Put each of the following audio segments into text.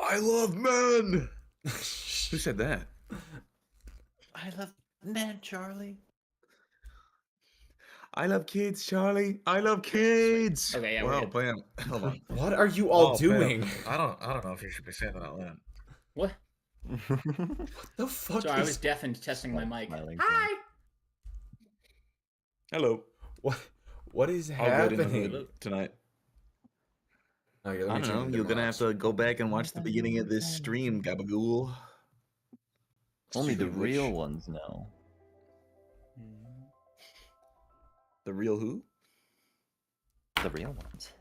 I love men. Who said that? I love men, Charlie. I love kids, Charlie. I love kids. Okay, yeah, Well, Pam, hold on. What are you all Oh, doing? Pam, I don't know if you should be saying that out loud. What? What the fuck Sorry, I was is... deafened testing my mic. Smiling Hi. Hello. What is I'll get into happening? it tonight. Okay, let I me don't change know. the You're gonna have mods. to go back and watch the beginning of this stream, Gabagool. Only the Stream which- real ones know. The real who? The real ones.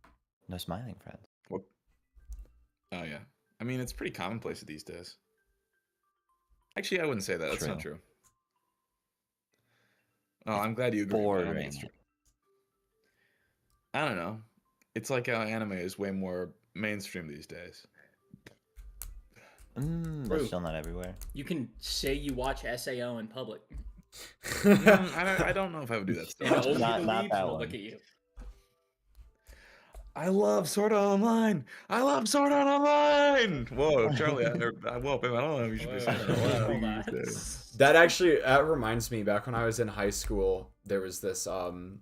No smiling friends. What? Oh yeah. I mean, it's pretty commonplace these days. Actually, I wouldn't say that. That's not true. Oh, I'm glad you agree. Boring. I don't know. It's like how anime is way more mainstream these days. That's still not everywhere. You can say you watch SAO in public. I don't know if I would do that And stuff. old Not people that leaves will one. look at you. I love Sword Art Online. I love Sword Art Online. Whoa, Charlie. I don't know if you should be saying that. Hold on. That actually reminds me, back when I was in high school, there was this person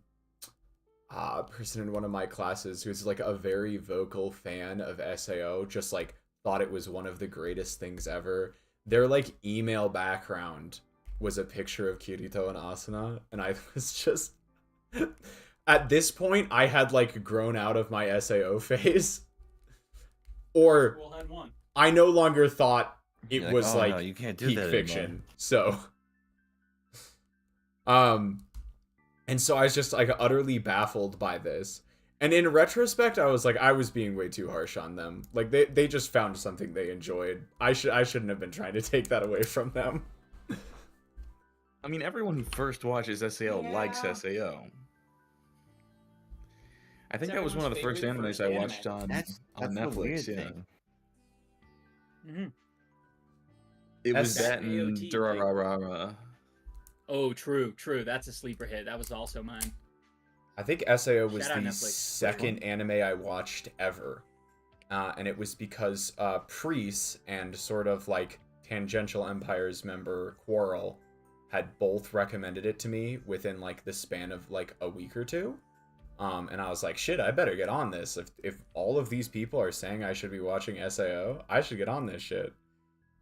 in one of my classes who was like a very vocal fan of SAO, just like thought it was one of the greatest things ever. Their like email background was a picture of Kirito and Asuna, and I was just at this point I had like grown out of my SAO phase, or I no longer thought it You're was "Oh, like no, you can't do peak that fiction. anymore." So and so I was just like utterly baffled by this. And in retrospect, I was like, I was being way too harsh on them. Like they just found something they enjoyed. I shouldn't have been trying to take that away from them. I mean, everyone who first watches SAO likes SAO. I think that was one of the first animes I watched on That's Netflix. the weird Yeah, thing. it was That's- that and AOT, Durarara. Oh, true. That's a sleeper hit. That was also mine. I think SAO was Shout out the Netflix. second anime I watched ever. And it was because Priest and sort of like Tangential Empire's member Quarrel had both recommended it to me within like the span of like a week or two. And I was like, shit, I better get on this. If all of these people are saying I should be watching SAO, I should get on this shit.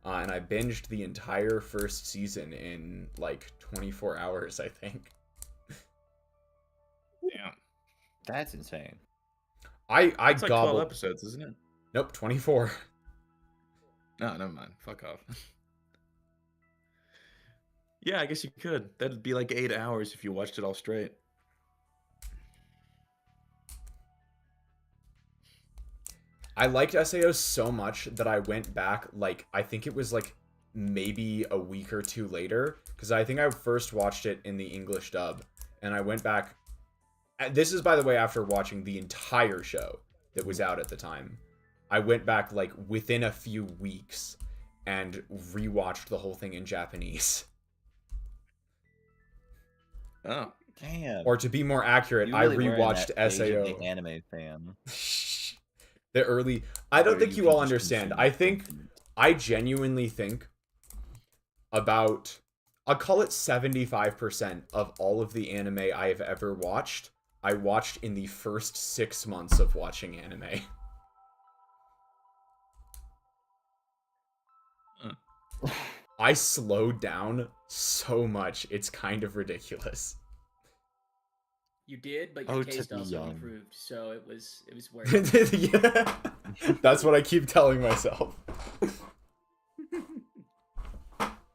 And I binged the entire first season in like 24 hours, I think. Yeah, That's insane. I it's like 12 gobbled. episodes, isn't it? Nope, 24. No, never mind. Fuck off. Yeah, I guess you could. That'd be like 8 hours if you watched it all straight. I liked SAO so much that I went back, like, I think it was like maybe a week or two later, because I think I first watched it in the English dub, and I went back. This is, by the way, after watching the entire show that was out at the time. I went back like within a few weeks and rewatched the whole thing in Japanese. Oh. Damn. Or to be more accurate, You I really were in rewatched that phase of SAO. being anime fan. The early... I don't Or think you can all just understand. consume I genuinely think about... I'll call it 75% of all of the anime I have ever watched, I watched in the first 6 months of watching anime. I slowed down so much, it's kind of ridiculous. You did, but your Oh, to taste be also young. improved, so it was worth it. Yeah. That's what I keep telling myself.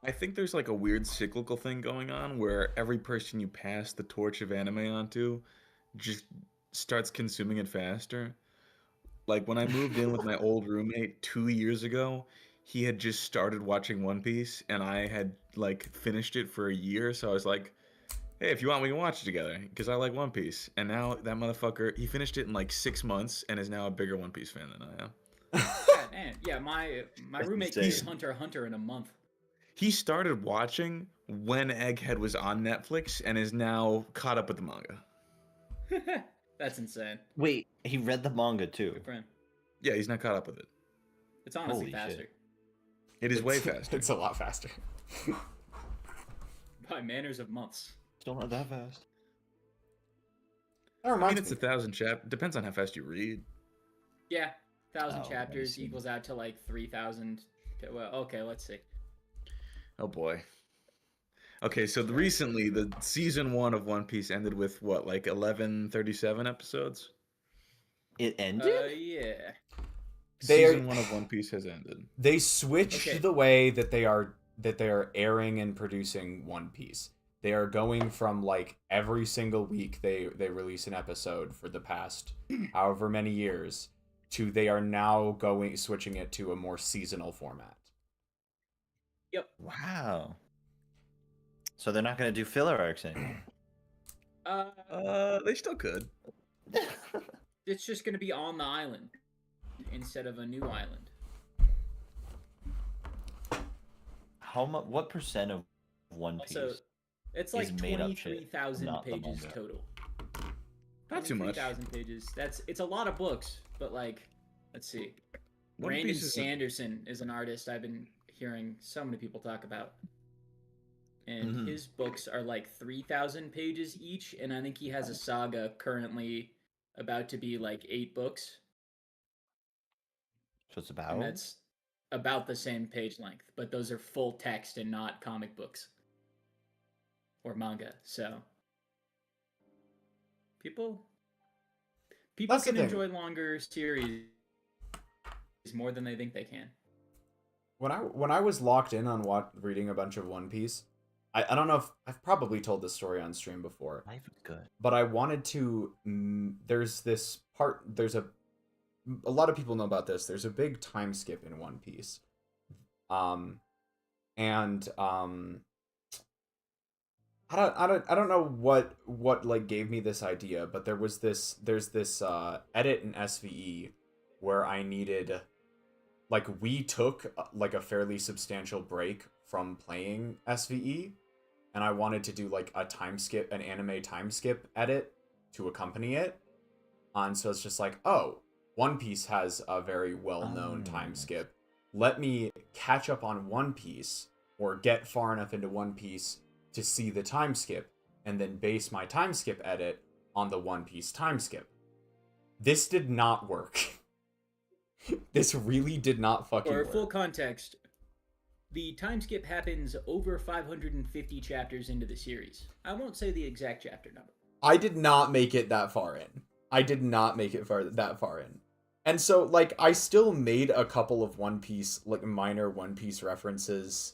I think there's like a weird cyclical thing going on where every person you pass the torch of anime onto just starts consuming it faster. Like when I moved in with my old roommate 2 years ago, he had just started watching One Piece and I had like finished it for a year, so I was like, hey, if you want, we can watch it together because I like One Piece. And now that motherfucker, he finished it in like 6 months and is now a bigger One Piece fan than I am. God, man. Yeah, my That's roommate insane. beat Hunter x Hunter in a month. He started watching when Egghead was on Netflix and is now caught up with the manga. That's insane. Wait, he read the manga too. Good for him. Yeah, he's not caught up with it. It's honestly Holy shit. faster. It is way faster. It's a lot faster. By manners of months. Still not that fast. That I reminds mean, it's me. 1,000 Depends on how fast you read. Yeah, 1,000 Oh, chapters I see. equals out to like 3,000. Well, okay, let's see. Oh boy. Okay, so recently the season 1 of One Piece ended with what, like 1137 episodes? It ended? Yeah. Season 1 of One Piece has ended. They switched Okay. the way that they are airing and producing One Piece. They are going from like every single week they release an episode for the past however many years to they are now switching it to a more seasonal format. Yep. Wow. So they're not going to do filler arcs anymore. They still could. It's just going to be on the island instead of a new island. How much? What percent of One Piece? Also, it's like is made up shit, 23,000 not the pages manga. total. Not too much. 23,000 pages. It's a lot of books, but like, let's see. One Brandon Piece is Sanderson is an artist I've been hearing so many people talk about. And Mhm. his books are like 3,000 pages each, and I think he has a saga currently about to be like 8 books. So it's about. And that's about the same page length, but those are full text and not comic books or manga. So people That's the can thing. enjoy longer series more than they think they can. When I was locked in on reading a bunch of One Piece, I don't know if I've probably told this story on stream before, Life is good. but I wanted to. There's this part. There's a lot of people know about this. There's a big time skip in One Piece, I don't know what like gave me this idea, but there's this edit in SVE where I needed, like, we took like a fairly substantial break from playing SVE, and I wanted to do like an anime time skip edit to accompany it. And so it's just like, oh, One Piece has a very well-known time skip. Let me catch up on One Piece, or get far enough into One Piece to see the time skip, and then base my time skip edit on the One Piece time skip. This did not work. This really did not fucking For work. full context, the time skip happens over 550 chapters into the series. I won't say the exact chapter number. I did not make it that far in. That far in. And so, like, I still made a couple of One Piece, like, minor One Piece references.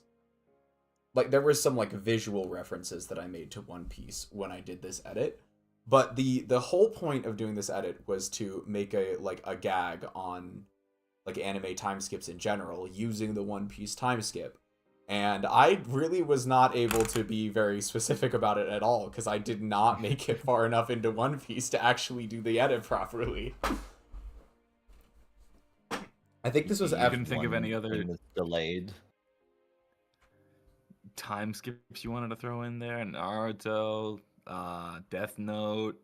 Like, there were some, like, visual references that I made to One Piece when I did this edit. But the whole point of doing this edit was to make a gag on, like, anime time skips in general, using the One Piece time skip. And I really was not able to be very specific about it at all, because I did not make it far enough into One Piece to actually do the edit properly. I think this was You didn't think of any other thing that's delayed. time skips you wanted to throw in there? Naruto, Death Note.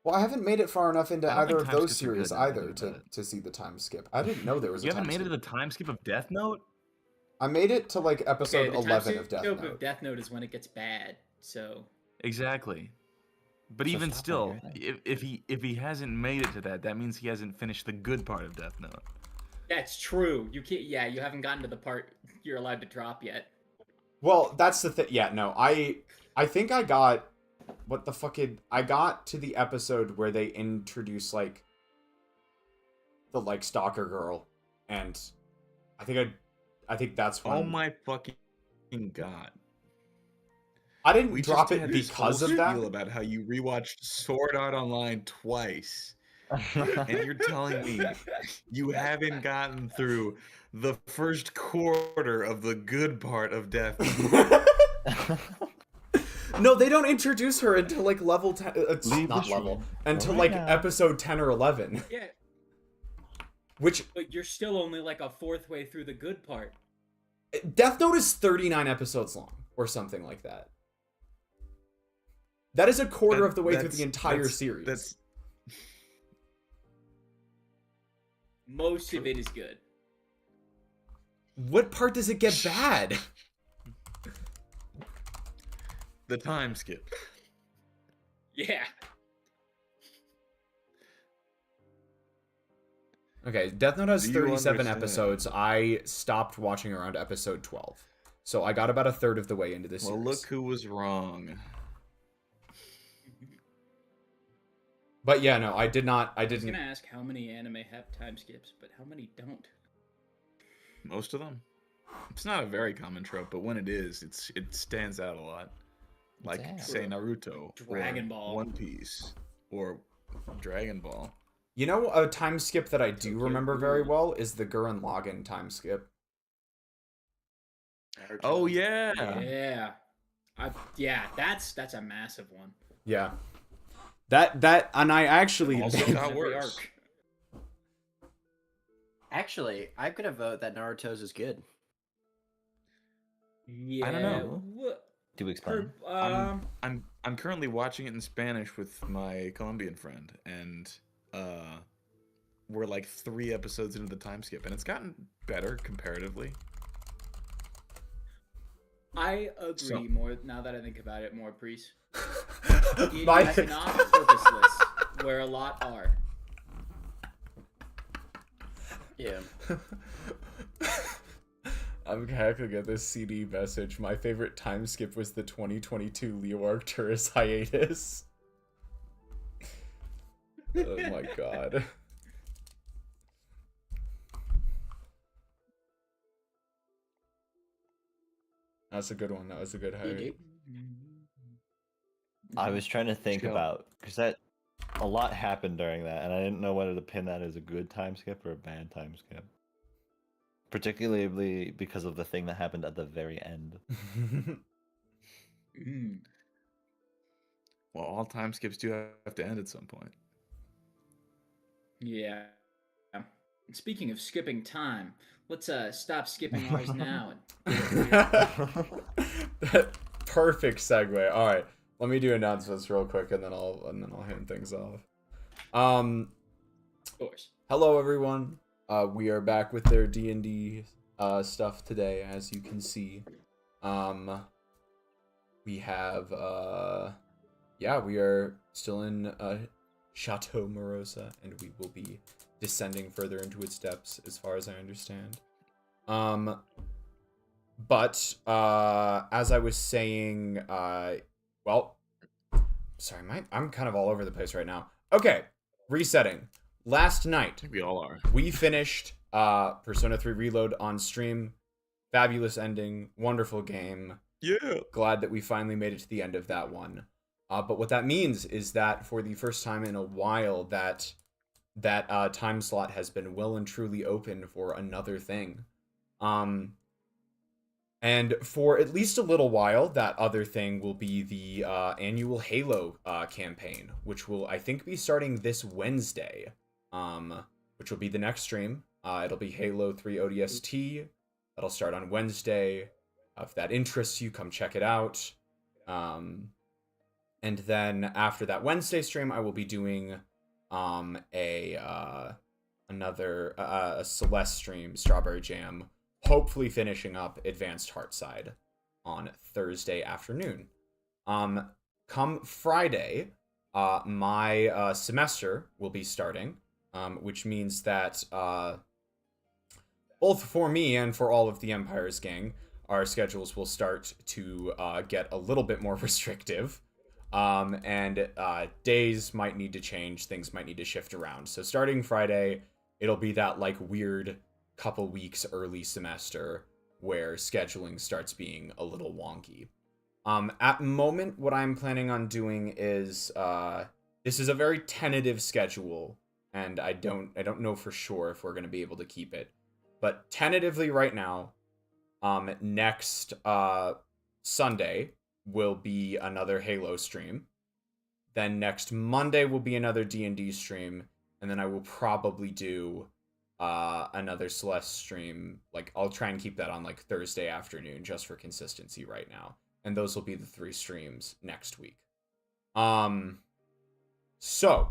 Well, I haven't made it far enough into I don't either think of time those skips are good series now that I either think about it. to see the time skip. I didn't know there was You a time haven't made it skip. to the time skip of Death Note? I made it to like episode Okay, the 11 of Death time skip Note. of Death Note is when it gets bad. So Exactly. But So even stop still, while you're if he hasn't made it to that means he hasn't finished the good part of Death Note. that's true. You can't. Yeah, you haven't gotten to the part you're allowed to drop yet. Well, that's the thing. Yeah, no, I think I got I got to the episode where they introduce like the like stalker girl, and I think that's when Oh my fucking god. I didn't We drop just it had this because whole of that. spiel about how you rewatched Sword Art Online twice. And you're telling me you haven't gotten through the first quarter of the good part of Death Note. No, they don't introduce her until like level 10. It's Leave not the level. stream Until right like now. episode 10 or 11. Yeah, Which but you're still only like a fourth way through the good part. Death Note is 39 episodes long or something like that. That is a quarter of the way through the entire series. That's Most of it is good. What part does it get bad? The time skip. Yeah. Okay, Death Note has Do you 37 understand? episodes. I stopped watching around episode 12. So I got about a third of the way into this Well, series. look who was wrong. But yeah, no, I didn't. I was gonna ask how many anime have time skips, but how many don't? Most of them. It's not a very common trope, but when it is, it stands out a lot. Like, Damn. say, Naruto, Dragon or Ball. One Piece, or Dragon Ball. You know, a time skip that I do Okay, remember very cool. well is the Gurren Lagann time skip. Oh yeah. Yeah. That's a massive one. Yeah. That and I actually Also got Every worse. arc. Actually, I'm gonna vote that Naruto's is good. Yeah. I don't know. Do explain. I'm currently watching it in Spanish with my Colombian friend, and we're like 3 episodes into the time skip, and it's gotten better comparatively. I agree So- more now that I think about it. More Priest. It My- is not purposeless, where a lot are. Yeah. I'm hacking at this CD message. My favorite time skip was the 2022 Leo Arcturus hiatus. Oh my god. That's a good one. That was a good hiatus. I was trying to think Chill. about because that a lot happened during that, and I didn't know whether to pin that as a good time skip or a bad time skip. Particularly because of the thing that happened at the very end. Mm. Well, all time skips do have to end at some point. Yeah. And speaking of skipping time, let's stop skipping ours now. Perfect segue. All right, let me do announcements real quick, and then I'll hand things off. Of course. Hello everyone. We are back with their D&D stuff today, as you can see. We have we are still in Chateau Morrosa, and we will be descending further into its depths, as far as I understand. But as I was saying, I'm kind of all over the place right now. Okay, resetting. Last night, We all are. we finished Persona 3 Reload on stream. Fabulous ending, wonderful game. Yeah. Glad that we finally made it to the end of that one. But what that means is that for the first time in a while, that time slot has been well and truly open for another thing. And for at least a little while, that other thing will be the annual Halo campaign, which will, I think, be starting this Wednesday, which will be the next stream. It'll be Halo 3 ODST. That'll start on Wednesday. If that interests you, come check it out. And then after that Wednesday stream, I will be doing another Celeste stream, Strawberry Jam, hopefully finishing up Advanced Heartside on Thursday afternoon. Come Friday, my semester will be starting, which means that both for me and for all of the Empire's gang, our schedules will start to get a little bit more restrictive. And days might need to change, things might need to shift around. So starting Friday, it'll be that like weird couple weeks early semester where scheduling starts being a little wonky. At the moment, what I'm planning on doing is this is a very tentative schedule, and I don't know for sure if we're gonna be able to keep it. But tentatively right now, next Sunday will be another Halo stream. Then next Monday will be another D&D stream, and then I will probably do another Celeste stream. Like, I'll try and keep that on like Thursday afternoon just for consistency right now. And those will be the 3 streams next week. So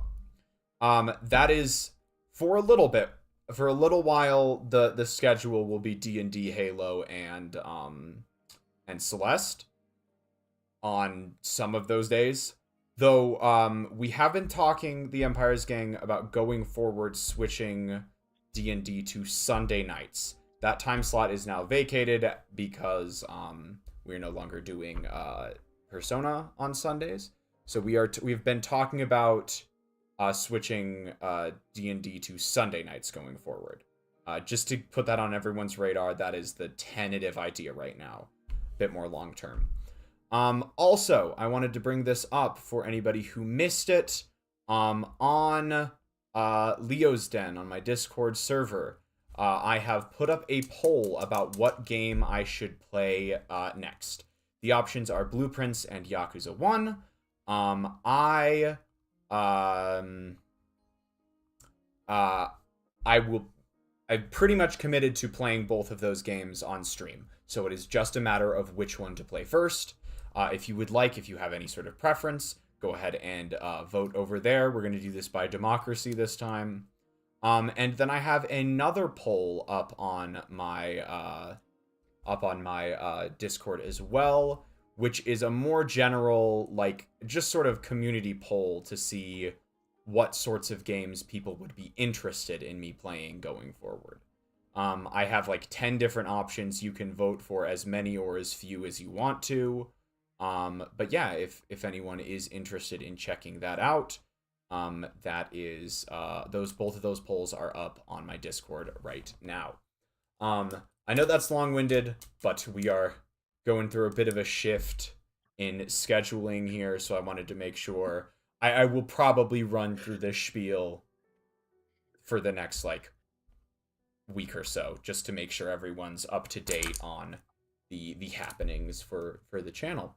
that is for a little bit for a little while, the schedule will be D&D, Halo, and Celeste on some of those days. Though we have been talking, the Empire's Gang, about going forward switching D&D to Sunday nights. That time slot is now vacated because we're no longer doing Persona on Sundays. So we've been talking about switching D&D to Sunday nights going forward. Just to put that on everyone's radar, that is the tentative idea right now. A bit more long term. Also, I wanted to bring this up for anybody who missed it. On Leo's Den, on my Discord server, I have put up a poll about what game I should play next. The options are Blueprints and Yakuza 1. I pretty much committed to playing both of those games on stream. So it is just a matter of which one to play first. If you have any sort of preference, go ahead and vote over there. We're going to do this by democracy this time. And then I have another poll up on my Discord as well, which is a more general, like, just sort of community poll to see what sorts of games people would be interested in me playing going forward. I have like 10 different options. You can vote for as many or as few as you want to. But yeah, if anyone is interested in checking that out, that is both of those polls are up on my Discord right now. I know that's long-winded, but we are going through a bit of a shift in scheduling here, so I wanted to make sure I will probably run through this spiel for the next like week or so, just to make sure everyone's up to date on the happenings for the channel.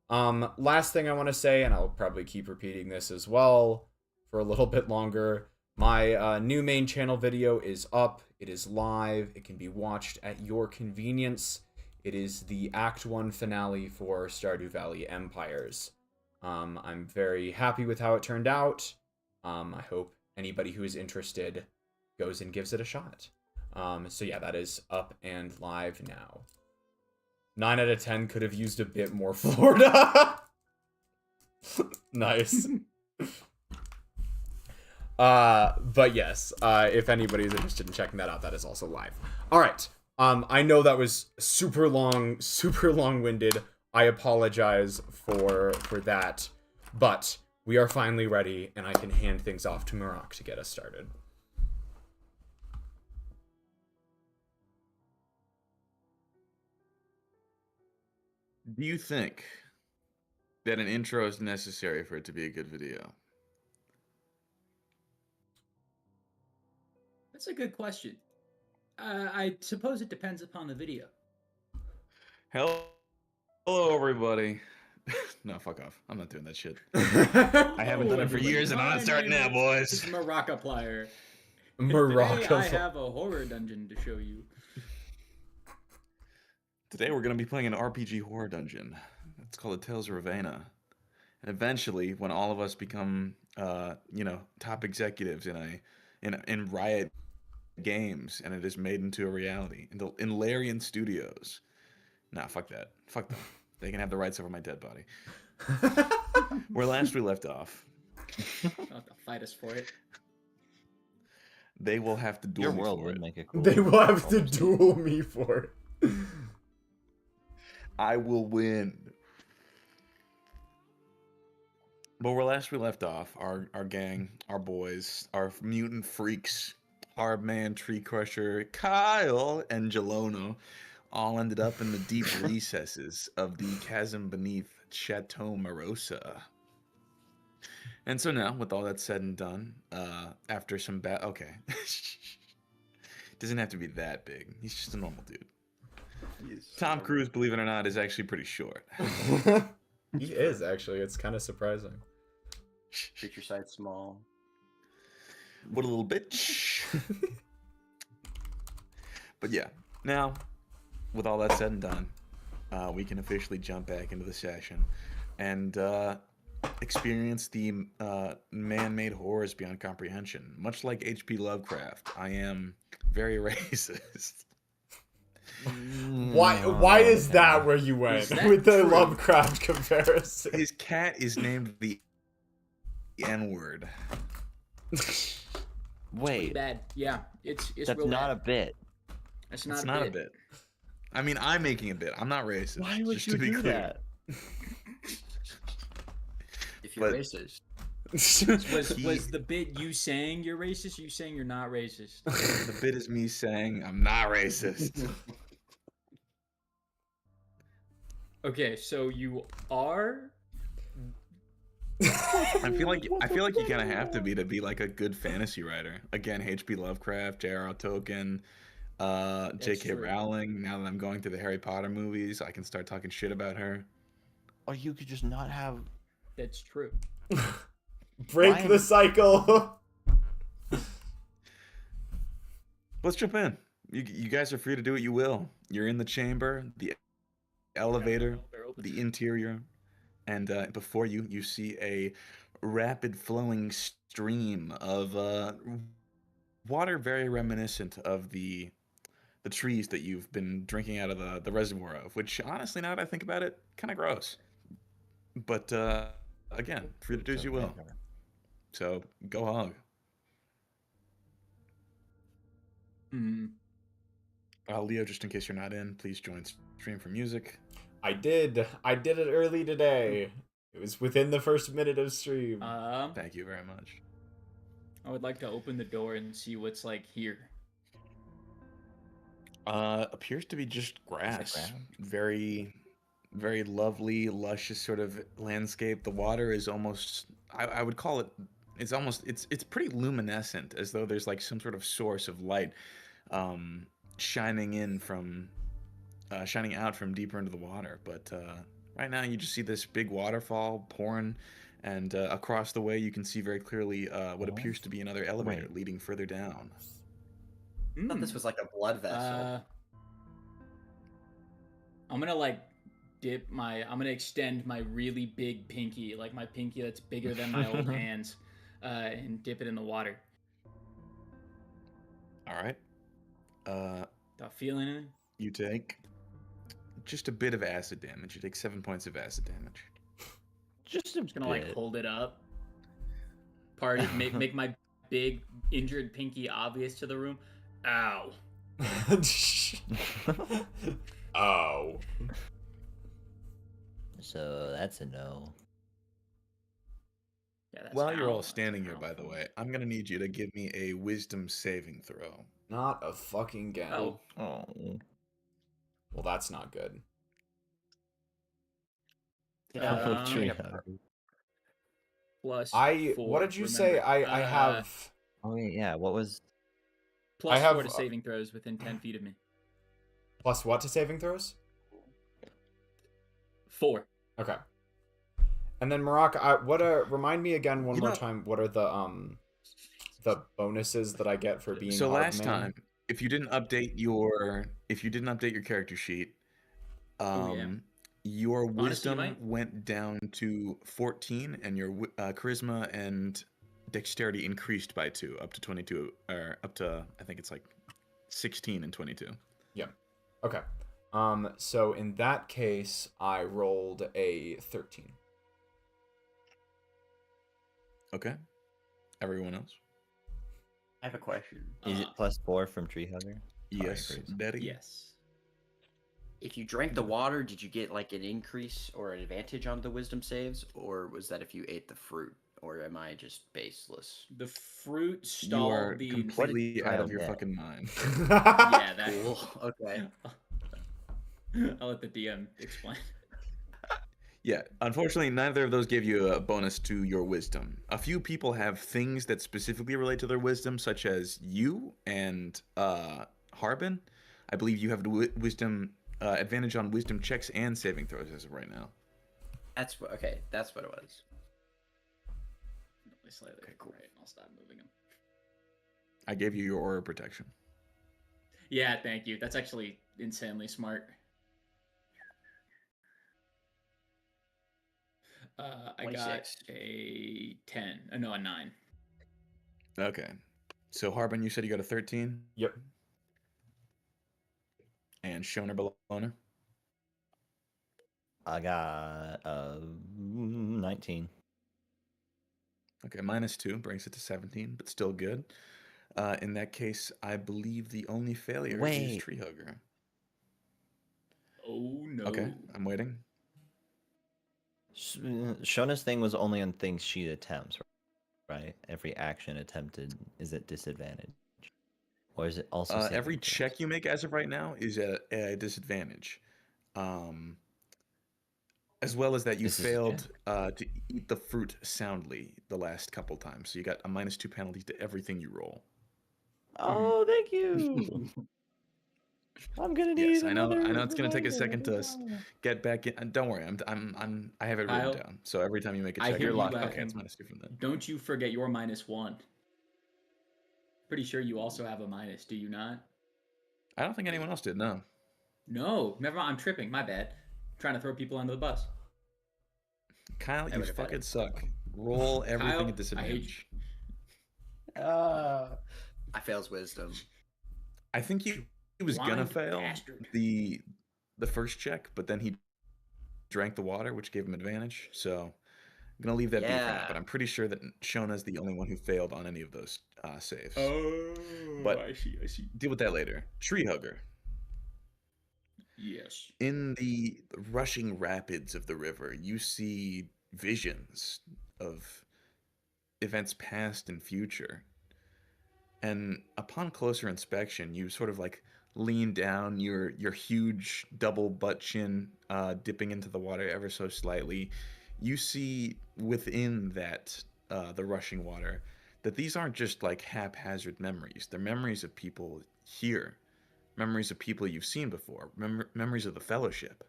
Last thing I want to say, and I'll probably keep repeating this as well for a little bit longer, my new main channel video is up. It is live. It can be watched at your convenience. It is the Act 1 finale for Stardew Valley Empires. I'm very happy with how it turned out. I hope anybody who is interested goes and gives it a shot. So yeah, that is up and live now. 9 out of 10 could have used a bit more Florida. Nice. But yes, if anybody is interested in checking that out, that is also live. All right. I know that was super long-winded. I apologize for that, but we are finally ready, and I can hand things off to Marak to get us started. Do you think that an intro is necessary for it to be a good video? That's a good question. I suppose it depends upon the video. Hello, everybody. No, fuck off. I'm not doing that shit. I haven't done it for years, and I'm not starting now, boys. This is Marackiplier. Marackiplier. Today I have a horror dungeon to show you. Today we're going to be playing an RPG horror dungeon. It's called the Tales of Raveina. And eventually, when all of us become, top executives in Riot Games, and it is made into a reality in Larian Studios. Nah, fuck that. Fuck them. They can have the rights over my dead body. Where last we left off. They'll have to fight us for it. They will have to duel Your me world for would it. make it cool. They will have to duel me for it. I will win. But where last we left off, our gang, our boys, our mutant freaks, Harbman, Tree Crusher, Kyle, and Gelono all ended up in the deep recesses of the chasm beneath Chateau Morrosa. And so now, with all that said and done, after some okay. Doesn't have to be that big. He's just a normal dude. Tom Cruise, believe it or not, is actually pretty short. He is, actually. It's kind of surprising. Creature size small. What a little bitch. But yeah, now, with all that said and done, we can officially jump back into the session. And experience the man-made horrors beyond comprehension. Much like H.P. Lovecraft, I am very racist. Why is that where you went that with the true? Lovecraft comparison? His cat is named the N-word. Pretty Wait, bad. Yeah, it's that's real not bad. a bit. That's not, It's a, not bit. a bit. I mean, I'm making a bit. I'm not racist. Why would just you to be do clear. that? If you're But- racist. Was the bit you saying you're racist? You saying you're not racist? The bit is me saying I'm not racist. Okay, so you are. I feel like you kind of have to be like a good fantasy writer. Again, H.P. Lovecraft, J.R.R. Tolkien, J.K. true. Rowling. Now that I'm going through the Harry Potter movies, I can start talking shit about her. Or you could just not have. That's true. Break the cycle. Let's jump in. You guys are free to do what you will. You're in the chamber, the elevator, the interior, and before you see a rapid flowing stream of water, very reminiscent of the trees that you've been drinking out of the reservoir of. Which honestly, now that I think about it, kind of gross. But again, free to do as you will. So go hog. Hmm. Leo, just in case you're not in, please join stream for music. I did it early today. It was within the first minute of stream. Thank you very much. I would like to open the door and see what's like here. Appears to be just grass. grass? Very, very lovely, luscious sort of landscape. The water is almost, I would call it, it's pretty luminescent, as though there's like some sort of source of light shining out from deeper into the water. But right now you just see this big waterfall pouring, and across the way you can see very clearly what appears to be another elevator Wait. leading further down. I thought this was like a blood vessel. I'm gonna like I'm gonna extend my really big pinky, like my pinky that's bigger than my old hands, and dip it in the water. All right. Do I feel anything? You take just a bit of acid damage. You take 7 points of acid damage. Just a I'm just gonna like bit. hold it up, make my big injured pinky obvious to the room. Ow. Oh. So that's a no. Yeah, that's While you're ow, all that's standing here, ow. by the way, I'm gonna need you to give me a wisdom saving throw. Not a fucking again. Oh. Oh. Well, that's not good. Treehugger. Plus What 4, did you say? remember. I have Oh wait, yeah. What was? Plus I have, 4 to saving throws within 10 feet of me. plus what to saving throws? 4. Okay. And then Marak, remind me again one more time. What are the bonuses that I get for being So last Harbman? time, if you didn't update your character sheet, your Honestly, wisdom might- went down to 14, and your charisma and dexterity increased by 2, up to 22, or up to, I think it's like 16 and 22. Yeah. Okay. So in that case, I rolled a 13. Okay. Everyone else? I have a question. Is it +4 from Treehugger? Yes, Chris. Daddy. Yes. If you drank the water, did you get like an increase or an advantage on the wisdom saves, or was that if you ate the fruit, or am I just baseless? The fruit You are stalled the completely out of your Yeah. fucking mind. Yeah, that. Cool. Okay. I'll let the DM explain. Yeah, unfortunately, neither of those give you a bonus to your wisdom. A few people have things that specifically relate to their wisdom, such as you and Harbin. I believe you have the wisdom advantage on wisdom checks and saving throws as of right now. That's what. Okay, that's what it was. Slightly Okay, cool. Right, I'll stop moving him. I gave you your aura protection. Yeah, thank you. That's actually insanely smart. I got 26. a 10. No, a 9. Okay. So Harbin, you said you got a 13, Yep. and Shona Bologna. I got 19. Okay, -2 brings it to 17, but still good. In that case, I believe the only failure is Wait. Treehugger. Oh no. Okay, I'm waiting. Shona's thing was only on things she attempts, right? Every action attempted is at disadvantage. Or is it also saving Every throws? check you make as of right now is a disadvantage. Um, as well as that you This is failed to eat the fruit soundly the last couple times. So you got a -2 penalty to everything you roll. Oh, thank you. I'm gonna need Yes, I know. another I know it's gonna take a reminder second every to time. get back in. Don't worry, I have it written Kyle, down. So every time you make a I check, hear you're you locked. Okay, laughing. it's -2 from then. Don't you forget your -1. Pretty sure you also have a minus, do you not? I don't think anyone else did. No. No, never mind. I'm tripping. My bad. Trying to throw people under the bus. Kyle, you would've been fucking it. suck. Roll everything Kyle, at I hate disadvantage. I fails wisdom. I think he was gonna Blind fail bastard. the first check, but then he drank the water, which gave him advantage. So I'm gonna leave that be for now. Yeah. But I'm pretty sure that Shona's the only one who failed on any of those saves. Oh, But- I see. Deal with that later. Treehugger. Yes. In the rushing rapids of the river, you see visions of events past and future. And upon closer inspection, you sort of like lean down, your huge double butt chin dipping into the water ever so slightly. You see within that the rushing water that these aren't just like haphazard memories. They're memories of people here, memories of people you've seen before, memories of the Fellowship.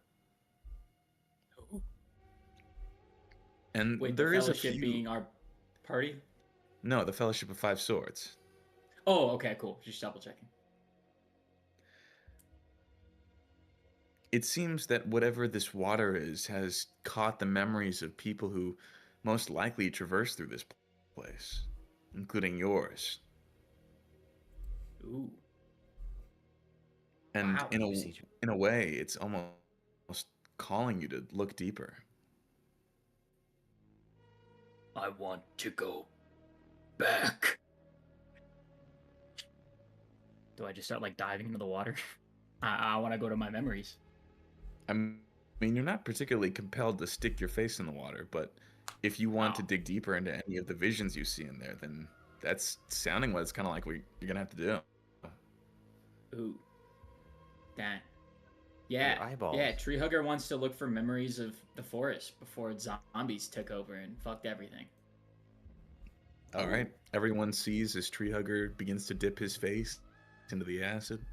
And Wait, there the is a fellowship few. being our party? No, the Fellowship of Five Swords. Oh, okay, cool. Just double checking. It seems that whatever this water is has caught the memories of people who most likely traverse through this place, including yours. Ooh. And Wow. in a way, it's almost calling you to look deeper. I want to go back. Do I just start like diving into the water? I want to go to my memories. I mean, you're not particularly compelled to stick your face in the water, but if you want to Wow. dig deeper into any of the visions you see in there, then that's sounding what it's kind of like you're gonna have to do. Ooh. Dang. Yeah. eyeballs. Yeah, Treehugger wants to look for memories of the forest before zombies took over and fucked everything. All right. Everyone sees as Treehugger begins to dip his face into the acid.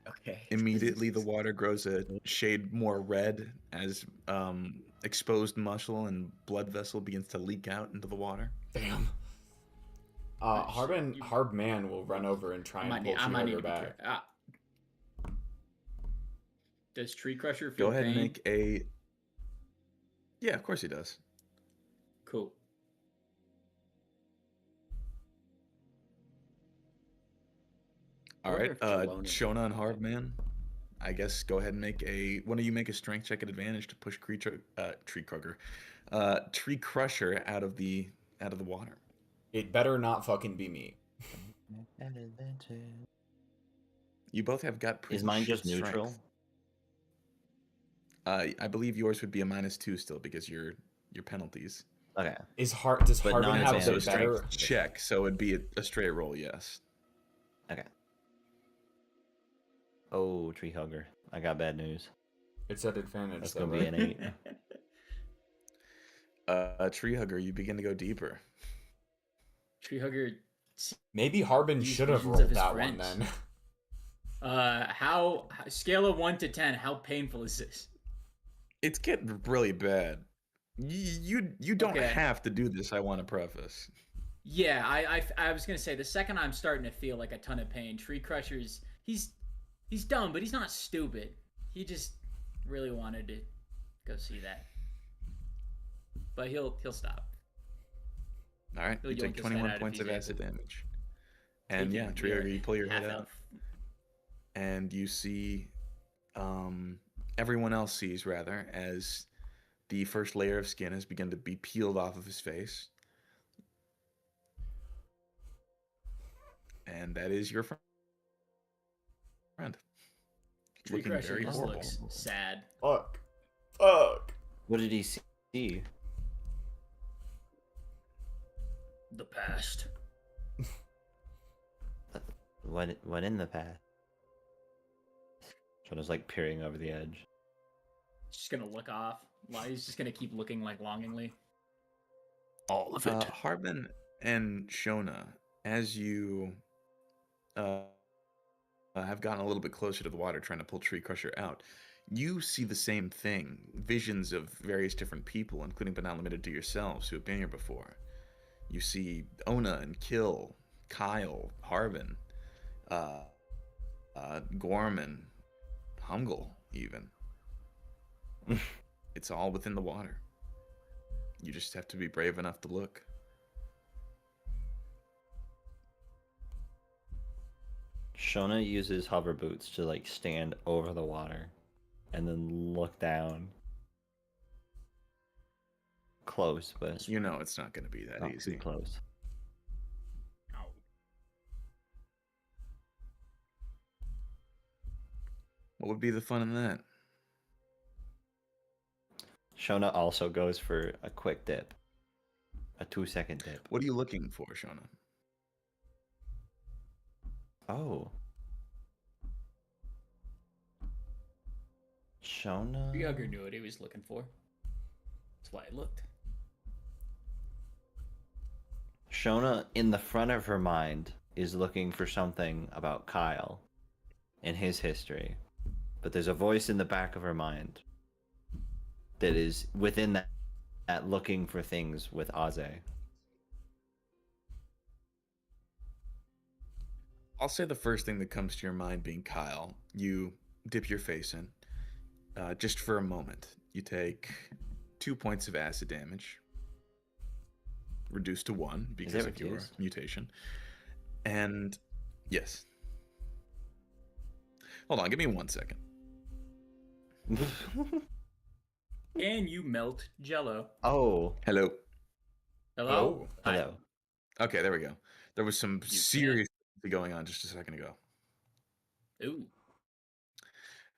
Okay. Immediately, the water grows a shade more red as exposed muscle and blood vessel begins to leak out into the water. Damn. Harbman will run over and try and pull I might need to Treehugger be back. Does Tree Crusher feel Go ahead pain? and make a. Yeah, of course he does. Cool. All wonder right, if Jelona- Shona and Harbman, I guess go ahead and make a. One of you make a strength check at advantage to push Tree Crusher out of the water. It better not fucking be me. You both have got pretty Is mine just shit neutral? strength. I believe yours would be a -2 still because your penalties. Okay. Does But Harbin have non-advantage the So strength. better? check, so it'd be a straight roll, yes. Okay. Oh, Tree Hugger. I got bad news. It's at advantage. That's though, gonna be right? an 8. Treehugger, you begin to go deeper. Treehugger. Maybe Harbin These should have visions of rolled his that one friends. then. How scale of 1 to 10? How painful is this? It's getting really bad. You don't Okay. have to do this. I want to preface. Yeah, I was gonna say the second I'm starting to feel like a ton of pain. Tree Crusher's he's dumb, but he's not stupid. He just really wanted to go see that. but he'll stop. All right, He'll you take yoink his head 21 out if points he's of acid able. damage. And Taking yeah, a Treehugger, mere you pull your head half out, elf. and you see, everyone else sees rather, as the first layer of skin has begun to be peeled off of his face. And that is your friend. Tree Looking Crusher very just horrible. looks sad. Fuck. What did he see? The past. What in the past? Shona's like peering over the edge. Just gonna look off. He's just gonna keep looking like longingly. All of it. Harbin and Shona, as you have gotten a little bit closer to the water trying to pull Tree Crusher out, you see the same thing. Visions of various different people, including but not limited to yourselves, who have been here before. You see Ona and Kill, Kyle, Harbin, Gorman, Hungle, even. It's all within the water. You just have to be brave enough to look. Shona uses hover boots to like stand over the water and then look down. Close, but You know it's not going to be that not easy. too close. What would be the fun in that? Shona also goes for a quick dip. A 2-second dip. What are you looking for, Shona? Oh. Shona? Treehugger knew what he was looking for. That's why I looked. Shona, in the front of her mind, is looking for something about Kyle and his history. But there's a voice in the back of her mind that is within that looking for things with Aze. I'll say the first thing that comes to your mind being Kyle. You dip your face in. Just for a moment. You take 2 points of acid damage. Reduced to 1 because of your reduced? mutation. And yes. Hold on, give me 1 second. And you melt Jello. Oh. Hello. Hello. Hi. Hello. Okay, there we go. There was some You serious going on just a second ago. Ooh.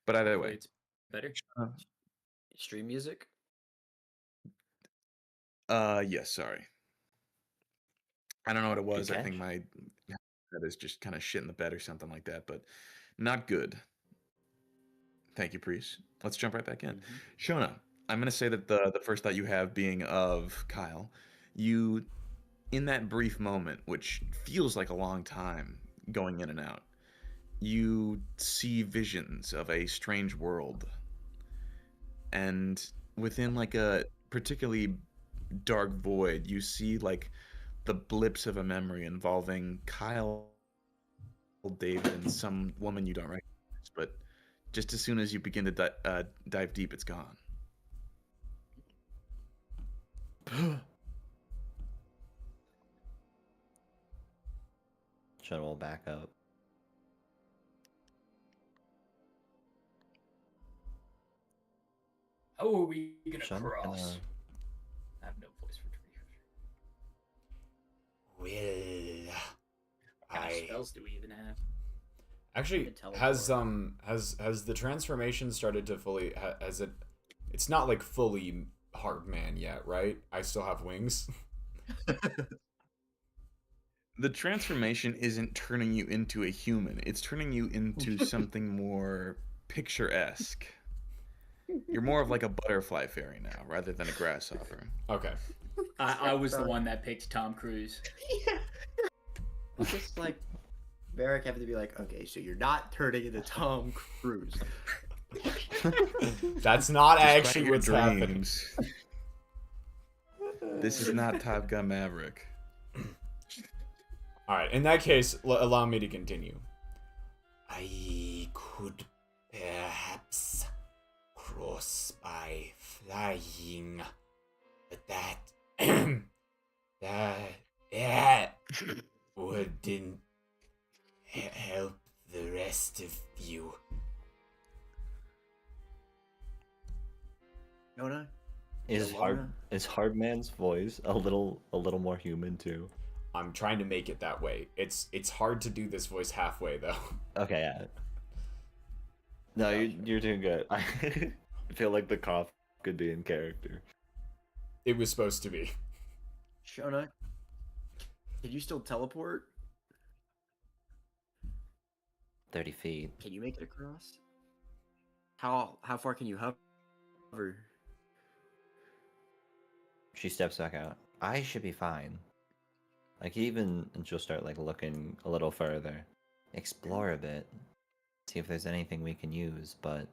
But either Hopefully way. it's better. Stream music. Yes, sorry. I don't know what it was. Good I think catch. my head is just kind of shit in the bed or something like that, but not good. Thank you, Priest. Let's jump right back in. Shona, I'm going to say that the first thought you have being of Kyle, you, in that brief moment, which feels like a long time going in and out, you see visions of a strange world. And within like a particularly dark void, you see like the blips of a memory involving Kyle, David, and some woman you don't recognize. But just as soon as you begin to dive deep, it's gone. Shona will back up. How are we gonna Shona cross? gonna- I have no voice for Treehugger. Well, What kind of spells do we even have? actually Could teleport. has the transformation started to fully has it? It's not like fully Hardman yet, right? I still have wings. The transformation isn't turning you into a human. It's turning you into something more picturesque. You're more of like a butterfly fairy now, rather than a grasshopper. Okay. I was the one that picked Tom Cruise. It's just like Varric having to be like, okay, so you're not turning into Tom Cruise. That's not Despite actually your what's happening. dreams. This is not Top Gun Maverick. All right. In that case, allow me to continue. I could perhaps cross by flying But that that wouldn't help the rest of you. Shona? Is Hardman's voice a little more human too? I'm trying to make it that way. It's hard to do this voice halfway though. Okay, yeah. No, you're doing good. I feel like the cough could be in character. It was supposed to be. Shona? Can you still teleport? 30 feet. Can you make it across? How far can you hover? She steps back out. I should be fine. Like even, and she'll start like looking a little further, explore a bit, see if there's anything we can use. But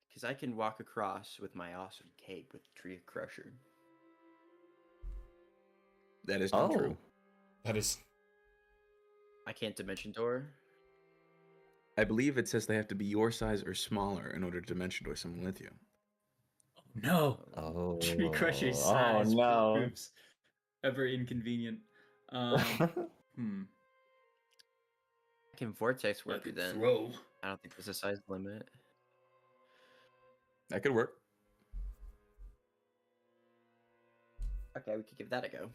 Because I can walk across with my awesome cape with Tree Crusher. That is not true. That is. I can't dimension door. I believe it says they have to be your size or smaller in order to dimension door someone with you. No. oh, Tree Crusher's oh size no. proves ever inconvenient. I can vortex I work could then. throw. I don't think there's a size limit. That could work. Okay, we could give that a go.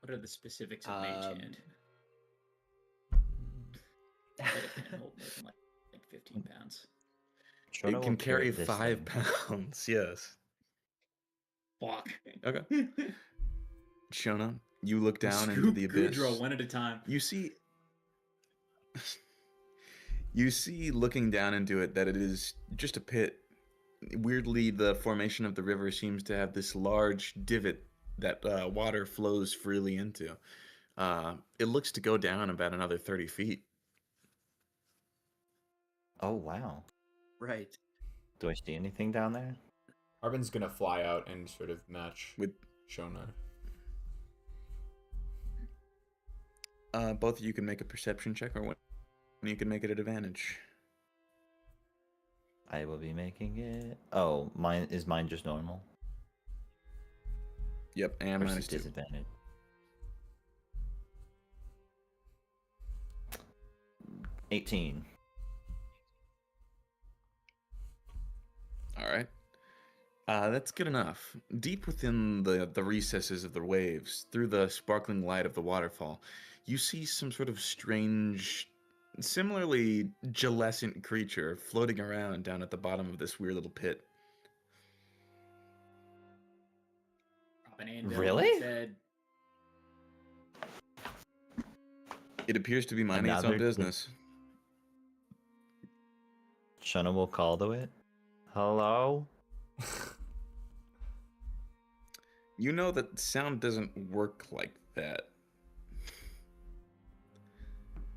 What are the specifics of Mage Hand? I bet it can hold more than like 15 pounds. Shona It will can carry this 5 thing. pounds. Yes. Fuck. Okay. Shona, you look down into the abyss. Goudreau one at a time. You see looking down into it that it is just a pit. Weirdly, the formation of the river seems to have this large divot that water flows freely into. It looks to go down about another 30 feet. Oh wow. Right. Do I see anything down there? Harbin's gonna fly out and sort of match With Shona. both of you can make a perception check, or one you can make it at advantage. I will be making it. Oh, mine just normal? Yep, and Versus minus 2. disadvantage. $18. All right. That's good enough. Deep within the recesses of the waves, through the sparkling light of the waterfall, you see some sort of strange, similarly gelescent creature floating around down at the bottom of this weird little pit. Drop an anvil Really? instead. It appears to be minding its own Another- business. Shona will call to it. Hello? You know that sound doesn't work like that.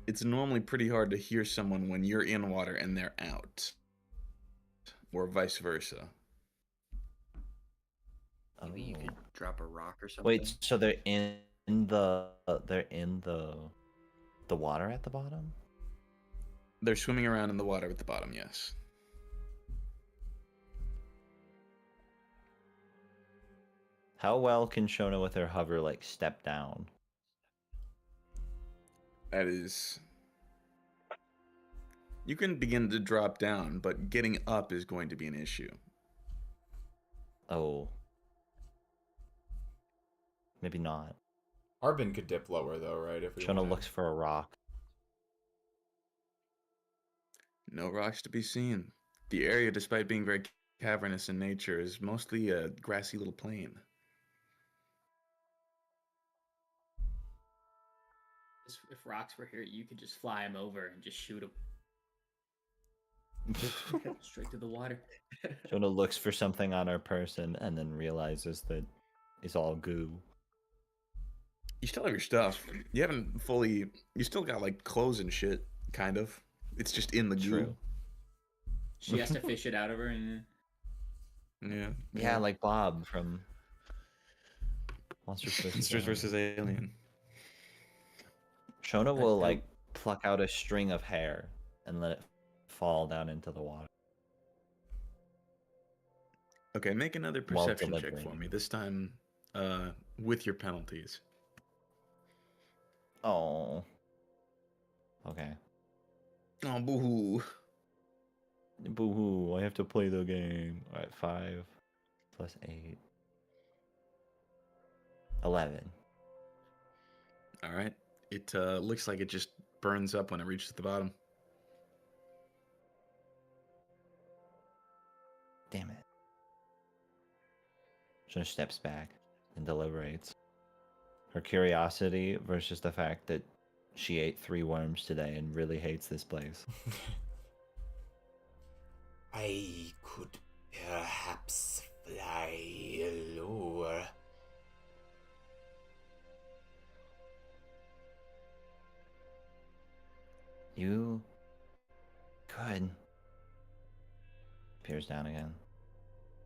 It's normally pretty hard to hear someone when you're in water and they're out, or vice versa. Maybe you could drop a rock or something. Wait, so they're in the water at the bottom? They're swimming around in the water at the bottom, yes. How well can Shona with her hover like step down? That is... You can begin to drop down, but getting up is going to be an issue. Oh. Maybe not. Harbin could dip lower though, right? If we Shona wanna- looks for a rock. No rocks to be seen. The area, despite being very cavernous in nature, is mostly a grassy little plain. If rocks were here, you could just fly them over and just shoot them straight to the water. Shona looks for something on her person and then realizes that it's all goo. You still have your stuff. You haven't fully... You still got, like, clothes and shit, kind of. It's just in the goo. True. She has to fish it out of her, and Yeah. Yeah, like Bob from Monsters vs. Monsters vs. Alien. Shona will like pluck out a string of hair and let it fall down into the water. Okay, make another While perception check for delivering. me. This time, with your penalties. Oh. Okay. Oh, boo-hoo. Boo-hoo, I have to play the game. Alright, 5 plus 8. 11. All right. It looks like it just burns up when it reaches the bottom. Damn it. Shona steps back and deliberates. Her curiosity versus the fact that she ate 3 worms today and really hates this place. I could perhaps fly lower. You could. Peers down again.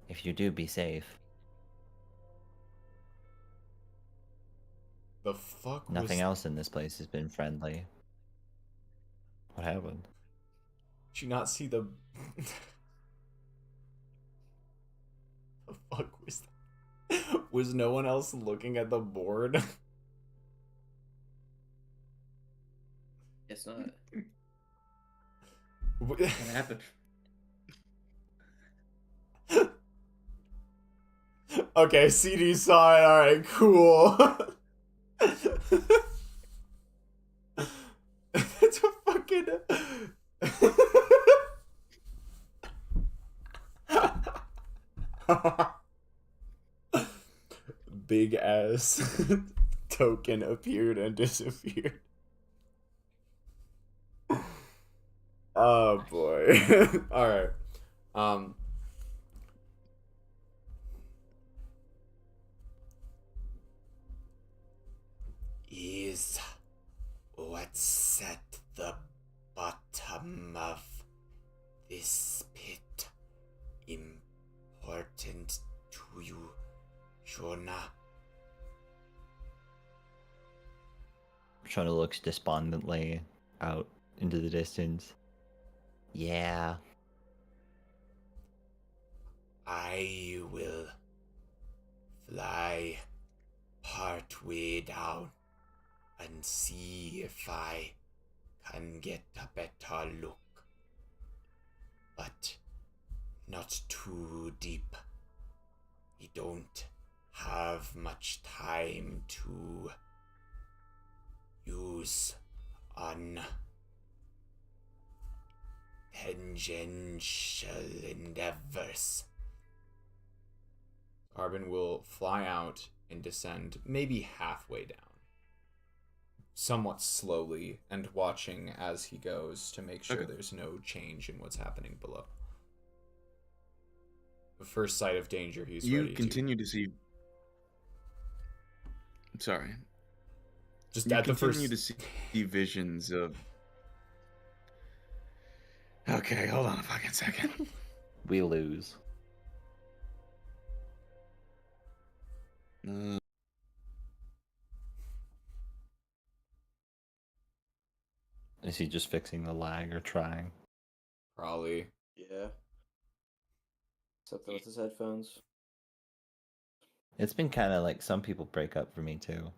If you do, be safe. The fuck Nothing was... else in this place has been friendly. What happened? Did you not see the... The fuck was that? Was no one else looking at the board? It's not. What happened? Okay, CD saw it. Alright, cool. It's a fucking... Big ass token appeared and disappeared. Oh boy. Alright. Is what's at the bottom of this pit important to you, Shona? Shona looks despondently out into the distance. Yeah. I will fly partway down and see if I can get a better look. But not too deep. We don't have much time to use on tangential endeavors. Harbin will fly out and descend maybe halfway down, somewhat slowly, and watching as he goes to make sure there's no change in what's happening below. The first sight of danger, he's ready You continue to see. Sorry. Just You at the first. continue to see visions of. Okay, hold on a fucking second. We lose. Is he just fixing the lag or trying? Probably. Yeah. Something with his headphones. It's been kind of like some people break up for me too.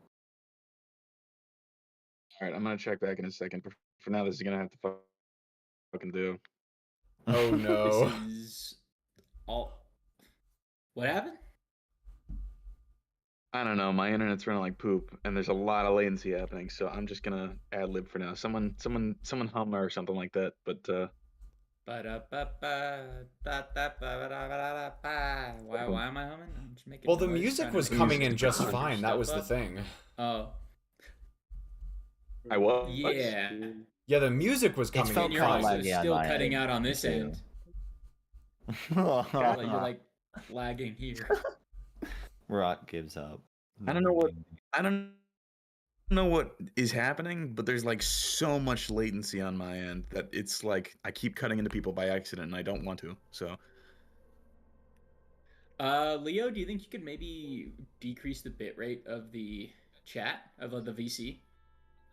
All right, I'm gonna check back in a second. For now, this is gonna have to fucking do. Oh no. This is all. What happened? I don't know. My internet's running like poop, and there's a lot of latency happening. So I'm just gonna ad lib for now. Someone hum or something like that. But Why am I humming? I'm just making Well, the noise, music trying to was make coming sure in to just put your fine. That stuff was the up. thing. Oh. I was. Yeah. Yeah, the music was coming felt in You're felt also laggy on still my cutting end, out on this too. end. You're like lagging here. Rock gives up. I don't know what is happening, but there's like so much latency on my end that it's like I keep cutting into people by accident, and I don't want to. So. Leo, do you think you could maybe decrease the bit rate of the chat of the VC?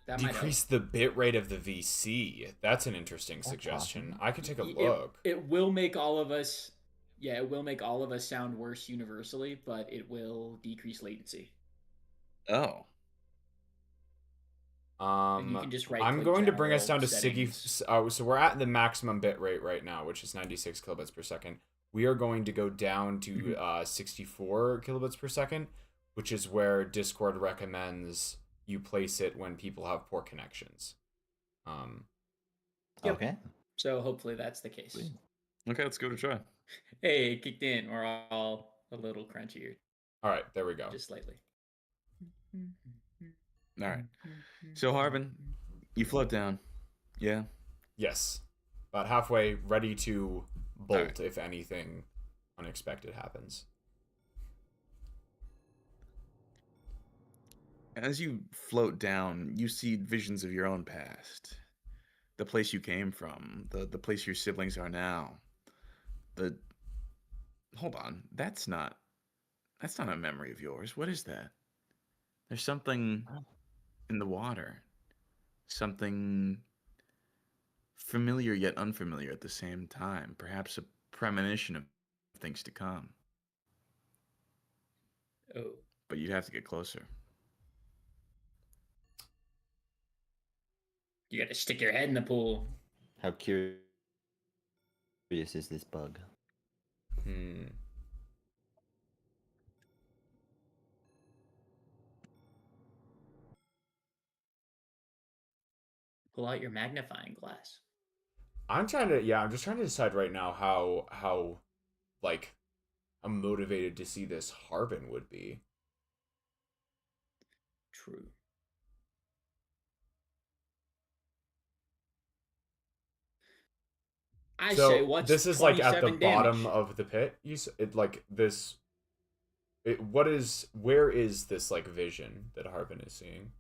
That might Decrease the bit rate of the VC. That's an interesting suggestion. I could take a help. look. It will make all of us Yeah, it will make all of us sound worse universally, but it will decrease latency. Oh. And you can just right I'm click going to bring us general down to settings. so we're at the maximum bit rate right now, which is 96 kilobits per second. We are going to go down to 64 kilobits per second, which is where Discord recommends you place it when people have poor connections. Yep. Okay. So hopefully that's the case. Sweet. Okay, let's give it a try. Hey, it kicked in. We're all a little crunchier, All right, there we go. just slightly. All right. So Harbin, you float down. Yeah. Yes, about halfway, ready to bolt Alright. if anything unexpected happens. As you float down, you see visions of your own past. The place you came from, the place your siblings are now. The Hold on, that's not a memory of yours. What is that? There's something in the water. Something familiar yet unfamiliar at the same time. Perhaps a premonition of things to come. Oh, But you'd have to get closer. you got to stick your head in the pool. How curious is this bug? Pull out your magnifying glass. I'm just trying to decide right now how like I'm motivated to see this Harbin would be. True. I So say, what's this is like at the 27 bottom damage? of the pit. It like this. Where is this like vision that Harbin is seeing?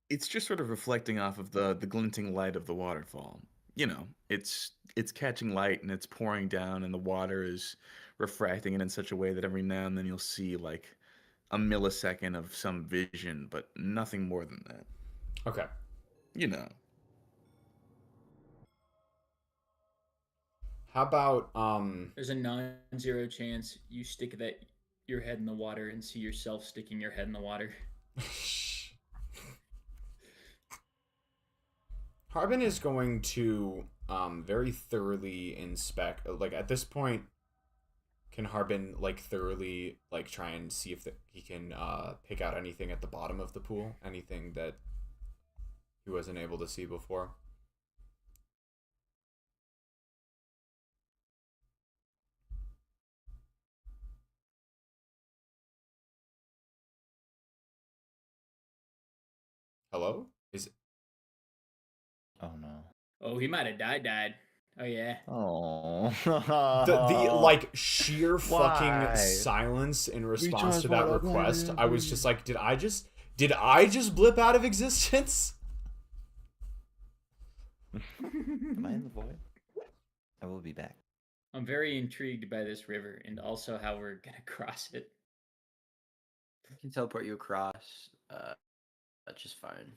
It's just sort of reflecting off of the glinting light of the waterfall. You know, it's catching light and it's pouring down and the water is refracting it in such a way that every now and then you'll see like a millisecond of some vision, but nothing more than that. Okay. You know. How about There's a non-zero chance you stick your head in the water and see yourself sticking your head in the water. Harbin is going to very thoroughly inspect. Like at this point, can Harbin like thoroughly like try and see if he can pick out anything at the bottom of the pool, anything that he wasn't able to see before? Hello? Is Oh no. Oh, he might have died. Oh yeah. Oh. the like sheer fucking Why? silence in response just to that wanna request? let I was just like, did I just blip out of existence? Am I in the void? I will be back. I'm very intrigued by this river and also how we're gonna cross it. I can teleport you across. That's just fine.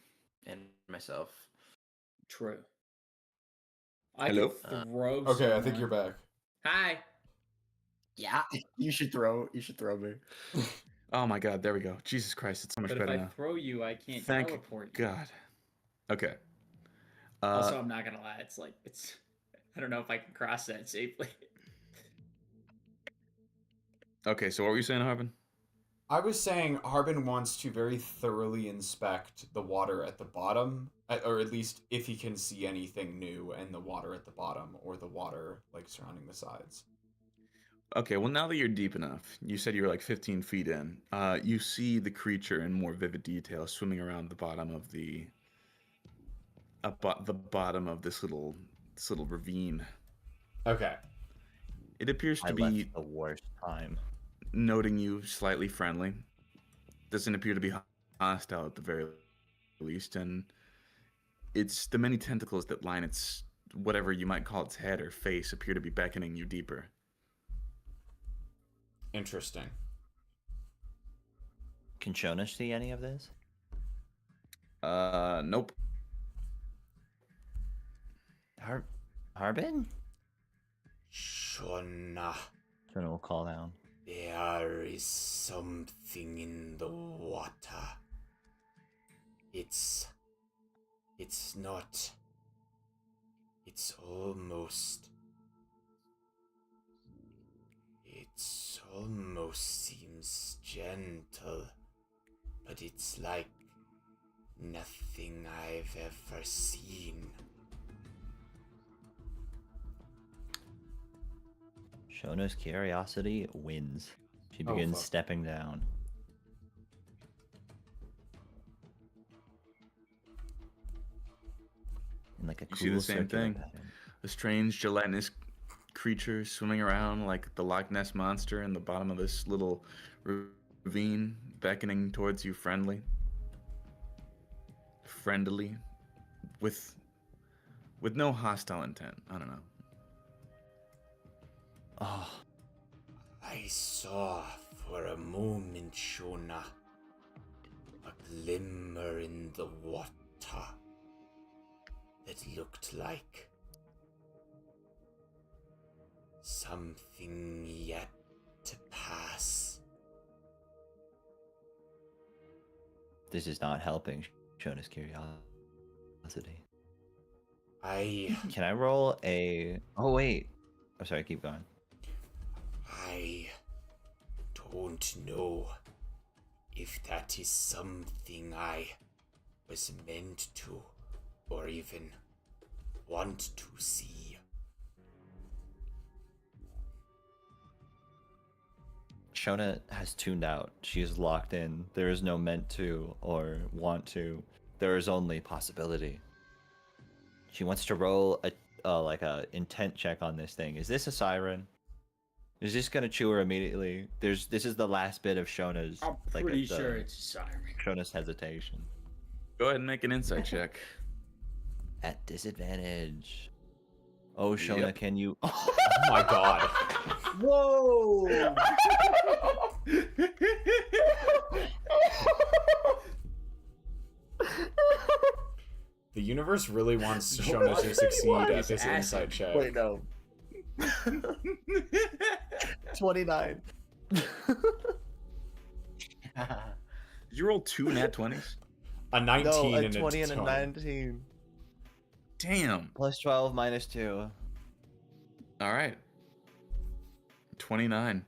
And myself. True. I Hello? could throw Okay, I think someone. you're back. Hi. Yeah, you should throw me. Oh my god, there we go. Jesus Christ, it's so much But if better I now. throw you, I can't Thank teleport you. God. Okay. Also, I'm not gonna lie. I don't know if I can cross that safely. Okay, so what were you saying, Harbin? I was saying Harbin wants to very thoroughly inspect the water at the bottom, or at least if he can see anything new in the water at the bottom or the water like surrounding the sides. Okay, well now that you're deep enough, you said you were like 15 feet in. You see the creature in more vivid detail swimming around the bottom of the bottom of this little ravine. Okay. It appears I to left be the worst time. noting you slightly friendly. Doesn't appear to be hostile at the very least, and it's the many tentacles that line its whatever you might call its head or face appear to be beckoning you deeper. Interesting. Can Shona see any of this? Nope. Harbin? Shona, Shona will call down. there is something in the water. It's not. It's almost seems gentle, but it's like nothing I've ever seen. Shona's curiosity wins. She begins fuck. stepping down. In like a You cool see the same circular thing? pattern. A strange gelatinous creature swimming around like the Loch Ness monster in the bottom of this little ravine, beckoning towards you friendly, with no hostile intent. I don't know. Oh, I saw for a moment, Shona, a glimmer in the water that looked like something yet to pass. this is not helping Shona's curiosity. Can I roll a... Oh, wait. Oh, sorry, keep going. I don't know if that is something I was meant to, or even want to see. Shona has tuned out. She is locked in. There is no meant to or want to. There is only possibility. She wants to roll a intent check on this thing. Is this a siren? Is this gonna chew her immediately? This is the last bit of Shona's. I'm pretty sure it's a siren. Shona's hesitation. Go ahead and make an insight check. At disadvantage. Oh, Shona, Yep. can you? Oh my god. Whoa! The universe really wants Shona to succeed at this Acid. insight check. Wait, no. 29. Did you roll 2 nat 20s? A 19 No, a and 20 and a 20. 19. Damn. Plus 12 minus 2. All right. 29.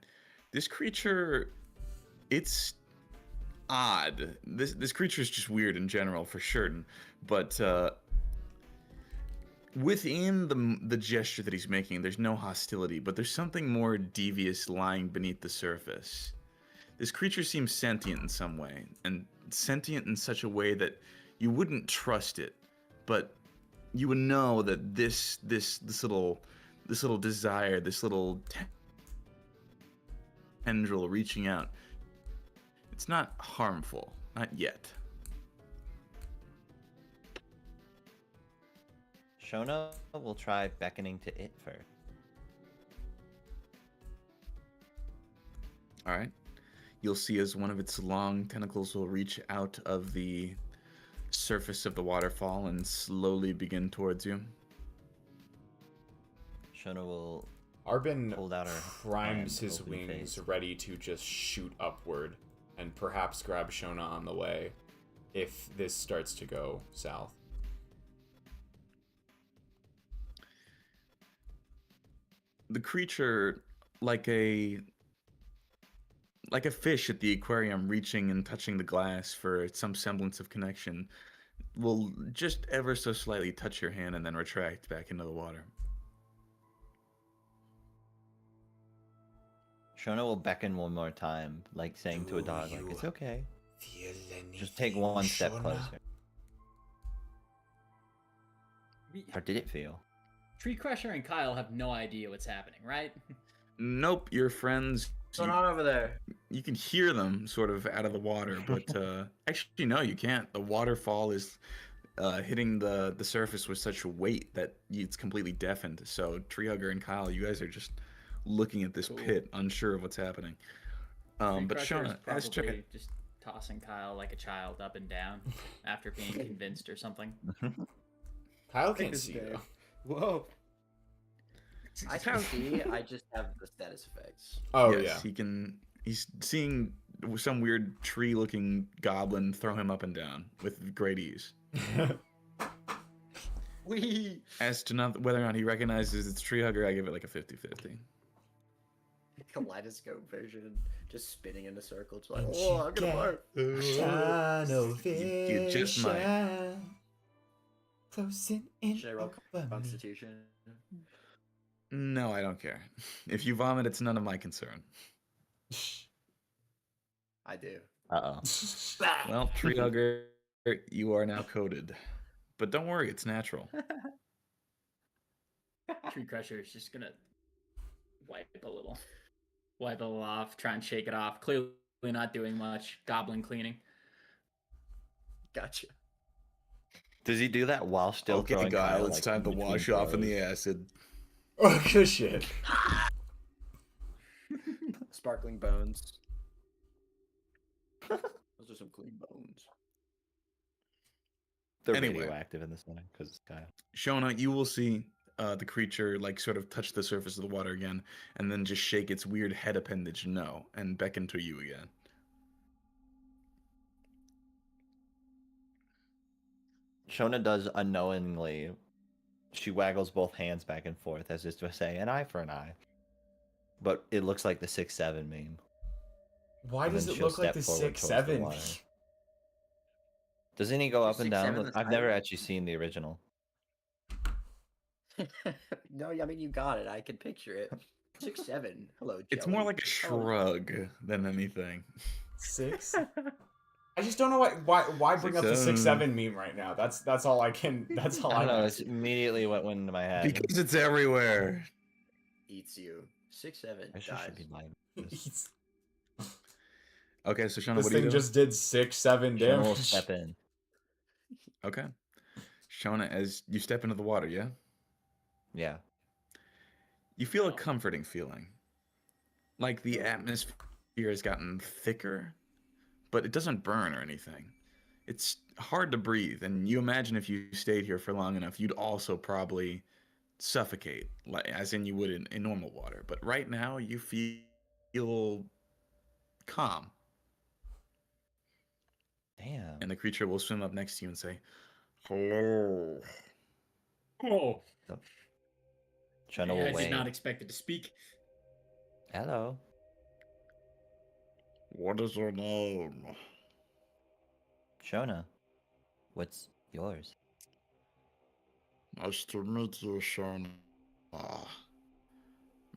This creature, it's odd. This creature is just weird in general, for certain. But within the gesture that he's making, there's no hostility, but there's something more devious lying beneath the surface. This creature seems sentient in some way, and sentient in such a way that you wouldn't trust it, but you would know that this little desire, this little tendril reaching out, it's not harmful, not yet. Shona will try beckoning to it first. All right. You'll see as one of its long tentacles will reach out of the surface of the waterfall and slowly begin towards you. Shona will Harbin hold out her primes hand, his open wings, face. ready to just shoot upward and perhaps grab Shona on the way if this starts to go south. The creature, like a fish at the aquarium reaching and touching the glass for some semblance of connection, will just ever so slightly touch your hand and then retract back into the water. Shona will beckon one more time, like saying to a dog, like, it's okay. Feel Just take anything, one step Shona? closer. How did it feel? Tree Crusher and Kyle have no idea what's happening, right? Nope, your friends. What's going on over there? You can hear them sort of out of the water, but actually no, you can't. The waterfall is hitting the surface with such weight that it's completely deafened. So Treehugger and Kyle, you guys are just looking at this pit, unsure of what's happening. Tree But Crusher is Shona, ask check. probably just tossing Kyle like a child up and down after being convinced or something. Kyle can't see you. Whoa. I can see. I just have the status effects. Oh Yes, he can. He's seeing some weird tree-looking goblin throw him up and down with great ease. yeah. Wee. As to whether or not he recognizes it's Treehugger, I give it like a 50-50. Kaleidoscope vision, just spinning in a circle. It's like, oh, I'm gonna barf. You just might. Close Should I roll Constitution? No, I don't care. If you vomit, it's none of my concern. I do. Uh-oh. Well, Treehugger, you are now coded. But don't worry, it's natural. Tree Crusher is just gonna wipe a little off, try and shake it off. Clearly not doing much. Goblin cleaning. Gotcha. Does he do that while still Okay, throwing Guile, Kyle, it's like, time to in between wash off in throws? the acid. Oh, good shit. Sparkling bones. Those are some clean bones. They're Anyway. radioactive in this one because it's Kyle. Shona, you will see the creature like sort of touch the surface of the water again, and then just shake its weird head appendage no, and beckon to you again. Shona does unknowingly. She waggles both hands back and forth as if to say an eye for an eye. But it looks like the 6-7 meme. Why And does then it she'll look like step the forward towards the 6-7? water. Doesn't he go up and 6-7 down? the I've never side? actually seen the original. No, I mean you got it. I can picture it. 6-7. Hello, It's Jelly. more like a shrug than anything. 6? I just don't know why bring up the 6-7. 6-7 meme right now. That's all I can. That's all I don't know. I'm It's immediately what went into my head. Because it's everywhere. Eats you. 6-7 I should be dies. lying. asking. Okay, so Shona, This what are you thing doing? just did 6-7 Shona will damage. step in. Okay. Shona, as you step into the water, yeah? Yeah. You feel a comforting feeling. Like the atmosphere has gotten thicker, but it doesn't burn or anything. It's hard to breathe, and you imagine if you stayed here for long enough, you'd also probably suffocate, like as in you would in normal water. But right now, you feel calm, Damn. and the creature will swim up next to you and say, "Hello." Oh, Shona I will did wait. not expect it to speak. Hello. What is your name? Shona. What's yours? Nice to meet you, Shona.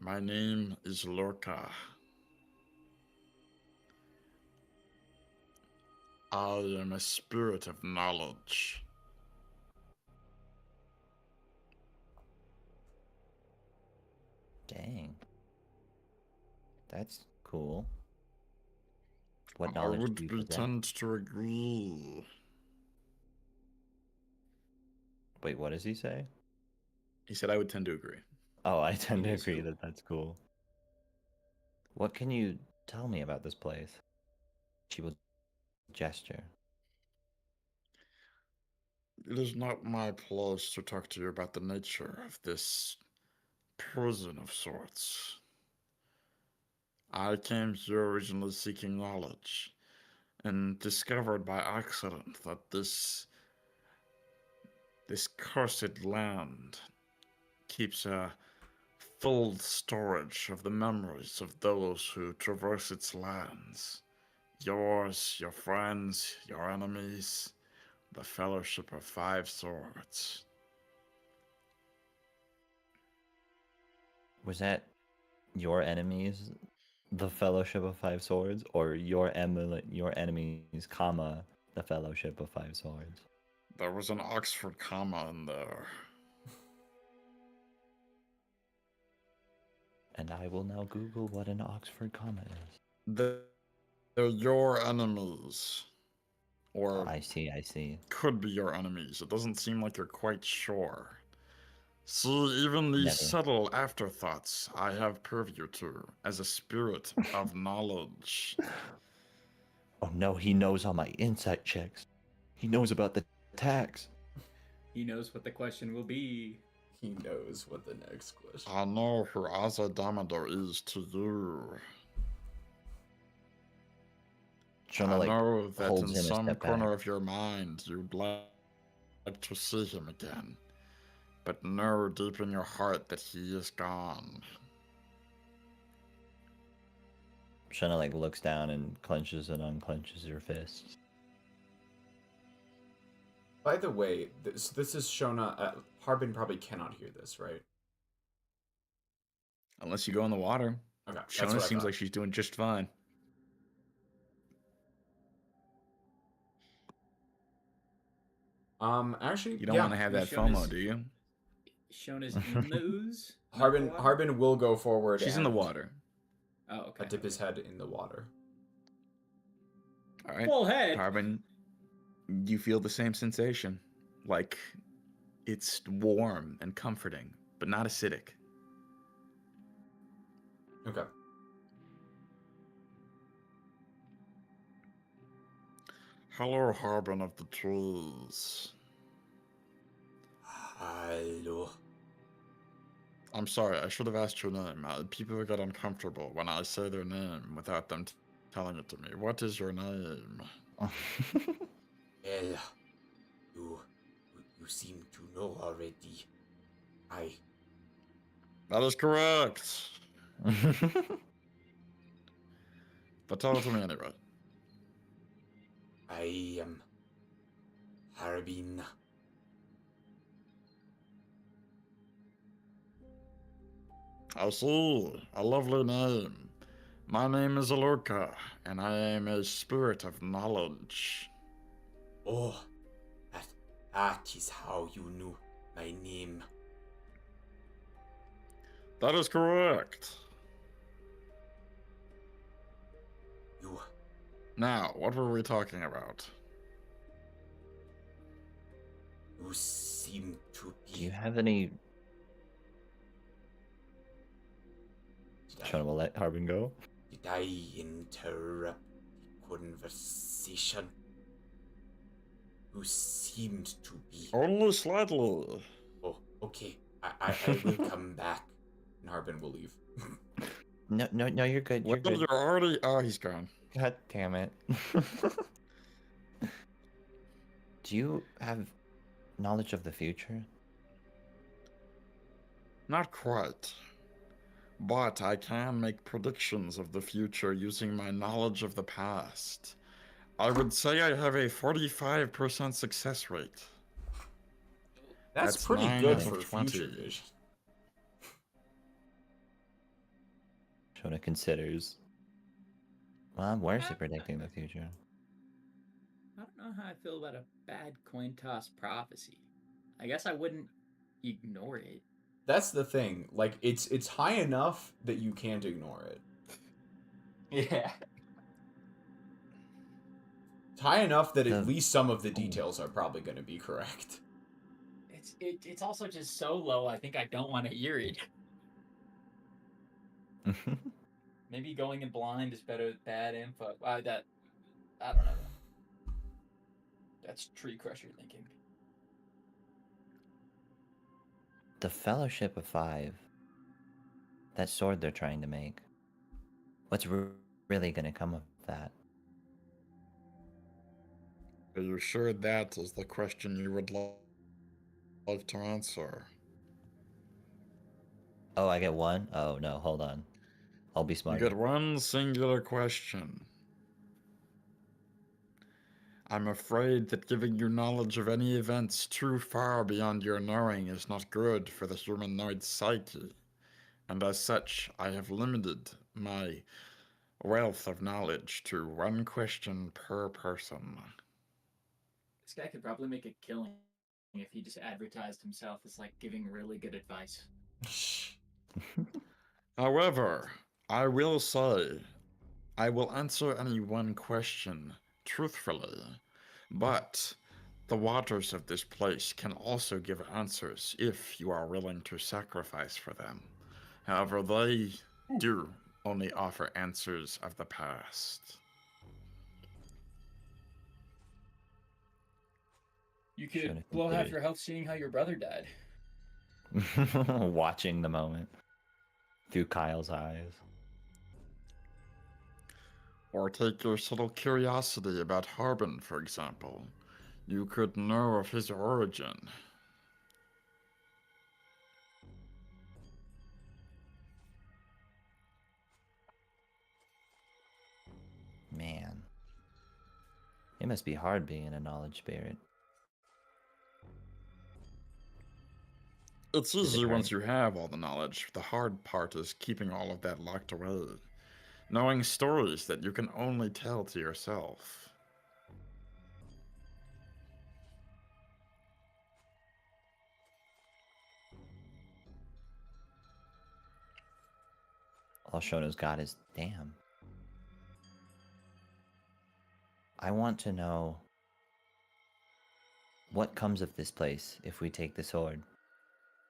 My name is Lorca. I am a spirit of knowledge. Dang. That's cool. What I knowledge would do you be possess? tempted to agree. Wait, what does he say? He said I would tend to agree. Oh, I tend to is agree cool. that that's cool. What can you tell me about this place? She will gesture. It is not my place to talk to you about the nature of this prison of sorts. I came here originally seeking knowledge, and discovered by accident that this cursed land keeps a full storage of the memories of those who traverse its lands. Yours, your friends, your enemies, the Fellowship of Five Swords. Was that your enemies, the Fellowship of Five Swords, or your enemies, comma, the Fellowship of Five Swords? There was an Oxford comma in there. And I will now Google what an Oxford comma is. They're your enemies. Or I see. could be your enemies. It doesn't seem like you're quite sure. See, even these Never. subtle afterthoughts I have purview to as a spirit of knowledge. Oh no, he knows all my insight checks. He knows about the tax. He knows what the question will be. He knows what the next question. I know who Azadamato is to you. Shona I like know that holds in him a some step corner back. of your mind you'd like to see him again, but know deep in your heart that he is gone. Shona like looks down and clenches and unclenches her fists. By the way, this is Shona. Harbin probably cannot hear this, right? Unless you go in the water. Okay, that's Shona what I seems thought. like she's doing just fine. Actually, You don't yeah. want to have that Shona's- FOMO, do you? Shona's in the ooze. not the Harbin water? Harbin will go forward. She's in the and water. Oh, okay. Dip his head in the water. All right. Full head. Harbin, you feel the same sensation. Like it's warm and comforting, but not acidic. Okay. Hello, Harbin of the Trees. Hello. I'm sorry, I should have asked your name. People get uncomfortable when I say their name without them telling it to me. What is your name? Well, you seem to know already. That is correct. But tell it to me anyway. I am Harbin. I see. A lovely name. My name is Aloka, and I am a spirit of knowledge. Oh, that is how you knew my name. That is correct. You Now, what were we talking about? seem to be. Do you have any? Shona will let Harbin go. Did I interrupt the conversation? You seemed to be. Only slightly. Oh, okay. I will come back. And Harbin will leave. No, you're good. You're Well, good. you're already. Oh, he's gone. God damn it. Do you have knowledge of the future? Not quite. But I can make predictions of the future using my knowledge of the past. I would say I have a 45% success rate. That's That's pretty 9 good out of for 20. future vision. Shona considers. Well, I'm worse at predicting the future. I don't know how I feel about a bad coin toss prophecy. I guess I wouldn't ignore it. That's the thing. Like, it's high enough that you can't ignore it. Yeah. It's high enough that at The- least some of the details are probably going to be correct. It's also just so low. I think I don't want to hear it. Maybe going in blind is better with bad info. I don't know. That's tree crusher thinking. The Fellowship of Five. That sword they're trying to make. What's really gonna come of that? Are you sure that is the question you would like to answer? Oh, I get one? Oh, no, hold on. I'll be You smarter. get one singular question. I'm afraid that giving you knowledge of any events too far beyond your knowing is not good for the humanoid psyche, and as such, I have limited my wealth of knowledge to one question per person. This guy could probably make a killing if he just advertised himself as like giving really good advice. However, I will say, I will answer any one question truthfully, but the waters of this place can also give answers if you are willing to sacrifice for them. However, they do only offer answers of the past. You Should've could blow half considered. your health seeing how your brother died. Watching the moment through Kyle's eyes. Or take your subtle curiosity about Harbin, for example. You could know of his origin. Man. It must be hard being a knowledge spirit. It's Is it easy hard? once you have all the knowledge. The hard part is keeping all of that locked away. Knowing stories that you can only tell to yourself. All Shona's got is damn. I want to know what comes of this place if we take the sword.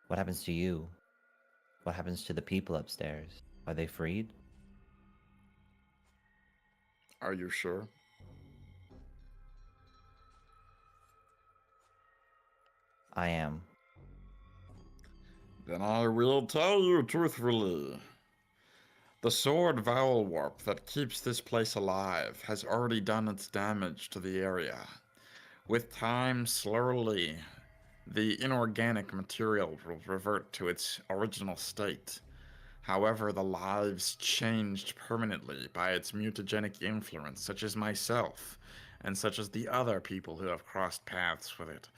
What happens to you? What happens to the people upstairs? Are they freed? Are you sure? I am. Then I will tell you truthfully. The sword vowel warp that keeps this place alive has already done its damage to the area. With time, slowly, the inorganic material will revert to its original state. However, the lives changed permanently by its mutagenic influence, such as myself, and such as the other people who have crossed paths with it,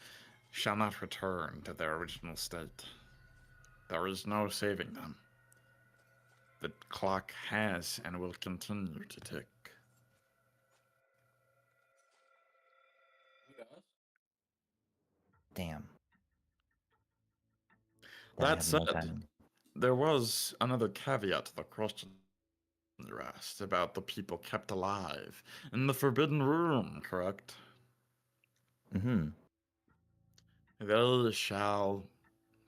shall not return to their original state. There is no saving them. The clock has and will continue to tick. Damn. Then I That have no said, time. there was another caveat to the question you asked about the people kept alive in the Forbidden Room, correct? Mm-hmm. They shall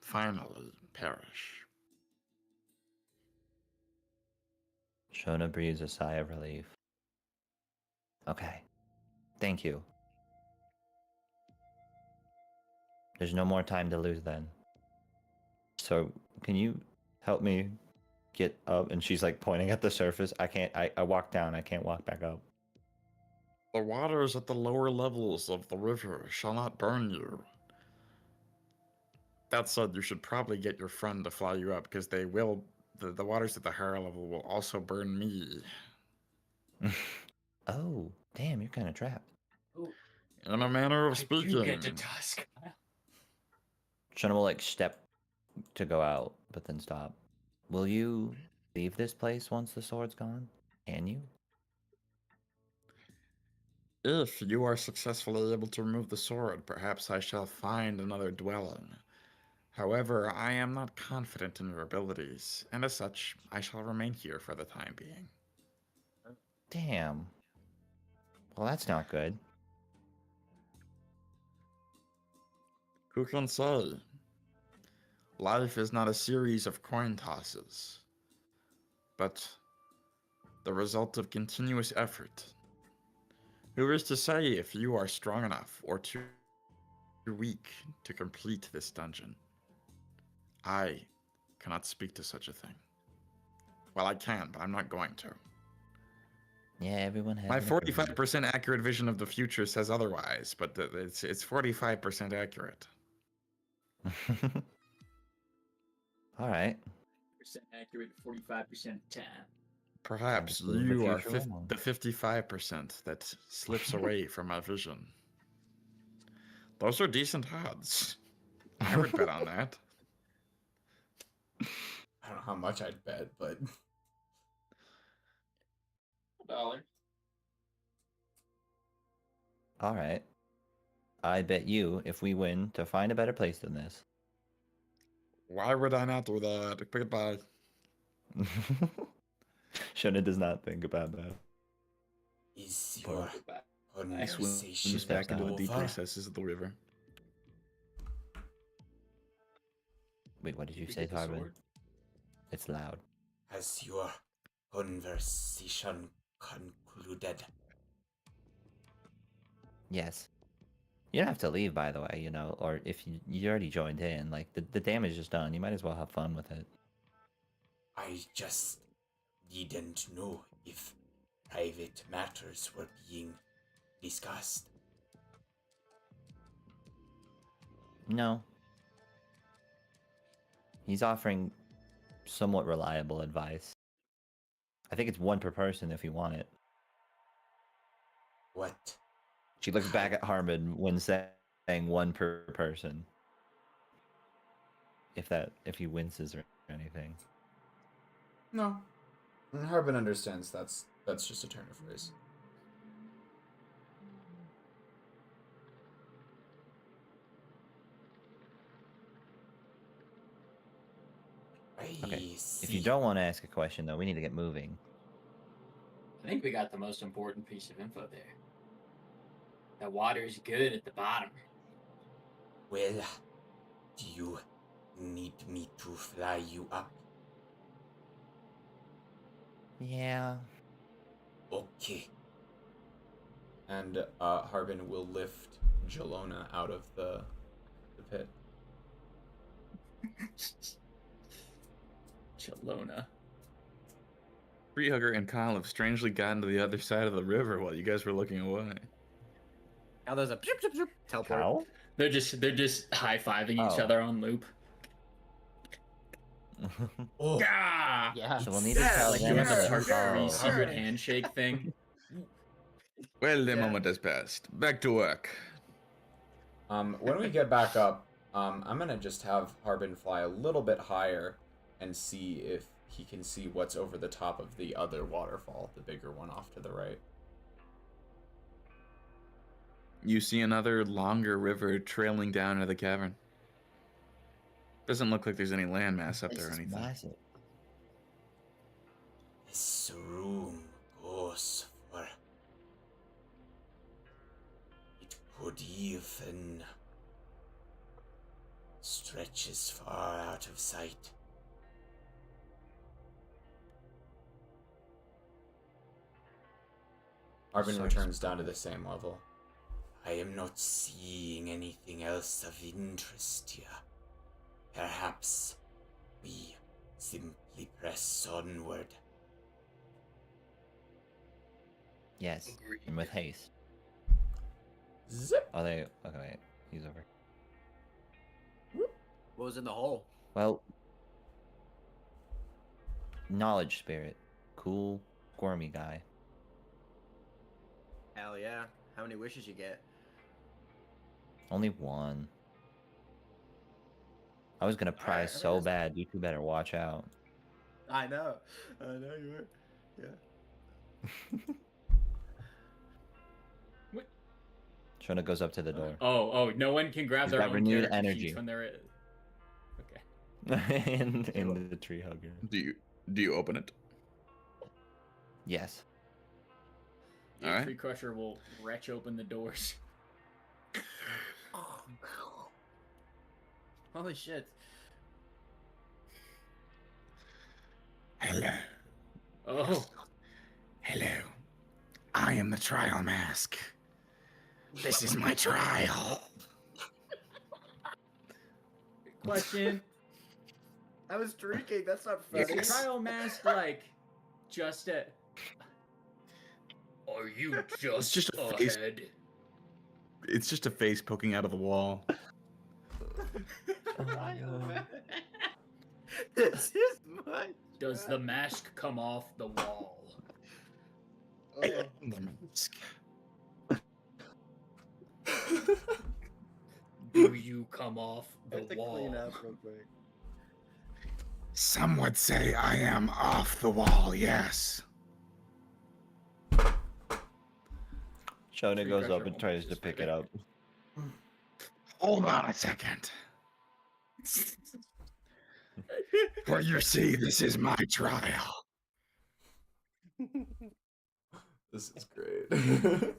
finally perish. Shona breathes a sigh of relief. Okay. Thank you. There's no more time to lose then. So, can you help me get up? And she's like pointing at the surface. I walk down. I can't walk back up. The waters at the lower levels of the river shall not burn you. That said, you should probably get your friend to fly you up, because they will. The waters at the higher level will also burn me. Oh, damn, you're kind of trapped. In a manner of I speaking. do get to tusk. Shona will like step to go out, but then stop. Will you leave this place once the sword's gone? Can you? If you are successfully able to remove the sword, perhaps I shall find another dwelling. However, I am not confident in your abilities, and as such, I shall remain here for the time being. Damn. Well, that's not good. Who can say? Life is not a series of coin tosses, but the result of continuous effort. Who is to say if you are strong enough or too weak to complete this dungeon? I cannot speak to such a thing. Well, I can, but I'm not going to. Yeah, everyone has My an opinion. 45% accurate vision of the future says otherwise, but it's 45% accurate. All right. Percent accurate, 45% time. Perhaps Time to live the you are future alone. the 55% that slips away from my vision. Those are decent odds. I would bet on that. I don't know how much I'd bet, but $1. All right. I bet you, if we win, to find a better place than this. Why would I not do that? Goodbye. Shona does not think about that. is your He swims conversation back into the deep over? recesses of the river. Wait, what did you We say, get the Harbin? sword. It's loud. Has your conversation concluded? Yes. You don't have to leave, by the way, you know, or if you already joined in, like, the damage is done. You might as well have fun with it. I just didn't know if private matters were being discussed. No. He's offering somewhat reliable advice. I think it's one per person if you want it. What? She looks back at Harbin when saying one per person. If he winces or anything. No. Harbin understands that's just a turn of phrase. Okay. See. If you don't want to ask a question, though, we need to get moving. I think we got the most important piece of info there. The water's good at the bottom. Well, do you need me to fly you up? Yeah. Okay. And Harbin will lift Jelona out of the pit. Chelona. Treehugger and Kyle have strangely gotten to the other side of the river while you guys were looking away. Now there's a teleport. How? They're just high-fiving each Oh. other on loop. Oh, Ah! Yeah. So we'll need to Yeah, tell Like them doing the to Part follow. 3 secret handshake thing. Well, the Yeah. moment has passed. Back to work. When we get back up, I'm gonna just have Harbin fly a little bit higher and see if he can see what's over the top of the other waterfall, the bigger one off to the right. You see another longer river trailing down into the cavern. Doesn't look like there's any landmass up there or This is anything. massive. this room goes for. It could even stretches far out of sight. Harbin Sorry, returns down to the same level. I am not seeing anything else of interest here. Perhaps we simply press onward. Yes. And with haste. Zip! Oh, they. Okay, wait. He's over. What was in the hole? Well. Knowledge spirit. Cool, squirmy guy. Hell yeah. How many wishes you get? Only one. I was gonna prize Alright, so alright. bad. You two better watch out. I know you were. Yeah. Shona goes up to the door. Oh, no one can grab He's their got own renewed character energy. sheets when they're... Okay. in the tree hugger. Do you open it? Yes. The Alright. Tree Crusher will wrench open the doors. Holy shit. Hello. Oh, Hello. I am the trial mask. This is my trial. question. I was drinking. That's not Is funny. the trial mask like just a... Are you just, just a face. ahead? It's just a face poking out of the wall. This is my. Does the mask come off the wall? The mask. Do you come off I have the to clean wall? up real quick. Some would say I am off the wall, yes. Shona Tree goes Crusher up and won't tries be to this pick way. it up. Hold on a second. For you see, this is my trial. This is great.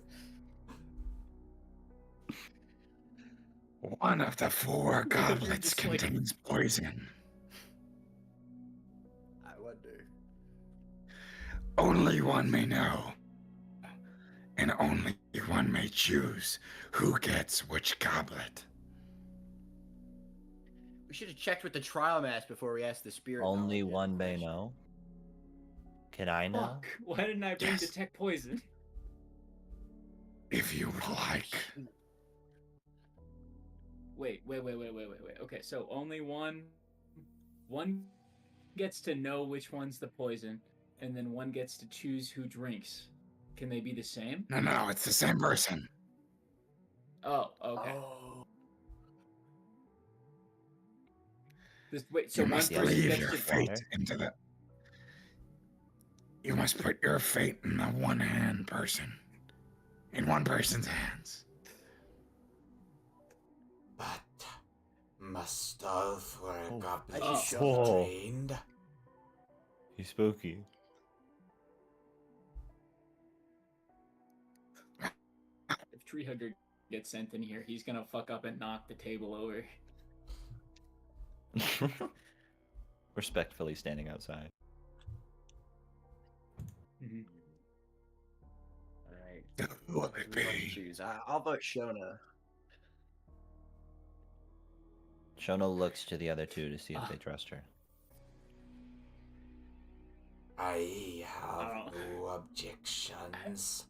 One of the four goblets Just like- contains poison. I wonder. Only one may know. and only one may choose who gets which goblet. We should have checked with the trial mask before we asked the spirit. Only knowledge one may question. know. Can I know? Fuck. Why didn't I bring Yes. detect poison? If you would like. Wait. Okay, so only one gets to know which one's the poison, and then one gets to choose who drinks. Can they be the same? No, it's the same person. Oh, okay. Oh. Wait, so You one must person leave gets your to fate into the. You must put your fate in the one hand person. In one person's hands. But must all four Oh, goblets just be showed up. trained? He's spooky. If Treehugger gets sent in here, he's gonna fuck up and knock the table over. Respectfully standing outside. Mm-hmm. All right. Who will it Who do you want to be? choose? I'll vote Shona. Shona looks to the other two to see if they trust her. I have Oh. no objections.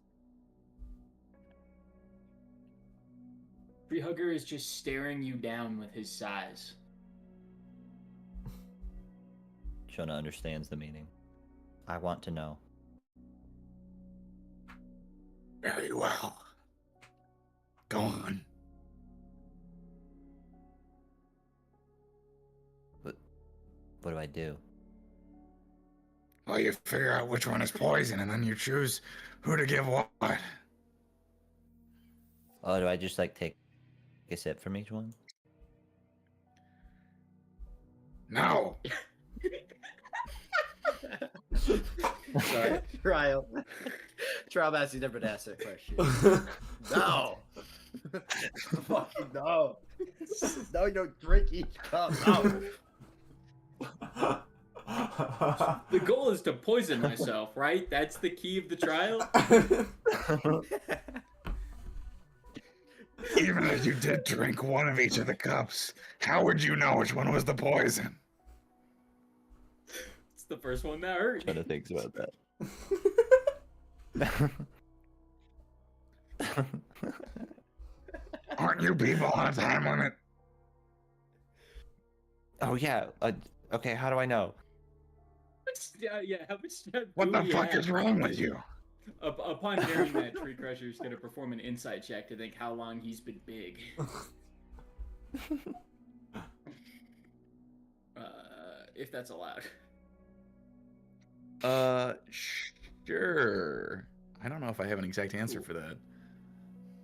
Treehugger is just staring you down with his size. Shona understands the meaning. I want to know. Very well. Go on. What do I do? Well, you figure out which one is poison, and then you choose who to give what. Oh, do I just like take a sip from each one? No. Sorry. Trial. Trial mask, you never asked that question. No. Fucking no. No, you don't drink each cup. No. The goal is to poison myself, right? That's the key of the trial? Even if you did drink one of each of the cups, how would you know which one was the poison? It's the first one that hurt. Shona thinks about that. Aren't you people on a time limit? Oh yeah. Okay, how do I know? How much time What do the we fuck have? is wrong with you? Upon hearing that, Tree Crusher is going to perform an insight check to think how long he's been big. If that's allowed. Sure. I don't know if I have an exact answer for that.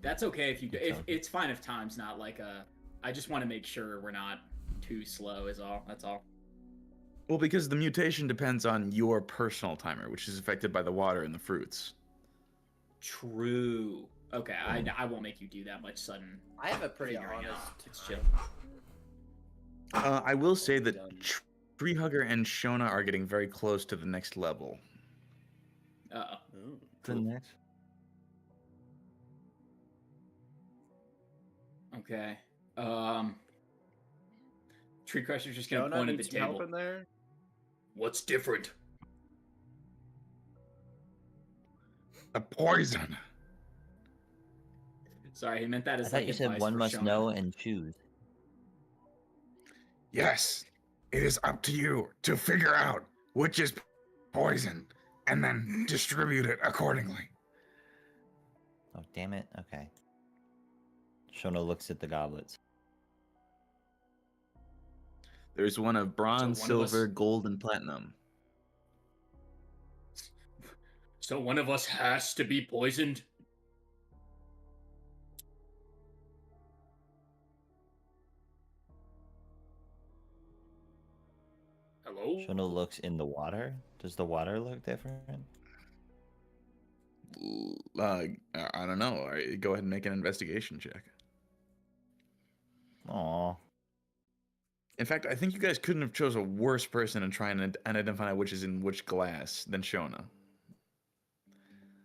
That's okay if you do. Good If job. it's fine if time's not like a. I just want to make sure we're not too slow. Is all. That's all. Well, because the mutation depends on your personal timer, which is affected by the water and the fruits. True. Okay, I won't make you do that much sudden. I have a pretty figuring honest. out. It's chill. I will say that Treehugger and Shona are getting very close to the next level. Uh-oh. The next. Okay. Tree Crusher's just gonna Shona point at the needs some help table. in there. What's different? The poison. Sorry, he meant that I as thought like you said advice one for must Shona. know and choose. Yes, it is up to you to figure out which is poison and then distribute it accordingly. Oh damn it. Okay. Shona looks at the goblets. There's one of bronze, So one of silver, us- gold, and platinum. So one of us has to be poisoned? Hello? Shona looks in the water. Does the water look different? I don't know. All right, go ahead and make an investigation check. Aw. In fact, I think you guys couldn't have chose a worse person in trying to identify which is in which glass than Shona.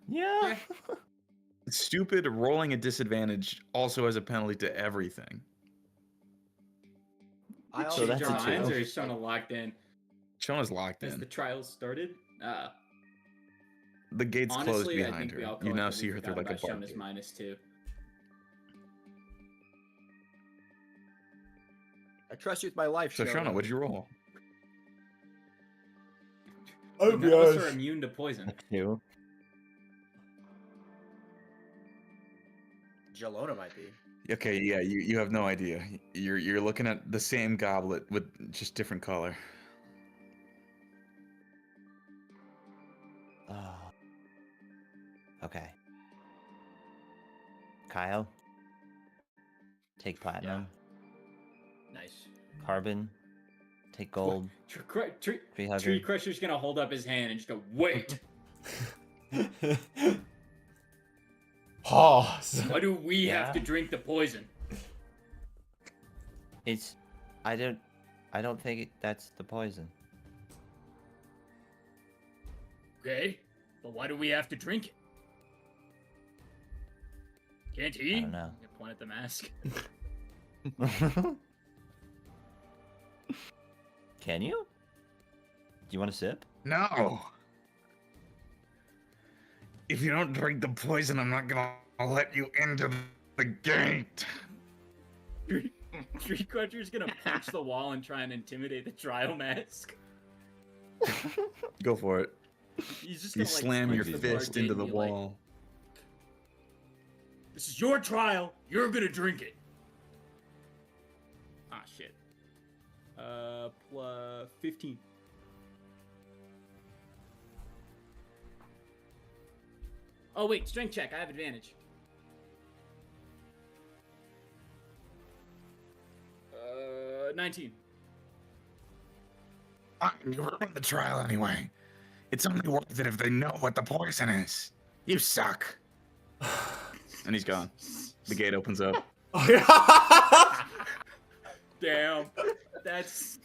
Yeah. Stupid rolling a disadvantage also has a penalty to everything. I So also that's change a our two. minds, or is Shona locked in? Shona's locked Has in. the trials started? The gate's closed Honestly, I behind think we her. all You now collectively see her through forgot like a about bug. Shona's -2. I trust you with my life, So Shona, what'd you roll? Oh None of us are immune to poison. Two. Jelona might be. Okay, yeah, you have no idea. You're looking at the same goblet with just different color. Oh. Okay. Kyle, take platinum. Nice. Harbin, take gold. Tree Treehugger. Crusher's gonna hold up his hand and just go, wait! Pause. Why do we have Yeah. to drink the poison? It's. I don't think that's the poison. Okay, but why do we have to drink it? Can't he? I don't know. I point at the mask. Can you? Do you want a sip? No. If you don't drink the poison, I'm not gonna let you into the gate. Tree Crusher's gonna punch the wall and try and intimidate the trial mask. Go for it. He's just You gonna like slam your punch the bar fist gate into and the be like, wall. this is your trial. You're gonna drink it. Ah, shit. Plus 15. Oh, wait, strength check. I have advantage. 19. You ruined the trial anyway. It's only worth it if they know what the poison is. You suck. And he's gone. The gate opens up. Damn. That's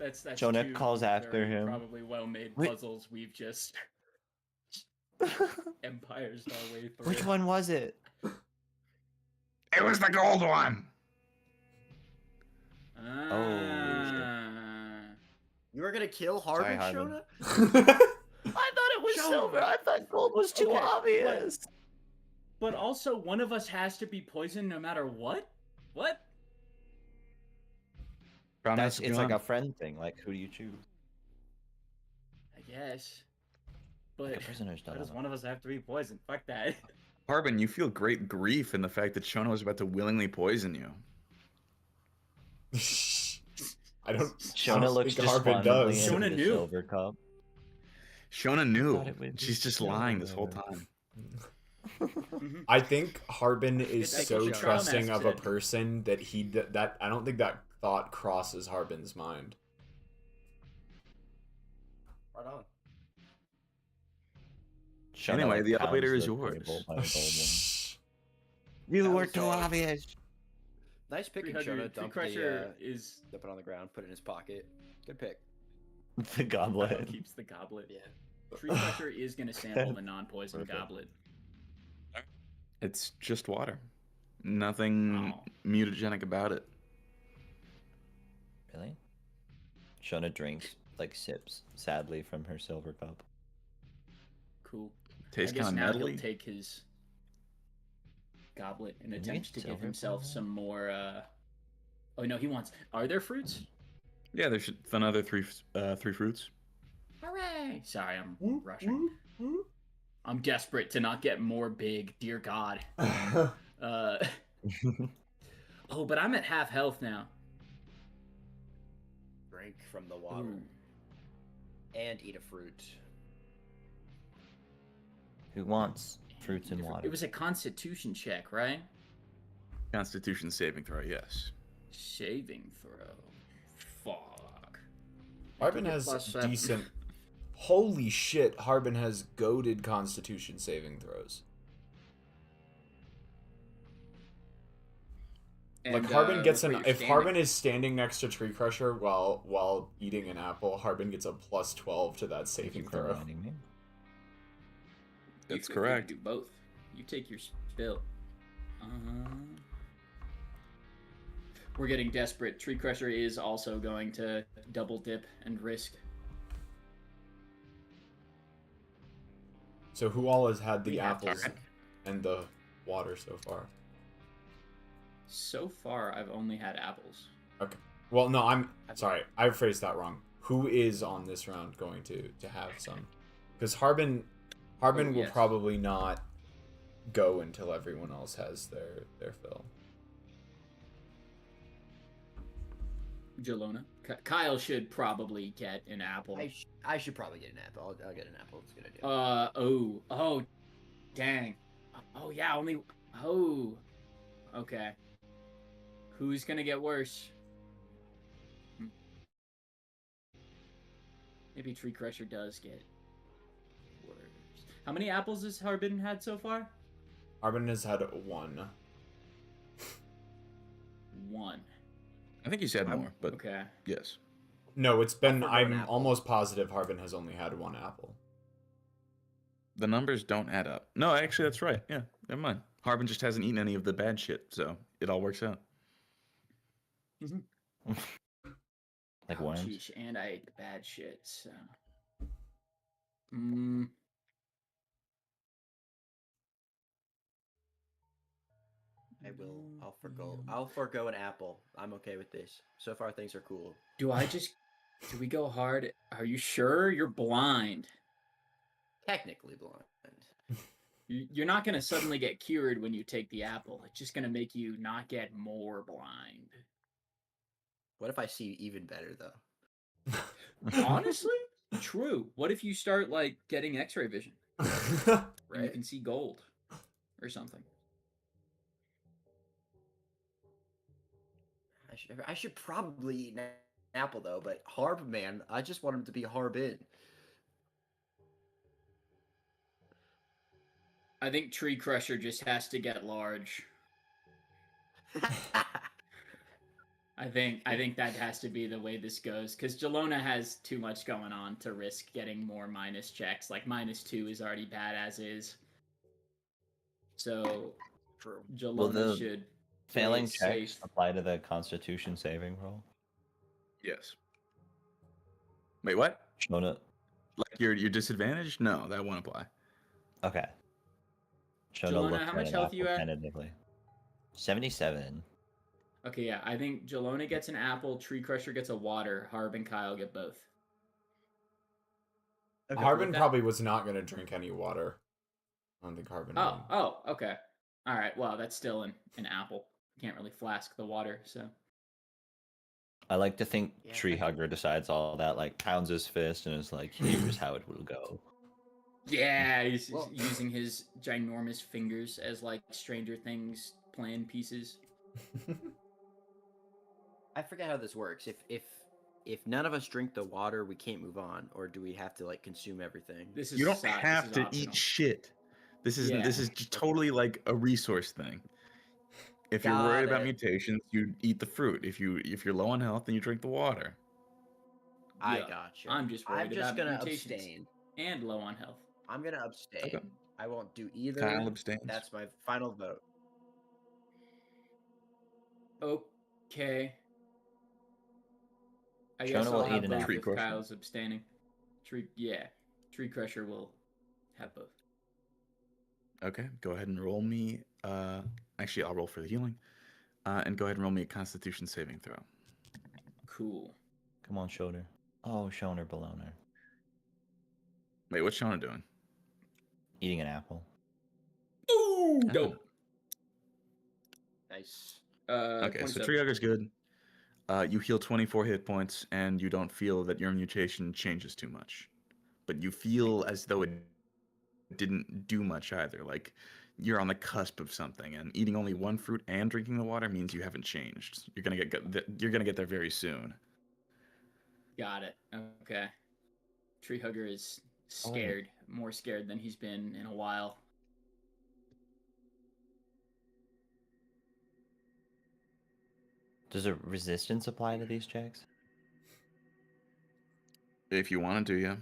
Shona two calls after very him. Probably well-made Wait. puzzles we've just empires our way through. Which one was it? It was the gold one. Ah. You were gonna kill Sorry, Harbin, Harbin. Shona? I thought it was Shona. silver. I thought gold was too Okay, obvious. But also, one of us has to be poisoned no matter what? What? Brown That's eyes it's like gone. a friend thing. Like, who do you choose? I guess. But Like a prisoner's why does dilemma. one of us have to be poisoned? Fuck that. Harbin, you feel great grief in the fact that Shona was about to willingly poison you. I don't. Shona looks think Harbin despondently does. into Shona the knew. silver cup. Shona knew. thought it would be She's just lying this whole silver. time. I think Harbin is That's so what your trial trusting mask of a said. person that that I don't think that thought crosses Harbin's mind. Right on. Shona, Anyway, like, the pounds elevator is the yours. table by the gold Shh. one. That You were was too all. obvious. Nice picking, Tree Shona. Dump Crusher is dump it on the ground, put it in his pocket. Good pick. The goblet. keeps the goblet. Yeah. Tree Crusher is gonna sample the non-poison Perfect. goblet. It's just water. Nothing Oh. mutagenic about it. Really? Shona drinks, like sips, sadly, from her silver cup. Cool. Tastes I guess kind of now metally. he'll take his goblet and Didn't he attempt get to give silver himself from that? some more. Oh no, he wants. Are there fruits? Yeah, there's another three fruits. Hooray! Sorry, I'm rushing. I'm desperate to not get more big. Dear God. Oh, but I'm at half health now. Drink from the water. Ooh. And eat a fruit. Who wants fruits and water? It was a Constitution check, right? Constitution saving throw, yes. Saving throw. Fuck. Harbin has +7. decent. Holy shit! Harbin has goated Constitution saving throws. Like Harbin gets look an. where you're If standing. Harbin is standing next to Tree Crusher while eating an apple, Harbin gets a +12 to that Thank you saving for throw. reminding me. That's feel free to correct. do both. You take your spill. We're getting desperate. Tree Crusher is also going to double dip and risk. So who all has had the We have apples time. and the water so far? So far, I've only had apples. Okay. Well, no, I'm sorry. I phrased that wrong. Who is on this round going to have some? Because Harbin will yes. probably not go until everyone else has their fill. Jelona. Kyle should probably get an apple. I should probably get an apple. I'll get an apple. It's a good idea. Oh, dang. Oh yeah, only. Oh, okay. Who's gonna get worse? Maybe Tree Crusher does get worse. How many apples has Harbin had so far? Harbin has had one. One. I think you said more, but Okay. yes. No, it's been. I'll forgo an I'm apple. almost positive Harbin has only had one apple. The numbers don't add up. No, actually, that's right. Yeah, never mind. Harbin just hasn't eaten any of the bad shit, so it all works out. Like Oh, worms. sheesh, and I ate the bad shit, so. I will. I'll forgo an apple. I'm okay with this. So far, things are cool. Do we go hard? Are you sure you're blind? Technically blind. You're not going to suddenly get cured when you take the apple. It's just going to make you not get more blind. What if I see even better though? Honestly, true. What if you start like getting X-ray vision and you Right? can see gold or something? I should probably eat an apple though, but Harbman, I just want him to be Harbin. I think Tree Crusher just has to get large. I think that has to be the way this goes, because Jelona has too much going on to risk getting more minus checks. Like -2 is already bad as is. So True. Jelona should Failing play it checks safe. apply to the Constitution saving roll. Yes. Wait, what? Shona. Like you're disadvantaged? No, that won't apply. Okay. Shona Jelona, looked how at much an health apple you at? tentatively. 77. Okay, yeah, I think Jelona gets an apple, Tree Crusher gets a water, Harb and Kyle get both. Okay, Harbin with that? probably was not going to drink any water. I don't think Harbin would. Oh, okay. All right, well, that's still an apple. You can't really flask the water, so. I like to think Yeah, Treehugger decides all that, like pounds his fist and is like, here's how it will go. Yeah, he's Well- using his ginormous fingers as like Stranger Things plan pieces. I forget how this works. If none of us drink the water, we can't move on, or do we have to like consume everything? This is You don't this have is to optional. eat shit. This is Yeah. totally like a resource thing. If you're Got worried about it. mutations, you eat the fruit. If you're low on health, then you drink the water. I Yeah, gotcha. I'm just worried just about gonna mutations. abstain. And low on health. I'm gonna abstain. Okay. I won't do either. Kyle abstains. That's my final vote. Okay. I Shona guess I'll will have eat an both apple. if Tree Crusher. Kyle's abstaining. Tree Crusher will have both. Okay, go ahead and roll me. Actually, I'll roll for the healing. And go ahead and roll me a Constitution saving throw. Cool. Come on, Shona. Oh, Shona Beloner. Wait, what's Shona doing? Eating an apple. Ooh, Oh. dope. Nice. Okay, so 27. Treehugger's good. You heal 24 hit points, and you don't feel that your mutation changes too much. But you feel as though it didn't do much either. Like you're on the cusp of something, and eating only one fruit and drinking the water means you haven't changed. You're gonna get there very soon. Got it. Okay. Treehugger is scared. More scared than he's been in a while. Does a resistance apply to these checks? If you want to, yeah.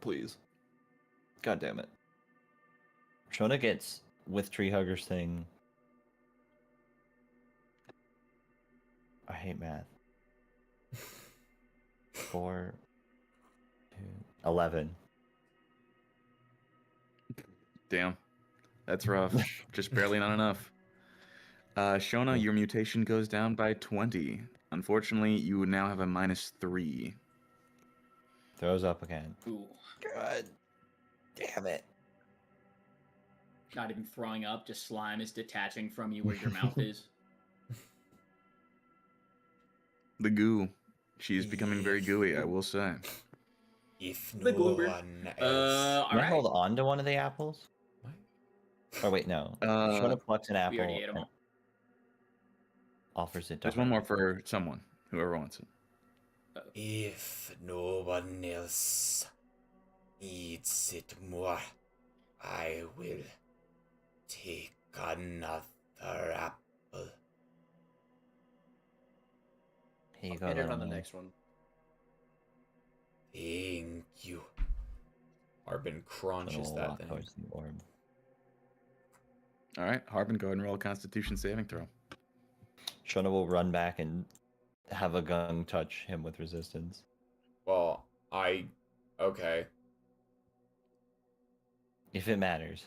Please. God damn it. Shona gets with Treehugger's thing. I hate math. 4, 2, 11. Damn. That's rough. Just barely not enough. Shona, your mutation goes down by 20. Unfortunately, you now have a -3. Throws up again. Ooh. God damn it. Not even throwing up, just slime is detaching from you where your mouth is. The goo. She's becoming very gooey, I will say. If The no goober. one else. All Can I right. hold on to one of the apples? What? Oh, wait, no. Shona plucks an We already apple ate them and all. offers it to There's her. one more for someone, whoever wants it. If no one else needs it more, I will take another apple. Here you I'll go, get it little on the man. next one. Thank you. Harbin Shona crunches will that walk thing. towards the orb. All right, Harbin, go ahead and roll a Constitution saving throw. Shona will run back and have a gun touch him with resistance. Well, okay. If it matters.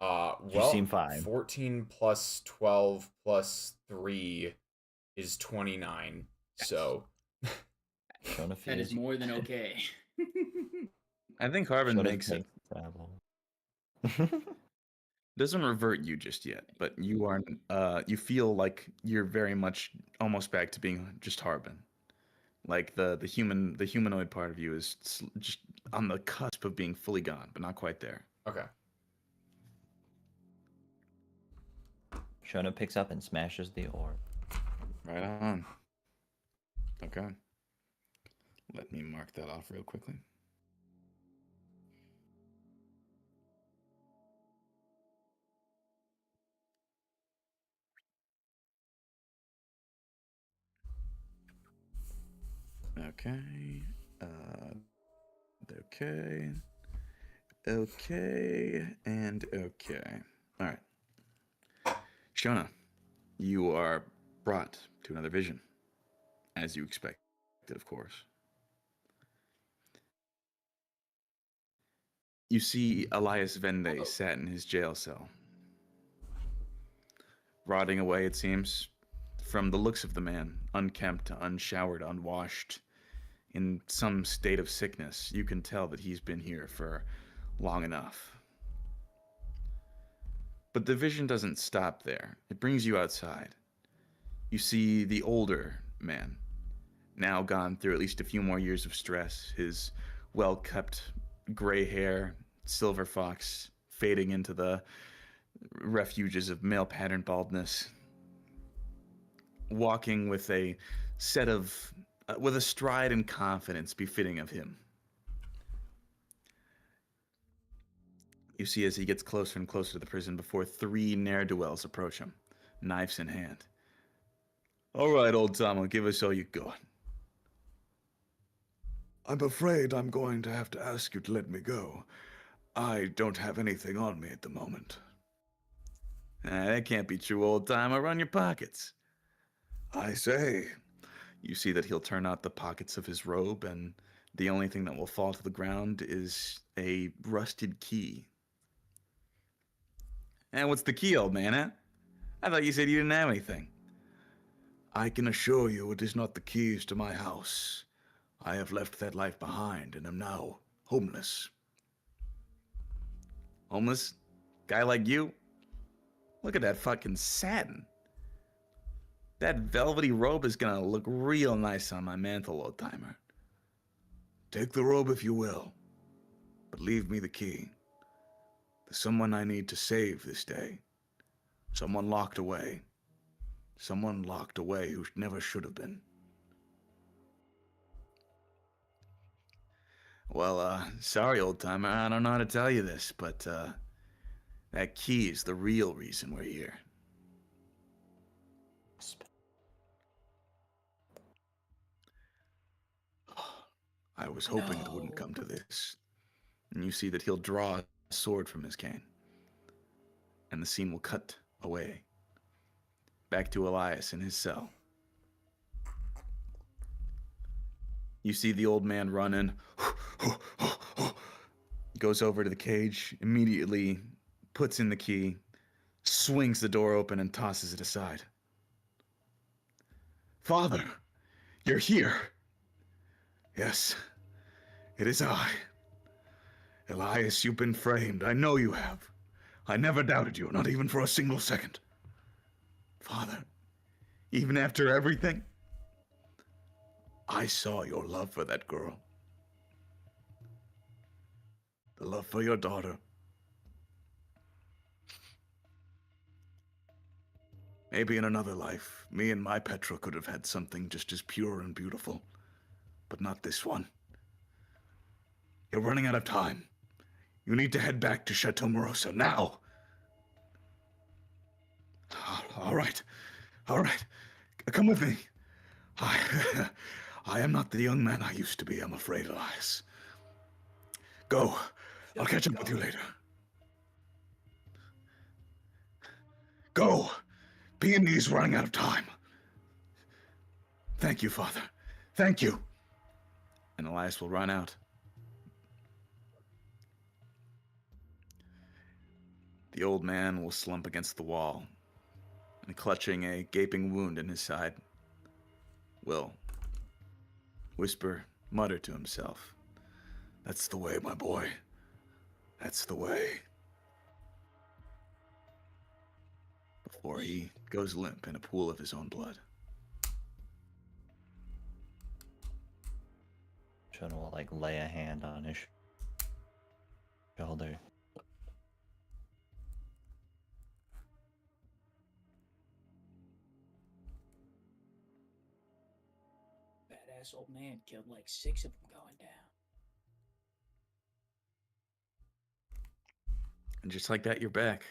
Well, You seem fine. 14 plus 12 plus 3 is 29. So Shona feels That is more than okay. I think Harbin Shona makes it. takes the apple. Doesn't revert you just yet, but you are. You feel like you're very much almost back to being just Harbin. Like the humanoid part of you is just on the cusp of being fully gone, but not quite there. okay. Shona picks up and smashes the orb. Right on. Okay. Let me mark that off real quickly. Okay. Okay. Okay. And okay. All right. Shona, you are brought to another vision, as you expected, of course. You see Elias Vende sat in his jail cell. Rotting away, it seems. From the looks of the man, unkempt, unshowered, unwashed, in some state of sickness, you can tell that he's been here for long enough. But the vision doesn't stop there. It brings you outside. You see the older man, now gone through at least a few more years of stress, his well-kept gray hair, silver fox, fading into the refuges of male pattern baldness, walking with a set of with a stride and confidence befitting of him. You see as he gets closer and closer to the prison before 3 ne'er-do-wells approach him, knives in hand. All right, old Tomo, give us all you got. I'm afraid I'm going to have to ask you to let me go. I don't have anything on me at the moment. That can't be true, old timer. Run your pockets. I say. You see that he'll turn out the pockets of his robe, and the only thing that will fall to the ground is a rusted key. And what's the key, old man, huh? I thought you said you didn't have anything. I can assure you it is not the keys to my house. I have left that life behind and am now homeless. Homeless? Guy like you? Look at that fucking satin. That velvety robe is gonna look real nice on my mantle, old timer. Take the robe if you will, but leave me the key. There's someone I need to save this day. Someone locked away. Someone locked away who never should have been. Well, sorry, old timer, I don't know how to tell you this, but, that key is the real reason we're here. I was hoping it wouldn't come to this. And you see that he'll draw a sword from his cane. and the scene will cut away. Back to Elias in his cell. You see the old man run in, goes over to the cage, immediately puts in the key, swings the door open, and tosses it aside. Father, you're here. Yes, it is I. Elias, you've been framed. I know you have. I never doubted you, not even for a single second. Father, even after everything, I saw your love for that girl. The love for your daughter. Maybe in another life, me and my Petra could have had something just as pure and beautiful. But not this one. You're running out of time. You need to head back to Chateau Morrosa now. All right. Come with me. I am not the young man I used to be, I'm afraid, Elias. Go. I'll catch up with you later. Go. Peony's running out of time. Thank you, Father. Thank you. And Elias will run out. The old man will slump against the wall, and clutching a gaping wound in his side, will mutter to himself, "That's the way, my boy. That's the way." Before he goes limp in a pool of his own blood. Shona will like lay a hand on his shoulder. Badass old man killed like 6 of them going down. And just like that, you're back.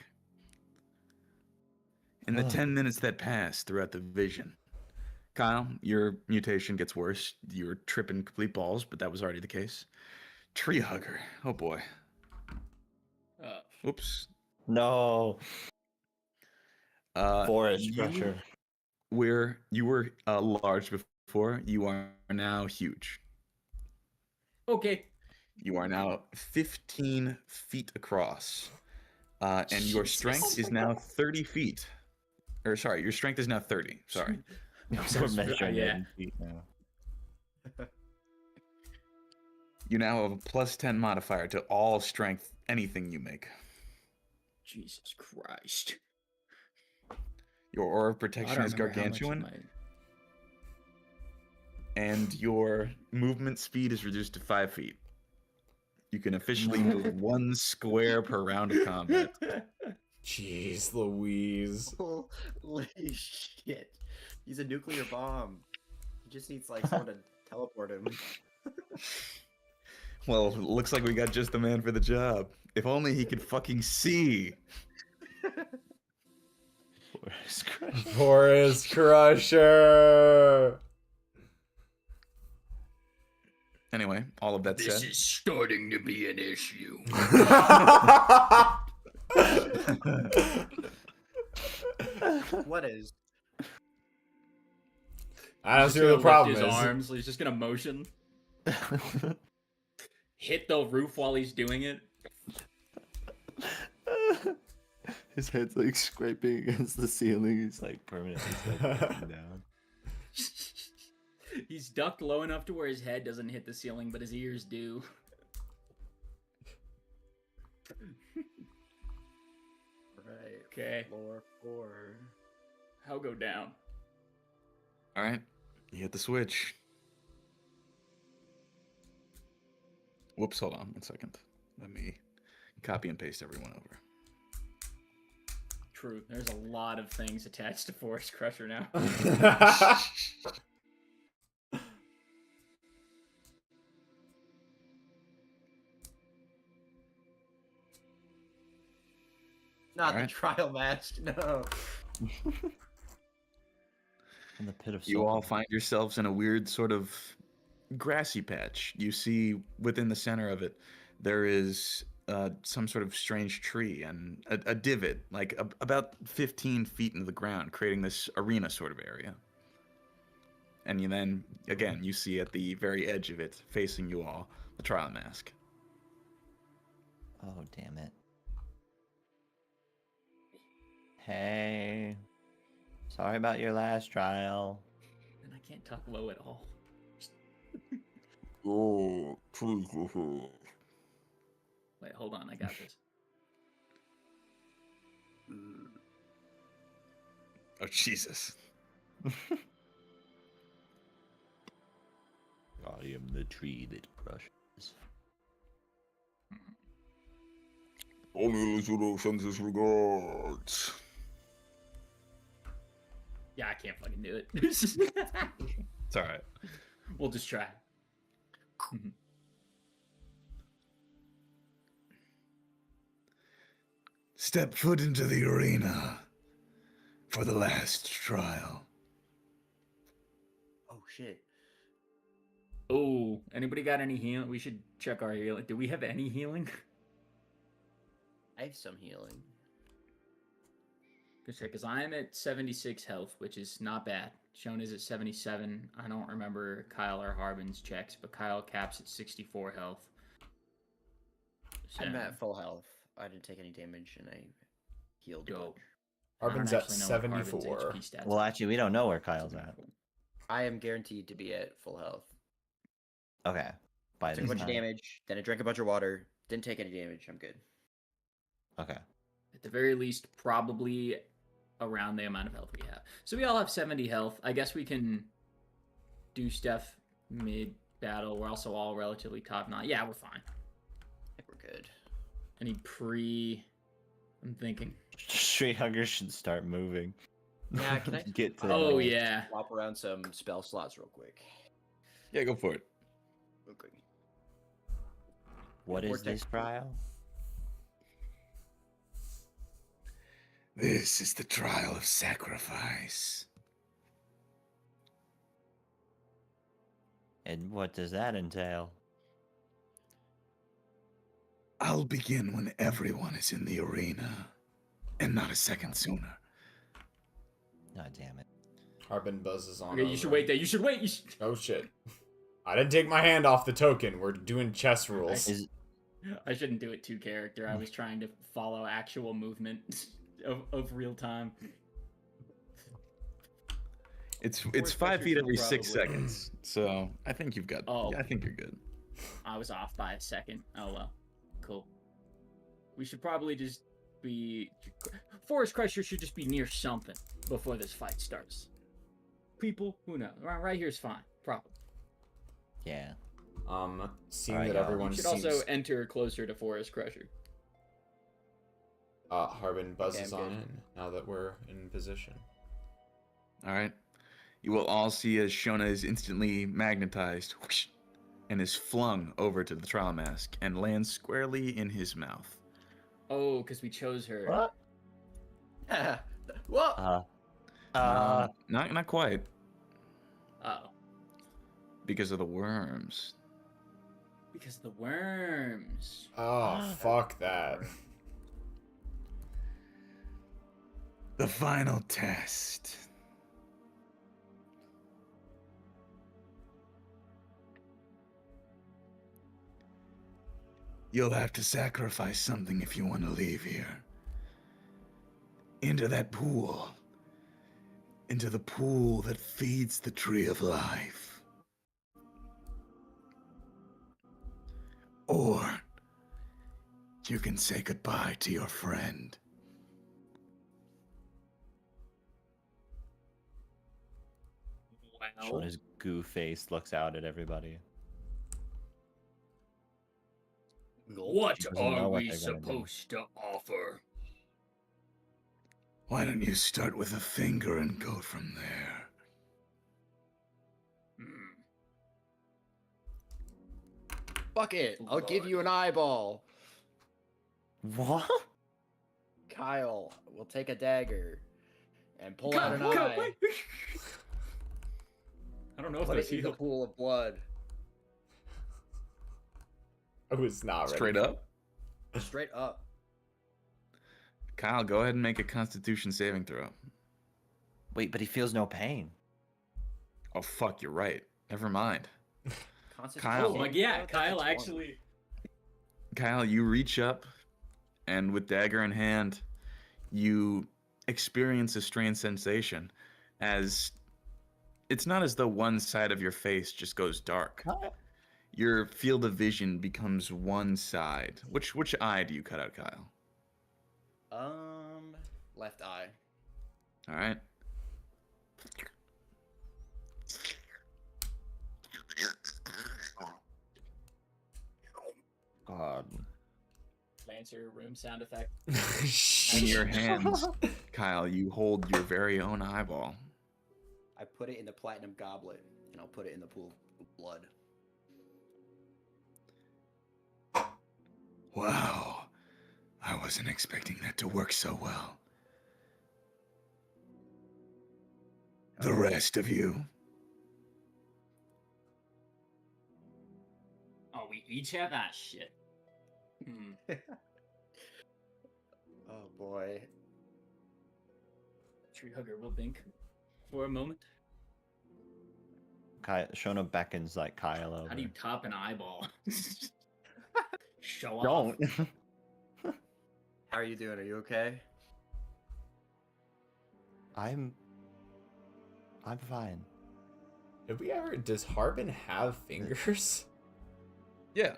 In the 10 minutes that pass throughout the vision, Kyle, your mutation gets worse. You're tripping complete balls, but that was already the case. Treehugger. Oh boy. Oops. No. Forest crusher. You were large before, you are now huge. Okay. You are now 15 feet across. And your strength is now 30 feet. Or sorry, your strength is now 30. Sorry. We're measuring it yeah. in feet now. You now have a plus 10 modifier to all strength, anything you make. Jesus Christ. Your aura of I protection don't is remember how much gargantuan, of my- and your movement speed is reduced to 5 feet. You can officially move 1 square per round of combat. Jeez Louise. Holy shit. He's a nuclear bomb. He just needs like someone to teleport him. Well, it looks like we got just the man for the job. If only he could fucking see. Forest crusher. Forest Crusher. Anyway, all of that This said, is starting to be an issue. What is? I don't He's see just what the gonna problem lift his is. arms. He's just gonna motion. Hit the roof while he's doing it. His head's like scraping against the ceiling. He's like permanently like down. He's ducked low enough to where his head doesn't hit the ceiling, but his ears do. Right. Okay. Floor 4. How go down? all right, you hit the switch. Whoops, hold on 1 second. Let me copy and paste everyone over. True. There's a lot of things attached to Forest Crusher now. Not the Alright. trial match. No. In the pit of You soul. all find yourselves in a weird sort of grassy patch. You see within the center of it, there is some sort of strange tree and a divot, like about 15 feet into the ground, creating this arena sort of area. And you then, again, you see at the very edge of it, facing you all, the trial mask. Oh, damn it. Hey. Sorry about your last trial. And I can't talk low at all. Oh, Treehugger. Wait, hold on. I got this. Oh, Jesus. I am the tree that crushes. Only Lizuro sends his regards. Yeah, I can't fucking do it. It's all right. We'll just try. Step foot into the arena for the last trial. Oh shit. Oh, anybody got any healing? We should check our healing. Do we have any healing? I have some healing. Because I am at 76 health, which is not bad. Shona's at 77. I don't remember Kyle or Harbin's checks, but Kyle caps at 64 health. So, I'm at full health. I didn't take any damage and I healed. Dope. Harbin's I at don't actually know what Harbin's 74. HP stats Well, are. actually, we don't know where Kyle's at. I am guaranteed to be at full health. Okay. By Took a this bunch of time. damage, then I drank a bunch of water. Didn't take any damage. I'm good. Okay. At the very least, probably around the amount of health we have. So we all have 70 health. I guess we can do stuff mid-battle. We're also all relatively top-notch. Yeah, we're fine. I think we're good. Any pre... I'm thinking. Treehugger should start moving. Yeah, can I Get to Oh, yeah. swap around some spell slots real quick? Yeah, go for it. Okay. What is Vortex. this trial? This is the trial of sacrifice. And what does that entail? I'll begin when everyone is in the arena, and not a second sooner. God damn it. Harbin buzzes on. Okay, you should wait there. You should wait. You should... Oh shit. I didn't take my hand off the token. We're doing chess rules. Is I shouldn't do it to character. I was trying to follow actual movement of real time. It's Force 5 feet pressure every should 6 probably- seconds, so I think you've got. Oh. I think you're good. I was off by a second. Oh well. Cool. We should probably just be... Forest Crusher should just be near something before this fight starts. People, who knows? Right here's fine. Probably. yeah. Seeing Alright, that y'all. everyone We should seems... also enter closer to Forest Crusher. Harbin buzzes I'm on good. in now that we're in position. All right. You will all see as Shona is instantly magnetized whoosh, and is flung over to the trial mask and lands squarely in his mouth. Oh, because we chose her. What? Whoa! Not quite, Oh. because of the worms. Because the worms. Oh, fuck that. The final test. You'll have to sacrifice something if you want to leave here. Into that pool. Into the pool that feeds the tree of life. Or you can say goodbye to your friend. Wow. Shona's goo face looks out at everybody. What Doesn't know are what we they're gonna do. supposed to offer? Why don't you start with a finger and go from there? Hmm. Fuck it. I'll give you an eyeball. What? Kyle will take a dagger and pull out an Cut, eye. wait. I don't know if Put that's it in the healed. pool of blood. I was not ready. Straight up? Straight up. Kyle, go ahead and make a Constitution saving throw. Wait, but he feels no pain. Oh fuck, you're right. Never mind. Constitution Oh my saving yeah, throw? Kyle That's a 20. actually. Kyle, you reach up, and with dagger in hand, you experience a strange sensation, as it's not as though one side of your face just goes dark. Your field of vision becomes one side. Which eye do you cut out, Kyle? Left eye. All right. God. Lancer room sound effect. In your hands, Kyle, you hold your very own eyeball. I put it in the platinum goblet, and I'll put it in the pool of blood. Wow. I wasn't expecting that to work so well. The rest of you, Oh, we each have that shit. Oh boy. Treehugger will think for a moment. Shona beckons like Kyle over. How do you top an eyeball? Show off. Don't. How are you doing? Are you okay? I'm fine. Does Harbin have fingers? Yeah.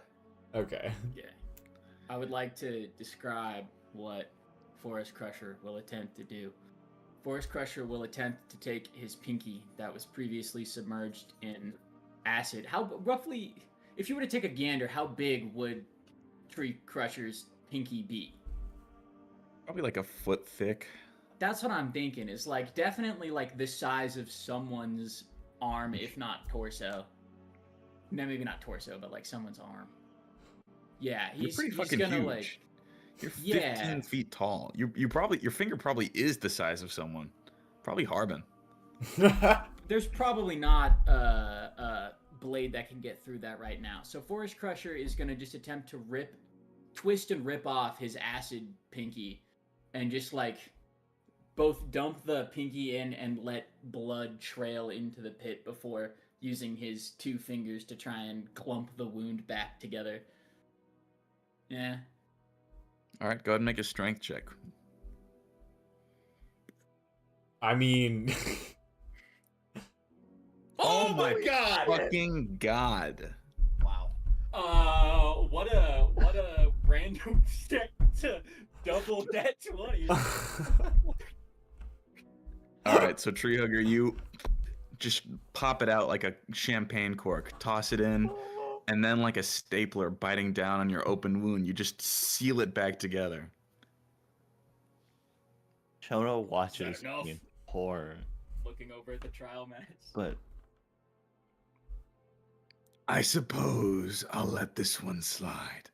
Okay. Yeah. I would like to describe what Forest Crusher will attempt to do. Forest Crusher will attempt to take his pinky that was previously submerged in acid. How roughly, if you were to take a gander, how big would Tree Crusher's pinky be? Probably like a foot thick. That's what I'm thinking. Is like definitely like the size of someone's arm, if not torso. No, maybe not torso, but like someone's arm. Yeah, You're pretty he's fucking gonna huge. like. You're 15 feet tall. Your finger probably is the size of someone. Probably Harbin. There's probably not a blade that can get through that right now. So Forest Crusher is gonna just attempt to twist and rip off his acid pinky, and just like both dump the pinky in and let blood trail into the pit before using his two fingers to try and clump the wound back together. Yeah. All right, go ahead and make a strength check. I mean, Oh my god! fucking god. Wow. What a random check to double that 20. All right, so Treehugger, you just pop it out like a champagne cork, toss it in, and then like a stapler biting down on your open wound, you just seal it back together. Shona watches enough? in horror, Looking over at the trial match. but I suppose I'll let this one slide.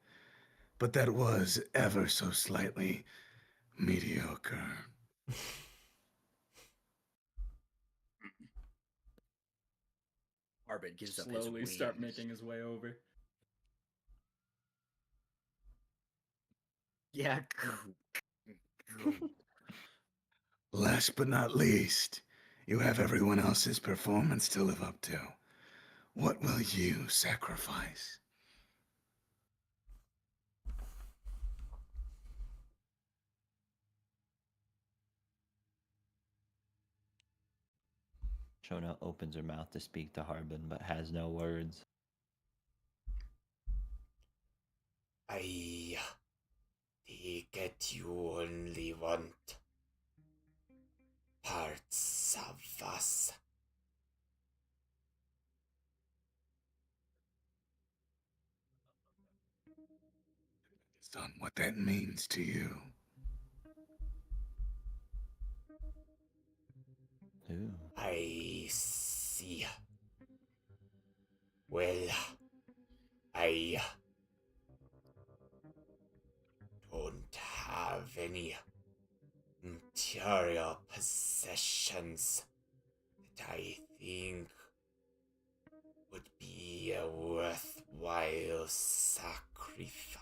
But that was ever so slightly mediocre. Harbin gives up his Slowly start wings. making his way over. Yeah. Last but not least, you have everyone else's performance to live up to. What will you sacrifice? Shona opens her mouth to speak to Harbin, but has no words. I take it you only want parts of us. Son, what that means to you. Ooh. I see. Well, I don't have any material possessions that I think would be a worthwhile sacrifice.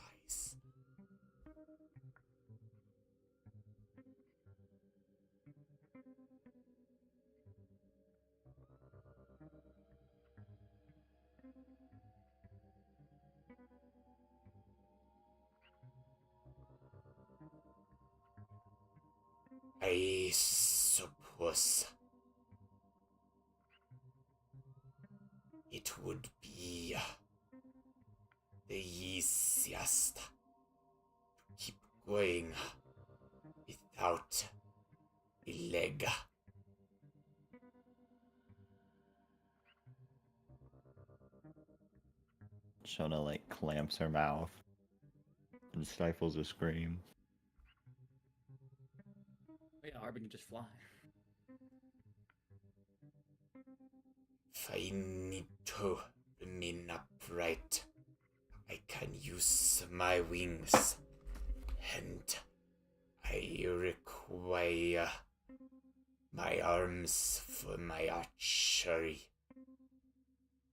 I suppose it would be the easiest to keep going without a leg. Shona like clamps her mouth and stifles a scream. Yeah, Harbin can just fly. If I need to remain upright, I can use my wings, and I require my arms for my archery.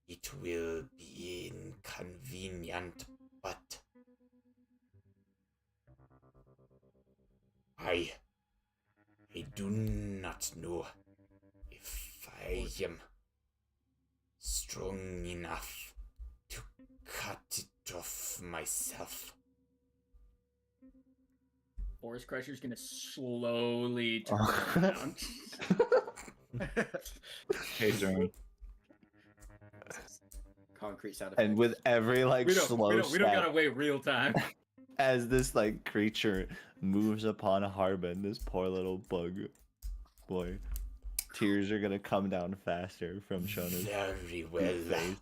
It will be inconvenient, but I do not know if I am strong enough to cut it off myself. Forest Crusher's gonna slowly turn around. Hey, Jeremy. Concrete sound effects. And with every like we slow don't step, gotta wait real time. as this like creature moves upon Harbin, this poor little bug boy, tears are gonna come down faster from Shona's Very well. face.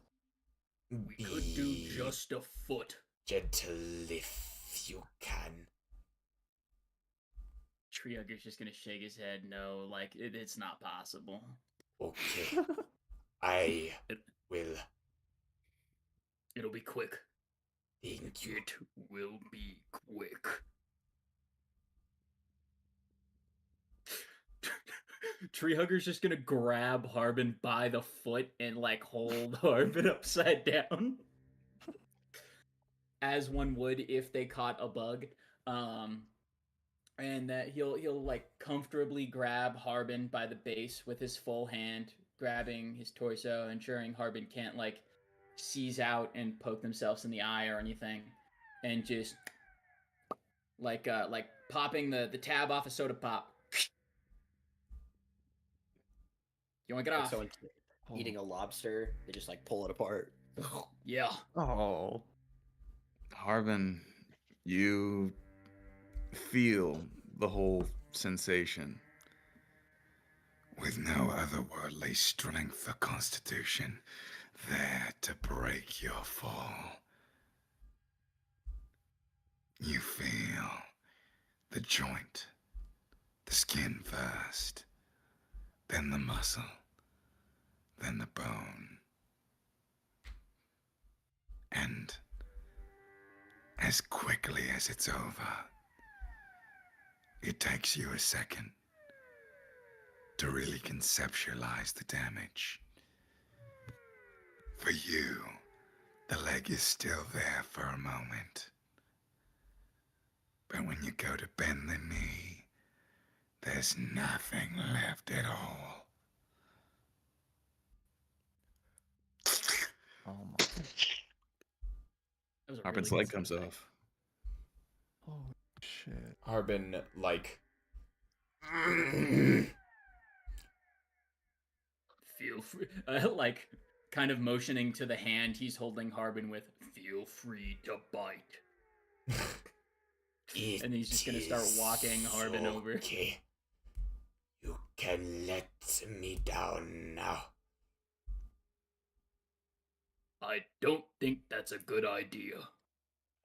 We could do just a foot. Gentle if you can. Treehugger's just gonna shake his head. No, like it's not possible. Okay. I will. It'll be quick. Thank you. It will be quick. Treehugger's just gonna grab Harbin by the foot and like hold Harbin upside down, as one would if they caught a bug. And that he'll like comfortably grab Harbin by the base with his full hand, grabbing his torso, ensuring Harbin can't like seize out and poke themselves in the eye or anything, and just like popping the tab off a soda pop. You want to get Like off? someone eating a lobster, they just like pull it apart. Yeah. Oh. Harbin, you feel the whole sensation. With no otherworldly strength or constitution there to break your fall. You feel the joint, the skin first, then the muscle, then the bone. And as quickly as it's over, it takes you a second to really conceptualize the damage. For you, the leg is still there for a moment. But when you go to bend the knee, there's nothing left at all. Oh my. That was a Harbin's really leg good comes sound off. Holy shit. Harbin, like, Feel free, like kind of motioning to the hand he's holding Harbin with. Feel free to bite. And he's just gonna start walking Harbin over. Okay. You can let me down now. I don't think that's a good idea.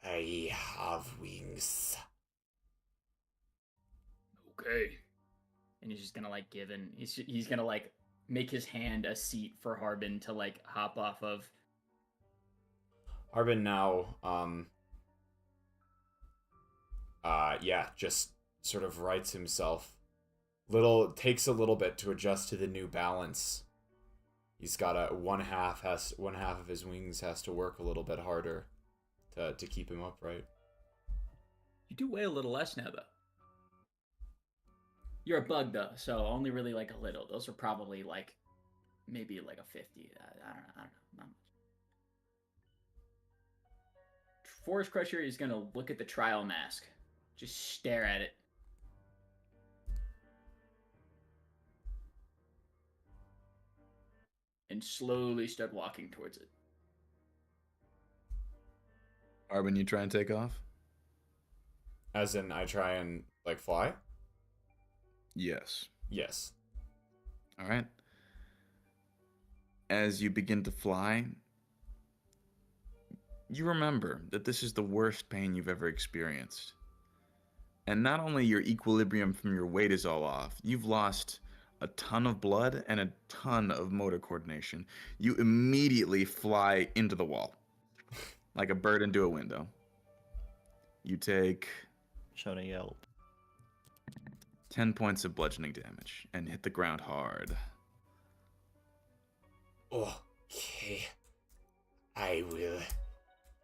I have wings. Okay. And he's just gonna like he's gonna like make his hand a seat for Harbin to like hop off of. Harbin now, just sort of rights himself. Takes a little bit to adjust to the new balance. He's got one half of his wings has to work a little bit harder to keep him upright. You do weigh a little less now, though. You're a bug, though, so only really like a little. Those are probably like maybe like a 50. I don't know, not much. Forest Crusher is gonna look at the trial mask, just stare at it. and slowly start walking towards it. Harbin, you try and take off? As in, I try and like fly. Yes. Yes. All right. As you begin to fly, you remember that this is the worst pain you've ever experienced. And not only your equilibrium from your weight is all off, you've lost a ton of blood and a ton of motor coordination. You immediately fly into the wall, like a bird into a window. You take Shona yelled. 10 points of bludgeoning damage and hit the ground hard. Okay. I will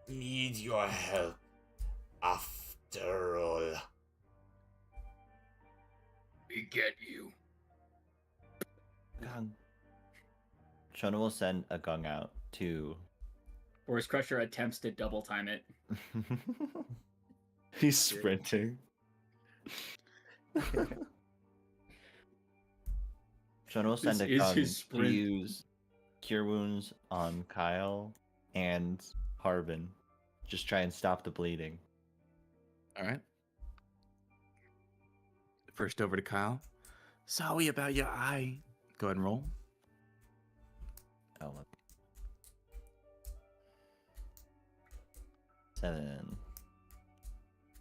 need your help after all. We get you. Gung. Shona will send a gung out to. Force Crusher attempts to double time it. He's sprinting. Shona will send This a is gung his to sprint. use Cure Wounds on Kyle and Harbin. Just try and stop the bleeding. All right. First over to Kyle. Sorry about your eye. Go ahead and roll. Oh, look. 7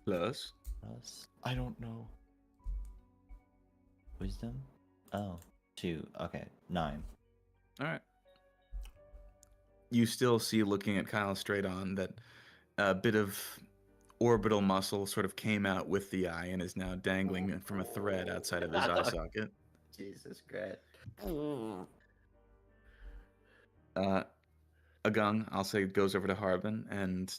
Plus. plus. I don't know. Wisdom? Oh, 2. Okay, 9. All right. You still see, looking at Kyle straight on, that a bit of orbital muscle sort of came out with the eye and is now dangling from a thread outside of his eye socket. Jesus Christ. A gung, I'll say, goes over to Harbin, and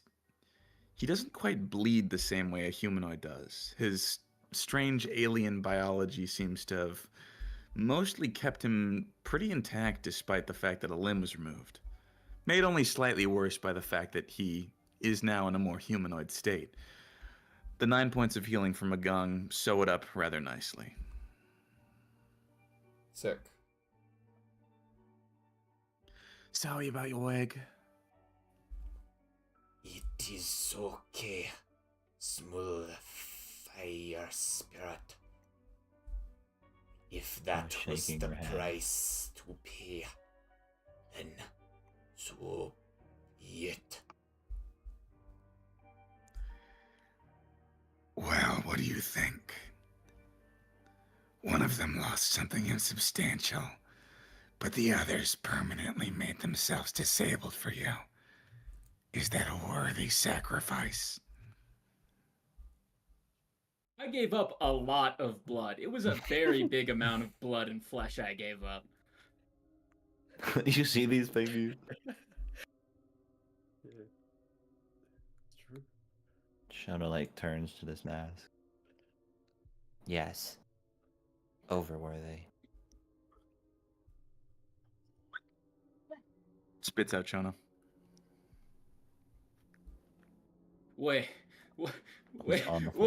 he doesn't quite bleed the same way a humanoid does. His strange alien biology seems to have mostly kept him pretty intact despite the fact that a limb was removed. Made only slightly worse by the fact that he is now in a more humanoid state. The 9 points of healing from a gung sew it up rather nicely. Sick. Sorry about your leg. It is okay, small fire spirit. If that was shaking the her head. price to pay, then so be it. Well, what do you think? One of them lost something insubstantial, but the others permanently made themselves disabled for you. Is that a worthy sacrifice? I gave up a lot of blood. It was a very big amount of blood and flesh I gave up. You see these babies? It's true. Shona like turns to this mask. Yes. Overworthy. Spits out Shona. Wait. Wait, on the floor.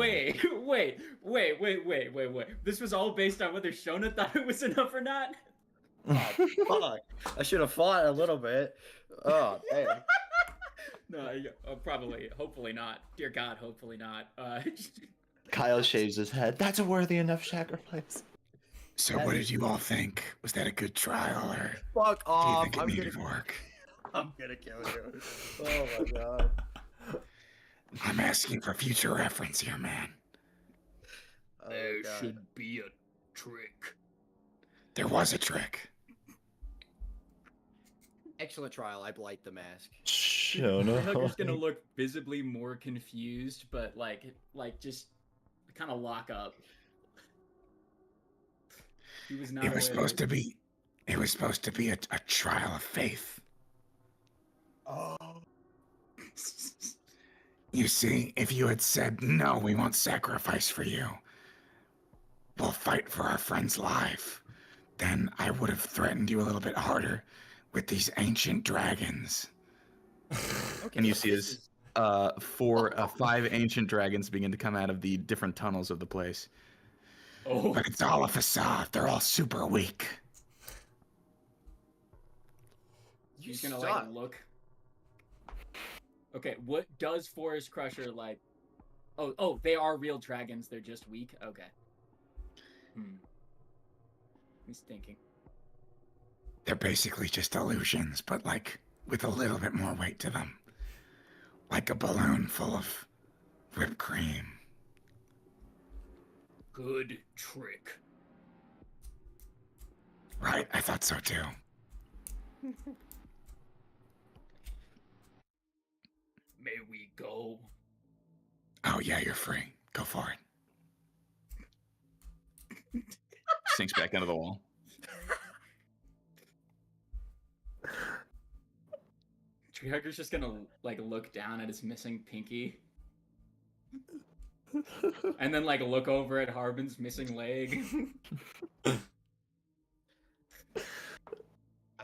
wait. This was all based on whether Shona thought it was enough or not? Fuck. I should have fought a little bit. Oh, damn. No, probably, hopefully not. Dear God, hopefully not. Kyle shaves his head. That's a worthy enough sacrifice. So what did you all think? Was that a good trial, or Fuck do you off. think it needed work? I'm gonna kill you. Oh my god. I'm asking for future reference here, man. Oh, There God. should be a trick. There was a trick. Excellent trial. I blight the mask. Treehugger's gonna Shona. look visibly more confused, but like just kind of lock up. He was not. It was aware supposed that- to be. It was supposed to be a trial of faith. Oh. You see, if you had said, no, we won't sacrifice for you, we'll fight for our friend's life, then I would have threatened you a little bit harder with these ancient dragons. Okay, And you see this as five ancient dragons begin to come out of the different tunnels of the place. Oh, But it's all a facade. They're all super weak. He's gonna suck. like look. Okay, what does Forest Crusher like? Oh, they are real dragons. They're just weak. Okay. He's thinking. They're basically just illusions, but like with a little bit more weight to them. Like a balloon full of whipped cream. Good trick. Right, I thought so too. May we go? Oh yeah, you're free. Go for it. Sinks back into the wall. Treehugger's just gonna like look down at his missing pinky. And then like look over at Harbin's missing leg. I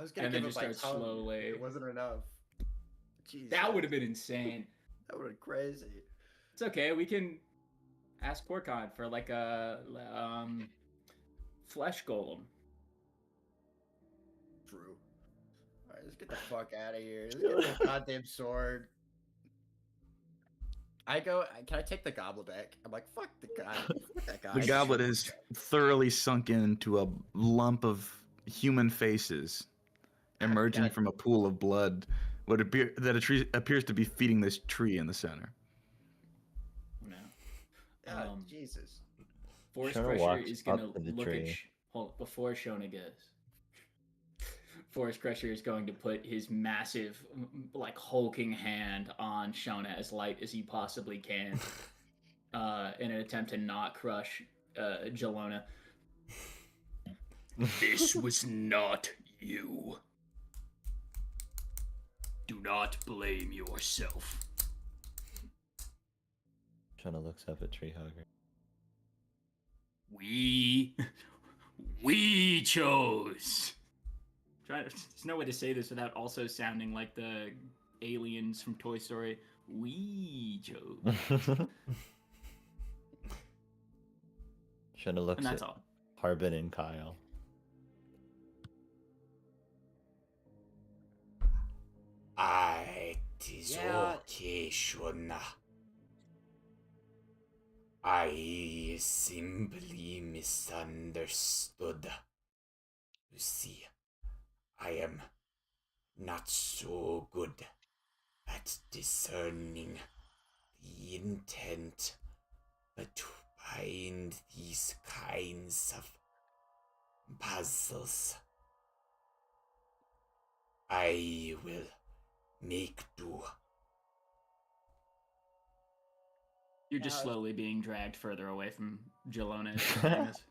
was gonna And give then it just my start tongue. slowly. It wasn't enough. Jeez, That would have been insane. That would have been crazy. It's okay, we can ask Porkon for like a flesh golem. True. Alright, let's get the fuck out of here. Let's get the goddamn sword. I go, can I take the goblet back? I'm like, fuck the guy. Fuck that guy. The goblet is thoroughly sunk into a lump of human faces, emerging God. from a pool of blood. Appears to be feeding this tree in the center. No. God, Jesus. Forest Shona Crusher walks is gonna up to the look at tree. hold before Shona goes. Forest Crusher is going to put his massive, like hulking hand on Shona as light as he possibly can, in an attempt to not crush Jelona. This was not you. Do not blame yourself. Shona looks up at Treehugger. We chose. There's no way to say this without also sounding like the aliens from Toy Story. We chose. Shona looks And that's at all. Harbin and Kyle. It is Yeah. okay, Shona. I simply misunderstood. You see, I am not so good at discerning the intent, but to find these kinds of puzzles, I will make do. You're just Yeah. slowly being dragged further away from Jelona. as you're saying this.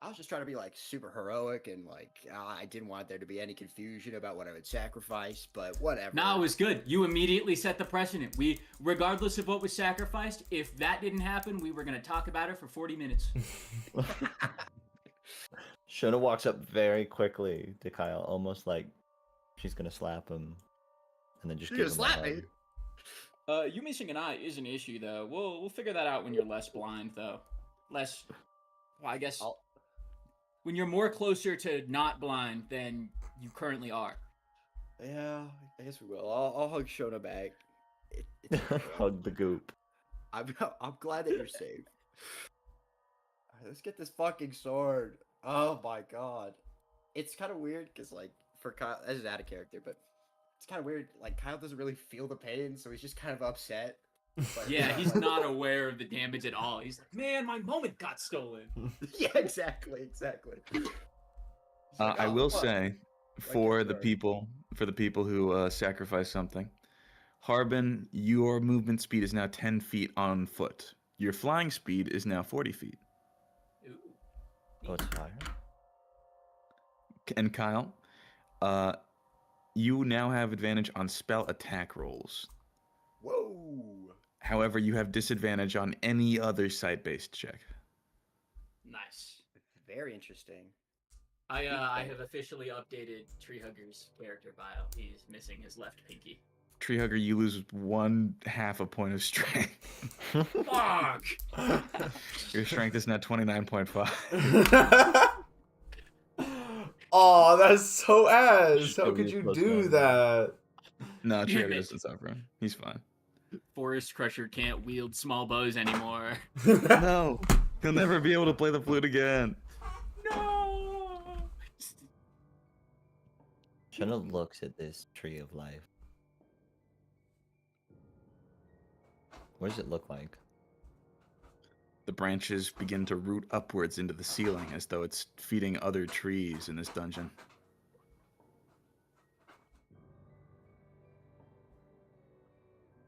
I was just trying to be like super heroic and like I didn't want there to be any confusion about what I would sacrifice, but whatever. No, it was good. You immediately set the precedent. We, regardless of what was sacrificed, if that didn't happen, we were going to talk about it for 40 minutes. Shona walks up very quickly to Kyle, almost like she's gonna slap him, and then just You give gonna him a slap me? hug. You missing an eye is an issue, though. We'll figure that out when you're less blind, though. Less, well, I guess when you're more closer to not blind than you currently are. Yeah, I guess we will. I'll hug Shona back. It's okay. Hug the goop. I'm glad that you're safe. Alright, let's get this fucking sword. Oh my god. It's kind of weird because like for Kyle, this is out of character, but it's kind of weird. Like Kyle doesn't really feel the pain, so he's just kind of upset. But, Yeah, he's not aware of the damage at all. He's like, man, my moment got stolen. yeah, exactly. He's like, I "Oh, will fuck." say, for the people who sacrifice something, Harbin, your movement speed is now 10 feet on foot. Your flying speed is now 40 feet. Ooh. Oh, it's higher. And Kyle, you now have advantage on spell attack rolls. Whoa. However, you have disadvantage on any other sight-based check. Nice. Very interesting. I have officially updated Treehugger's character bio. He's missing his left pinky. Treehugger, you lose 1/2 a point of strength. Fuck! Your strength is now 29.5. Oh, that's so ass. How It could was you close do enough. that? No, Damn Treehugger it. doesn't suffer. He's fine. Forest Crusher can't wield small bows anymore. No, he'll never be able to play the flute again. No. Shona looks at this tree of life. What does it look like? The branches begin to root upwards into the ceiling as though it's feeding other trees in this dungeon.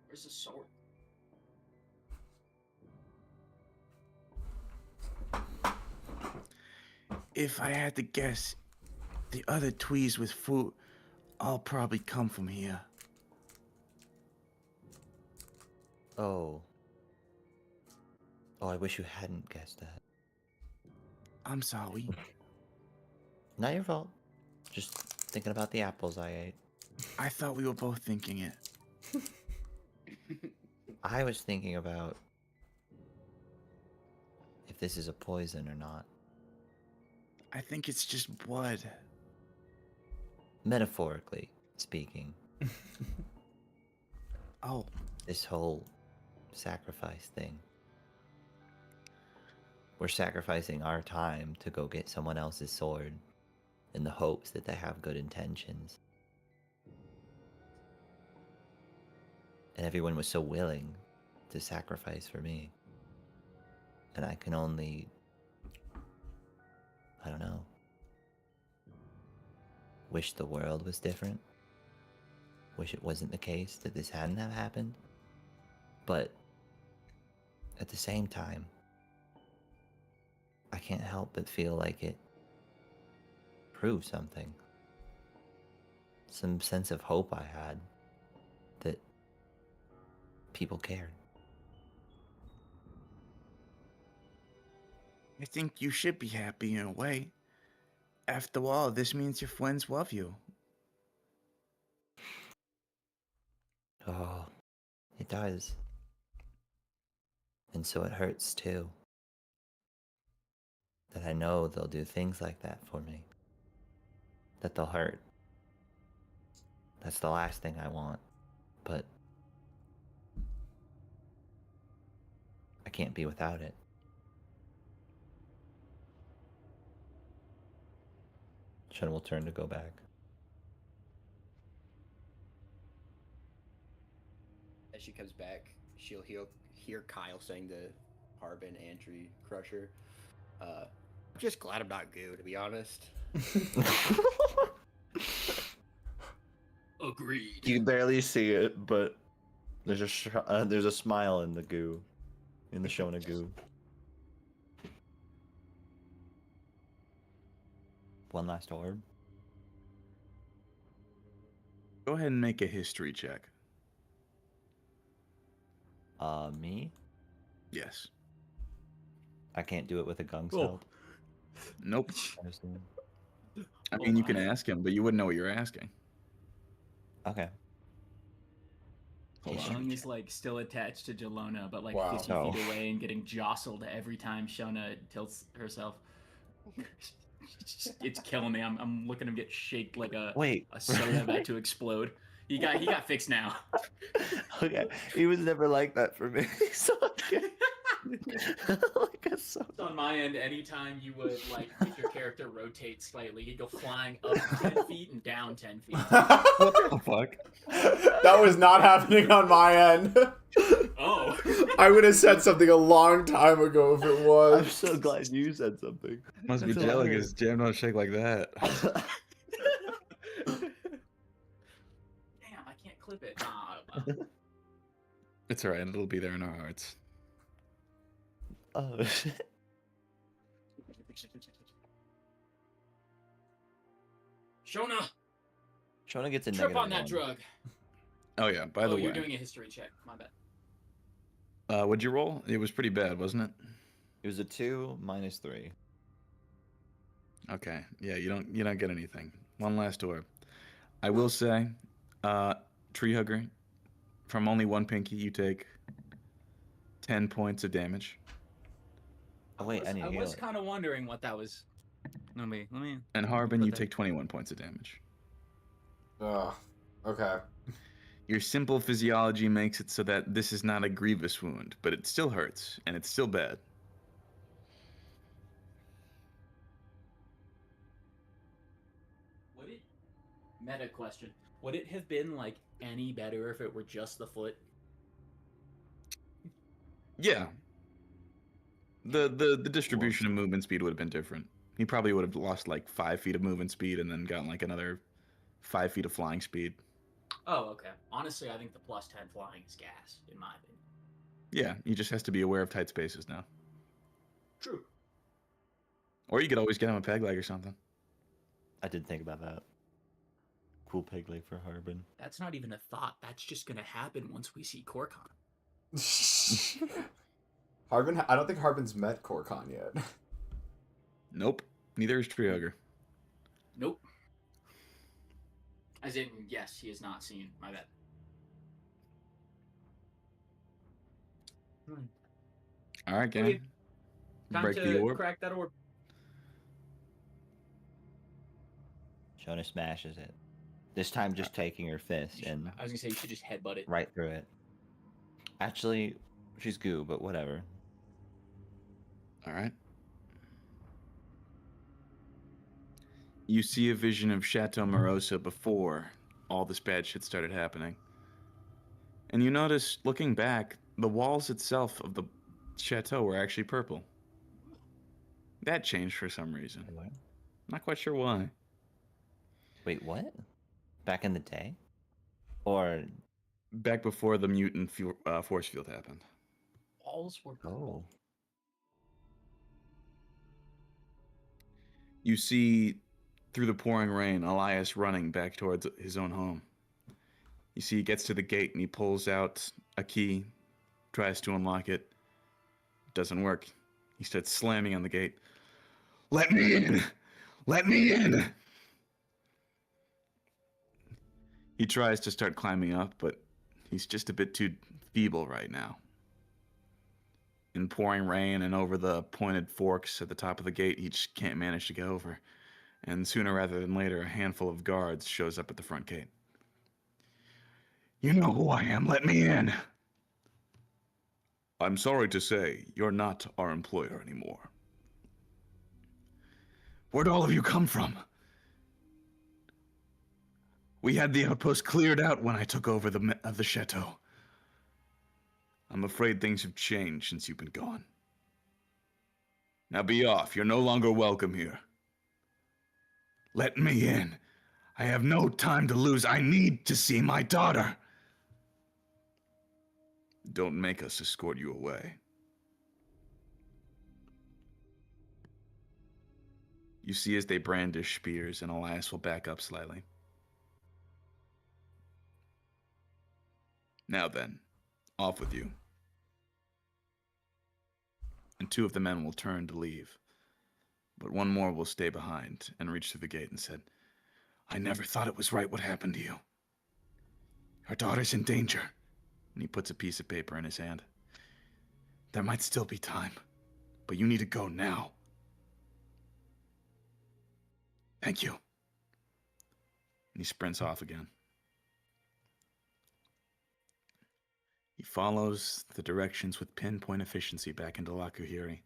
Where's the sword? If I had to guess, the other trees with fruit all probably come from here. Oh. Oh, I wish you hadn't guessed that. I'm sorry. Not your fault. Just thinking about the apples I ate. I thought we were both thinking it. I was thinking about if this is a poison or not. I think it's just blood. Metaphorically speaking, Oh, this whole sacrifice thing. We're sacrificing our time to go get someone else's sword in the hopes that they have good intentions. And everyone was so willing to sacrifice for me. And I can only, I don't know, wish the world was different. Wish it wasn't the case, that this hadn't have happened. But at the same time, I can't help but feel like it proved something. Some sense of hope I had that people cared. I think you should be happy in a way. After all, this means your friends love you. Oh, it does. And so it hurts too. That I know they'll do things like that for me. That they'll hurt. That's the last thing I want. But I can't be without it. Shona will turn to go back. As she comes back, she'll hear Kyle saying to Harbin and Tree Crusher, I'm just glad I'm not goo, to be honest. Agreed. You can barely see it, but there's a smile in the goo, in the Shona goo. One last orb. Go ahead and make a history check. Me? Yes. I can't do it with a gung's Oh. help. Nope. I assume. I mean, you can ask him, but you wouldn't know what you're asking. Okay. Hold Shona on. is like still attached to Jelona, but like Wow. 50 Oh. feet away and getting jostled every time Shona tilts herself. It's killing me. I'm looking him get shaked like a Wait. soda about to explode. He got fixed now. Okay. He was never like that for me. So okay. Like a soda. On my end, anytime you would like make your character rotate slightly, he'd go flying up 10 feet and down 10 feet. What the fuck? That was not happening on my end. Oh. I would have said something a long time ago if it I'm was. so glad you said something. Must be That's jelly hilarious. because Jam don't shake like that. Damn, I can't clip it. It's alright, it'll be there in our hearts. Oh shit. Shona, Shona gets a trip negative on that one. drug. Oh yeah, by the You're way. doing a history check. My bad. What'd you roll? It was pretty bad, wasn't it? It was a 2 minus 3. Okay. Yeah, you don't get anything. One last orb. I will say, Treehugger, from only one pinky, you take 10 points of damage. Oh wait, I need I was healing. kind of wondering what that was. Let me. And Harbin, put you that- take 21 points of damage. Ugh. Okay. Your simple physiology makes it so that this is not a grievous wound, but it still hurts, and it's still bad. Would it? Meta question. Would it have been like any better if it were just the foot? Yeah. The distribution of movement speed would have been different. He probably would have lost like 5 feet of movement speed and then gotten like another 5 feet of flying speed. Oh, okay. Honestly, I think the +10 flying is gas, in my opinion. Yeah, he just has to be aware of tight spaces now. True. Or you could always get him a peg leg or something. I did think about that. Cool peg leg for Harbin. That's not even a thought. That's just gonna happen once we see Korkon. Harbin, I don't think Harbin's met Korkon yet. Nope. Neither is Treehugger. Nope. As in, yes, he is not seen. My bad. All right, gang. Okay. Time Break the to orb. crack that orb. Shona smashes it. This time just taking her fist and I was gonna say you should just headbutt it. right through it. Actually, she's goo, but whatever. All right. You see a vision of Chateau Morrosa before all this bad shit started happening. And you notice, looking back, the walls itself of the chateau were actually purple. That changed for some reason. What? Not quite sure why. Wait, what? Back in the day? Or Back before the mutant force field happened. Walls were purple. You see, through the pouring rain, Elias running back towards his own home. You see he gets to the gate and he pulls out a key, tries to unlock it. Doesn't work. He starts slamming on the gate. Let me in! Let me in! He tries to start climbing up, but he's just a bit too feeble right now. In pouring rain and over the pointed forks at the top of the gate, he just can't manage to get over. And sooner rather than later, a handful of guards shows up at the front gate. You know who I am. Let me in. I'm sorry to say, you're not our employer anymore. Where'd all of you come from? We had the outpost cleared out when I took over the chateau. I'm afraid things have changed since you've been gone. Now be off. You're no longer welcome here. Let me in. I have no time to lose. I need to see my daughter. Don't make us escort you away. You see as they brandish spears, and Elias will back up slightly. Now then, off with you. And 2 of the men will turn to leave. But 1 more will stay behind and reach through the gate and said, I never thought it was right what happened to you. Our daughter's in danger. And he puts a piece of paper in his hand. There might still be time, but you need to go now. Thank you. And he sprints off again. He follows the directions with pinpoint efficiency back into Lakuhiri,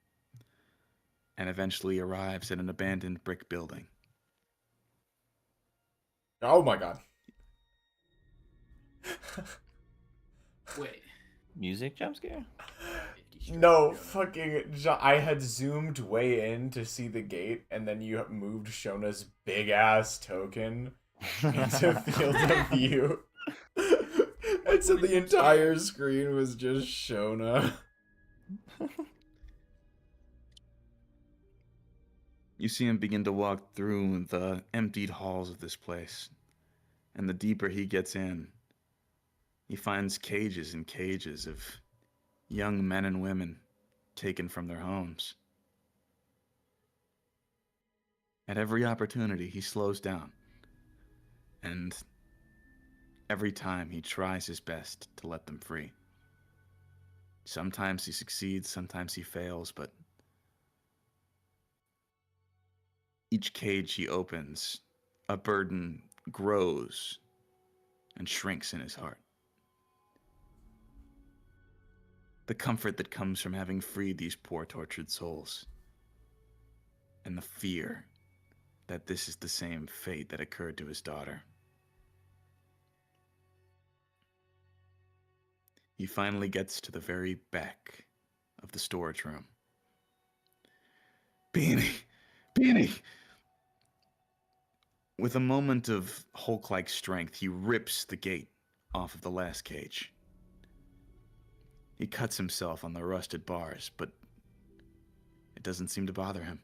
and eventually arrives at an abandoned brick building. Oh my god. Wait. music jump scare? 50 straight. No, fucking. I had zoomed way in to see the gate, and then you moved Shona's big ass token into field of view. And so the entire screen was just Shona. You see him begin to walk through the emptied halls of this place. And the deeper he gets in, he finds cages and cages of young men and women taken from their homes. At every opportunity, he slows down. And every time he tries his best to let them free. Sometimes he succeeds, sometimes he fails, but Each cage he opens, a burden grows and shrinks in his heart. The comfort that comes from having freed these poor tortured souls, and the fear that this is the same fate that occurred to his daughter. He finally gets to the very back of the storage room. Beanie! Beanie! With a moment of Hulk-like strength, he rips the gate off of the last cage. He cuts himself on the rusted bars, but it doesn't seem to bother him.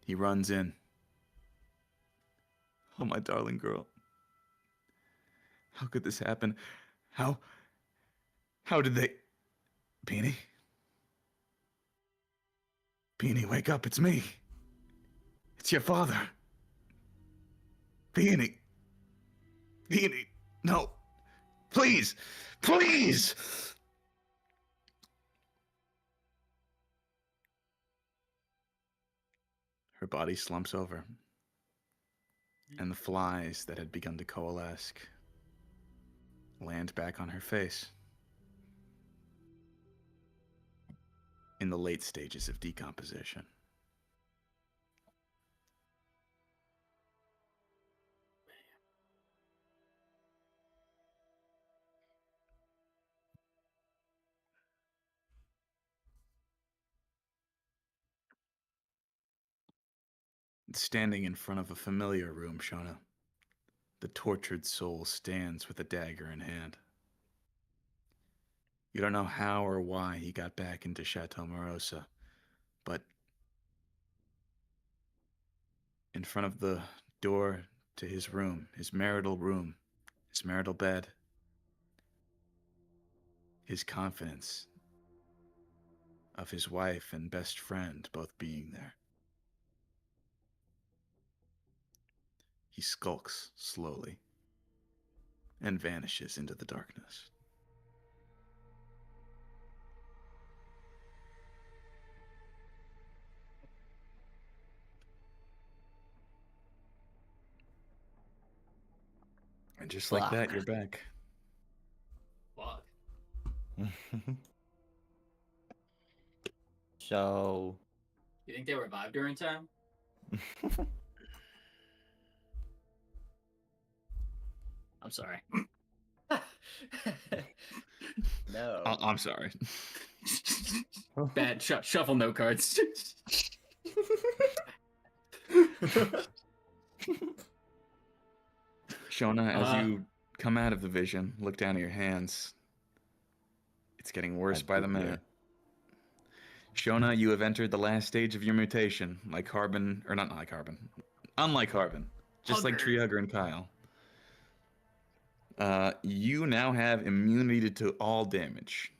He runs in. Oh, my darling girl. How could this happen? How did they... Beanie? Beanie, wake up, it's me. It's your father. Beanie. Beanie, no. Please, please! Her body slumps over, and the flies that had begun to coalesce land back on her face. In the late stages of decomposition. Standing in front of a familiar room, Shona, the tortured soul stands with a dagger in hand. You don't know how or why he got back into Chateau Morrosa, but in front of the door to his room, his marital bed, his confidence of his wife and best friend both being there. He skulks slowly and vanishes into the darkness. And just like that, you're back. Fuck. So, You think they revived during time? I'm sorry. No. I'm sorry. Bad shuffle note cards. Shona, as you come out of the vision, look down at your hands. It's getting worse by the minute. Shona, you have entered the last stage of your mutation, like Harbin, or not like Harbin, unlike Harbin, just like Treehugger and Kyle. You now have immunity to all damage.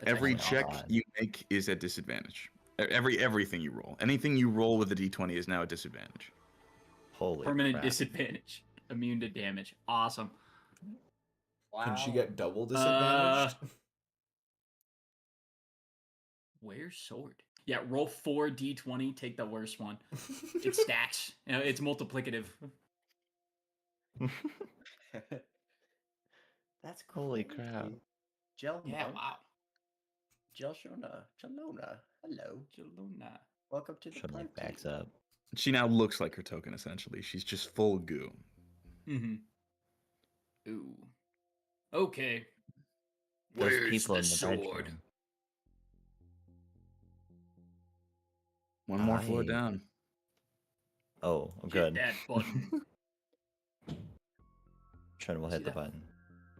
Every check you make is at disadvantage. Everything you roll. Anything you roll with a d20 is now a disadvantage. Holy Permanent crap. disadvantage. Immune to damage. Awesome. Wow. Can she get double disadvantaged? Where's sword? Yeah, roll 4 d20, take the worst one. It stacks. You know, it's multiplicative. That's cool. Holy crap. Gel Yeah, monk. wow. Gel Shona. Chalona. Hello. Jaluna. Welcome to the Should party. like backs up. She now looks like her token, essentially. She's just full goo. Mm-hmm. Ooh. Okay. Those Where's people the in the sword? bedroom. One more floor down. Oh, Hit good. that button. Shona will See hit the that? button.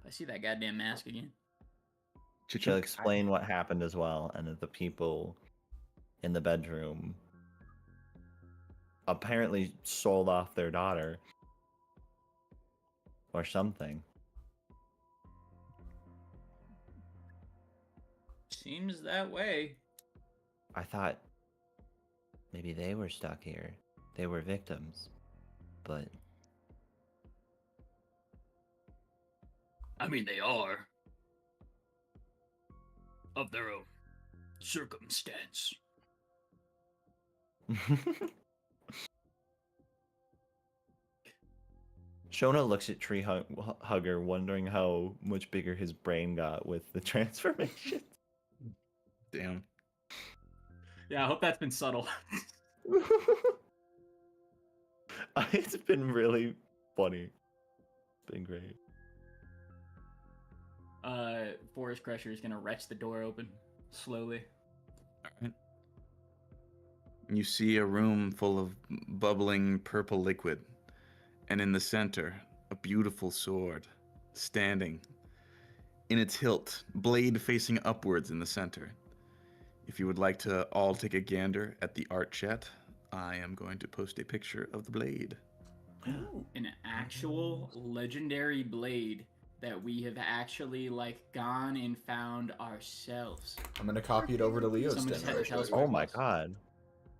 I see that goddamn mask again. She'll explain what happened as well, and that the people in the bedroom apparently sold off their daughter or something. Seems that way. I thought maybe they were stuck here. They were victims. But I mean, they are. Of their own circumstance. Shona looks at Treehugger, wondering how much bigger his brain got with the transformation. Damn. Yeah, I hope that's been subtle. It's been really funny. It's been great. Forest Crusher is gonna wrench the door open slowly. All right. You see a room full of bubbling purple liquid, and in the center, a beautiful sword, standing in its hilt, blade facing upwards in the center. If you would like to all take a gander at the art chat, I am going to post a picture of the blade. An actual legendary blade that we have actually gone and found ourselves. I'm gonna copy it over to Leo's Someone just den. had to tell us Oh my god.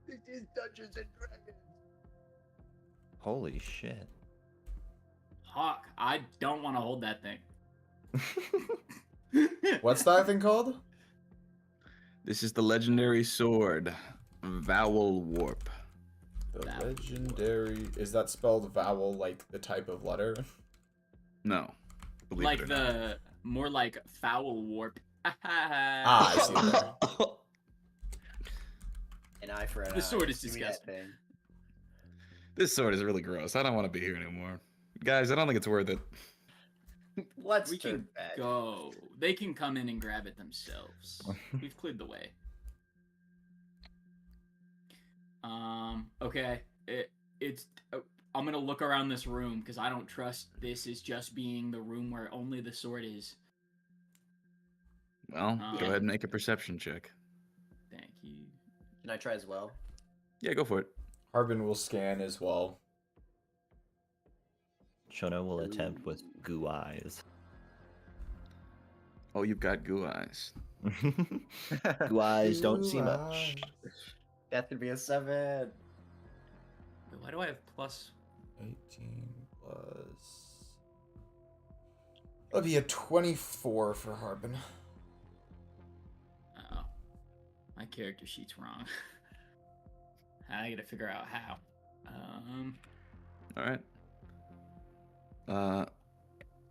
It is Dungeons and Dragons. Holy shit. Hawk, I don't want to hold that thing. What's that thing called? This is the legendary sword, Vowel Warp. The Vowel. legendary. Is that spelled vowel like the type of letter? No. Believe Like it or not. more like foul warp. I see that. An eye for an eye. The sword is Give me that disgusting. thing. This sword is really gross. I don't want to be here anymore. Guys, I don't think it's worth it. Let's We turn can back. go. They can come in and grab it themselves. We've cleared the way. Okay. It's. I'm gonna look around this room because I don't trust this is just being the room where only the sword is. Well, go ahead and make a perception check. Thank you. Can I try as well? Yeah, go for it. Harbin will scan as well. Shona will attempt with goo eyes. Oh, you've got goo eyes. Goo eyes don't see much. That could be a 7. Why do I have plus? 18 plus. That'll be a 24 for Harbin. Oh, my character sheet's wrong. I gotta figure out how. All right.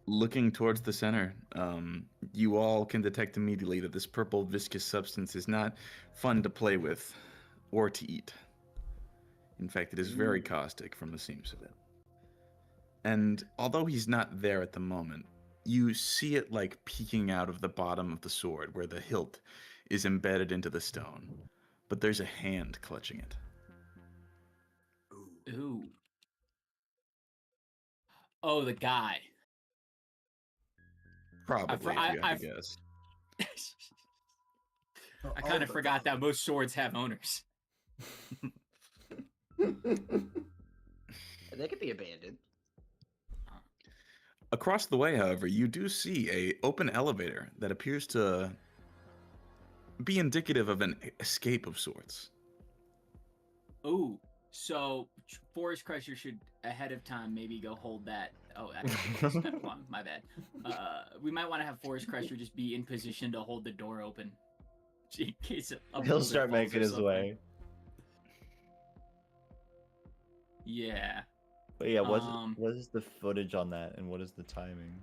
Looking towards the center, you all can detect immediately that this purple viscous substance is not fun to play with or to eat. In fact, it is very caustic from the seams of it. And although he's not there at the moment, you see it peeking out of the bottom of the sword where the hilt is embedded into the stone. But there's a hand clutching it. Ooh. Oh, the guy. Probably, if you had I've- to guess. I kind of forgot that most swords have owners. They could be abandoned. Across the way, however, you do see a open elevator that appears to be indicative of an escape of sorts. Ooh, so Forest Crusher should ahead of time maybe go hold that. Oh, actually, step one. My bad. We might want to have Forest Crusher just be in position to hold the door open, in case a He'll boulder start falls making or his something. way. Yeah. But yeah, what is the footage on that, and what is the timing?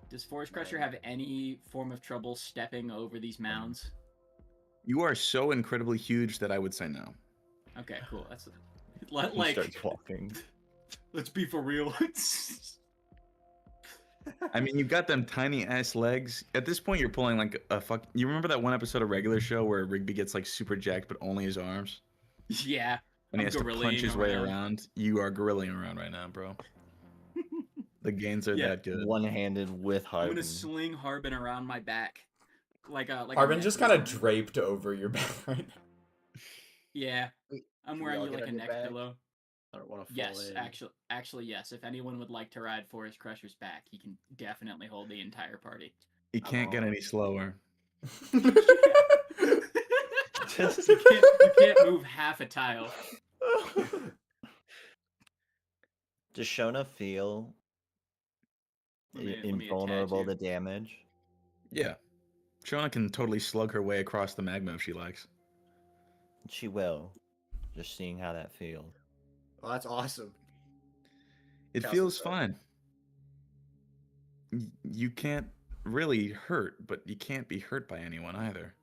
Does Forest Crusher have any form of trouble stepping over these mounds? You are so incredibly huge that I would say no. Okay, cool. That's He starts walking. Let's be for real. I mean, you've got them tiny ass legs. At this point, you're pulling a fuck. You remember that one episode of Regular Show where Rigby gets super jacked, but only his arms, Yeah. and he has to gorillaing punch his way around? You are gorillaing around right now, bro. The gains are Yeah. that good. One-handed with I'm Harbin. gonna sling Harbin around my back, like a Harbin just kind of necklace. draped over your back right now. Yeah, Wait, I'm can we wearing all you get like a on your neck back? pillow. I don't want to fall Yes, in. actually, yes. If anyone would like to ride Forest Crusher's back, he can definitely hold the entire party. You can't get any slower. You can't move half a tile. Does Shona feel Let me invulnerable attach to damage? Yeah, Shona can totally slug her way across the magma if she likes. She will. Just seeing how that feels. Well, that's awesome. It Kelsey, feels sorry. fine. You can't really hurt, but you can't be hurt by anyone either.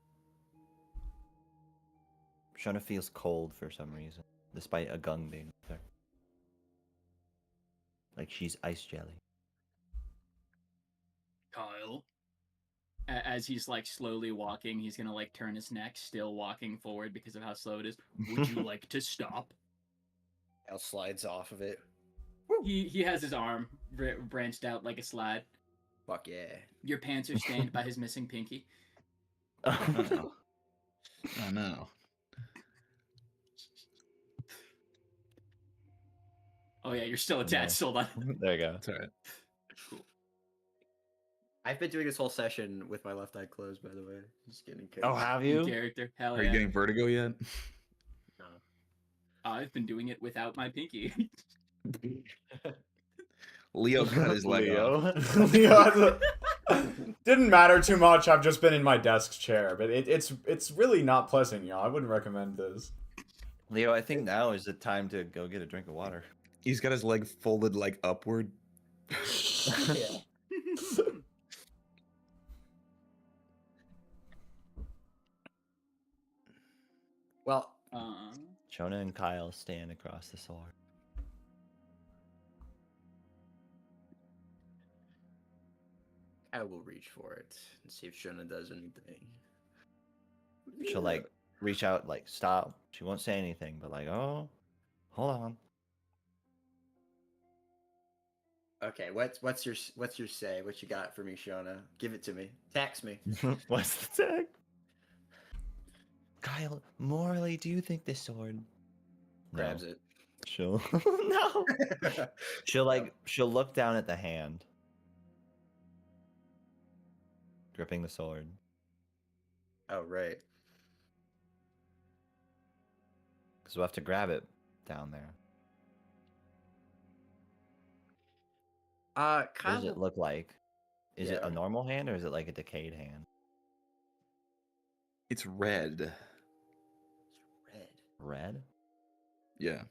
Shona feels cold for some reason, despite a gung being with her. Like she's ice jelly. Kyle. As he's like slowly walking, he's gonna like turn his neck, still walking forward because of how slow it is. Would you like to stop? Kyle slides off of it. He has his arm branched out like a slide. Fuck yeah. Your pants are stained by his missing pinky. Oh, oh no. Oh yeah, you're still attached. Hold on. There you go. It's alright. I've been doing this whole session with my left eye closed, by the way. Just getting kicked. Oh, have In you? character. Hell Are yeah. you getting vertigo yet? No. I've been doing it without my pinky. Leo cut his leg off. Yeah, didn't matter too much. I've just been in my desk chair, but it's really not pleasant, y'all. I wouldn't recommend this. Leo, I think now is the time to go get a drink of water. He's got his leg folded like upward. Yeah. Well, Shona and Kyle stand across the sword. I will reach for it and see if Shona does anything. She'll like reach out, like stop. She won't say anything, but like, oh, hold on. Okay, what's your say? What you got for me, Shona? Give it to me. Tax me. What's the tag? Kyle, morally, do you think this sword Grabs it. She'll no. She'll look down at the hand, gripping the sword. Oh right. Because we'll have to grab it down there. Kyle. What does it look like? Is it Yeah. a normal hand or is it like a decayed hand? It's red. Red. Red? Yeah.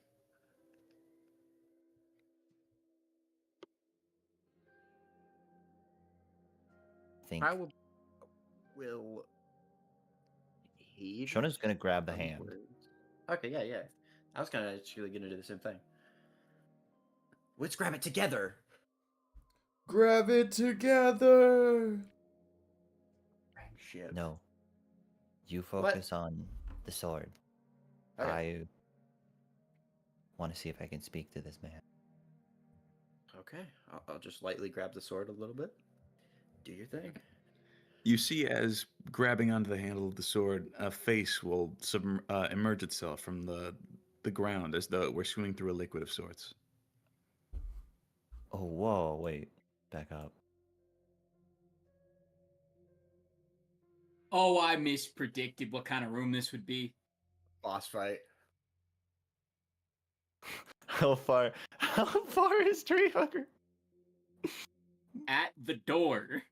I think I will heed. Shona's gonna grab the some hand. words. Okay, yeah. I was kind of actually gonna do the same thing. Let's grab it together. Grab it together. Friendship. No. You focus on the sword. Okay. I want to see if I can speak to this man. Okay, I'll just lightly grab the sword a little bit. Do your thing. You see, as grabbing onto the handle of the sword, a face will emerge itself from the ground, as though it were swimming through a liquid of sorts. Oh, whoa, wait. Back up. Oh, I mispredicted what kind of room this would be. Boss fight. How far is Treehugger? At the door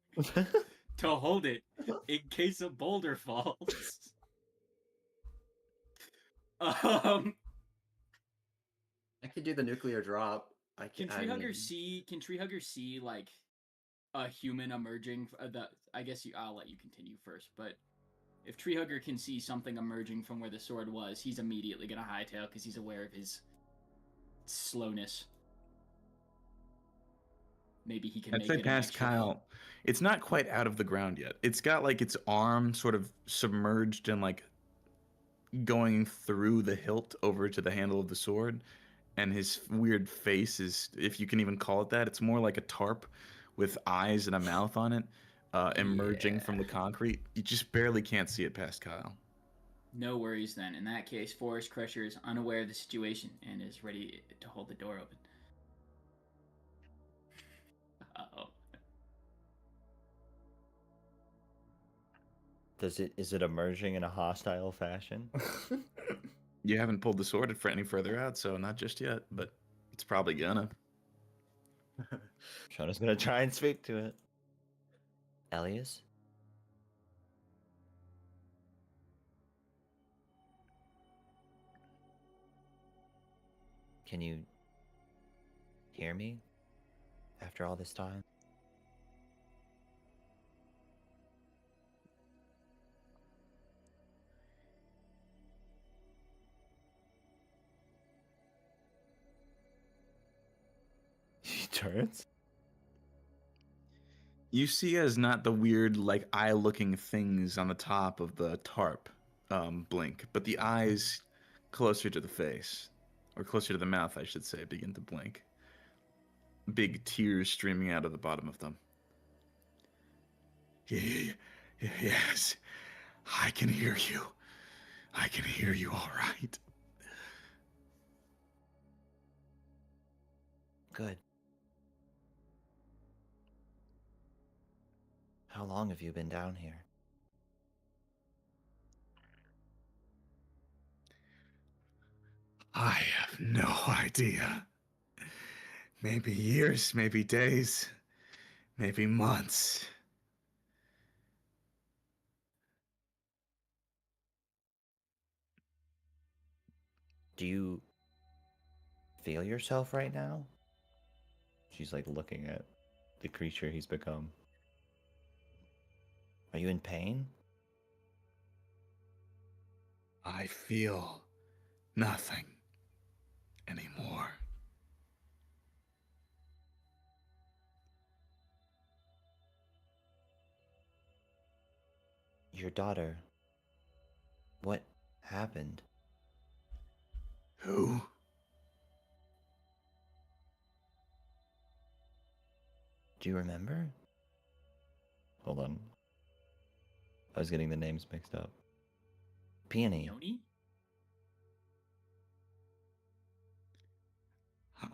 to hold it in case a boulder falls. I could do the nuclear drop. Can Treehugger see like a human emerging? I guess I'll let you continue first. But if Treehugger can see something emerging from where the sword was, he's immediately gonna hightail because he's aware of his slowness. Maybe he can. I'd make say it an past extra- Kyle, it's not quite out of the ground yet. It's got like its arm sort of submerged and like going through the hilt over to the handle of the sword, and his weird face is, if you can even call it that, it's more like a tarp with eyes and a mouth on it, emerging from the concrete. You just barely can't see it past Kyle. No worries then. In that case, Forest Crusher is unaware of the situation and is ready to hold the door open. Uh-oh. Is it emerging in a hostile fashion? You haven't pulled the sword for any further out, so not just yet, but it's probably gonna. Shona's gonna try and speak to it. Elias? Can you hear me after all this time? He turns. You see as not the weird, like, eye-looking things on the top of the tarp blink, but the eyes closer to the face, or closer to the mouth, I should say, begin to blink. Big tears streaming out of the bottom of them. Yes, I can hear you. I can hear you all right. Good. How long have you been down here? I have no idea. Maybe years, maybe days, maybe months. Do you feel yourself right now? She's like looking at the creature he's become. Are you in pain? I feel nothing anymore. Your daughter. What happened? Who? Do you remember? Hold on. I was getting the names mixed up. Peony. Yoni?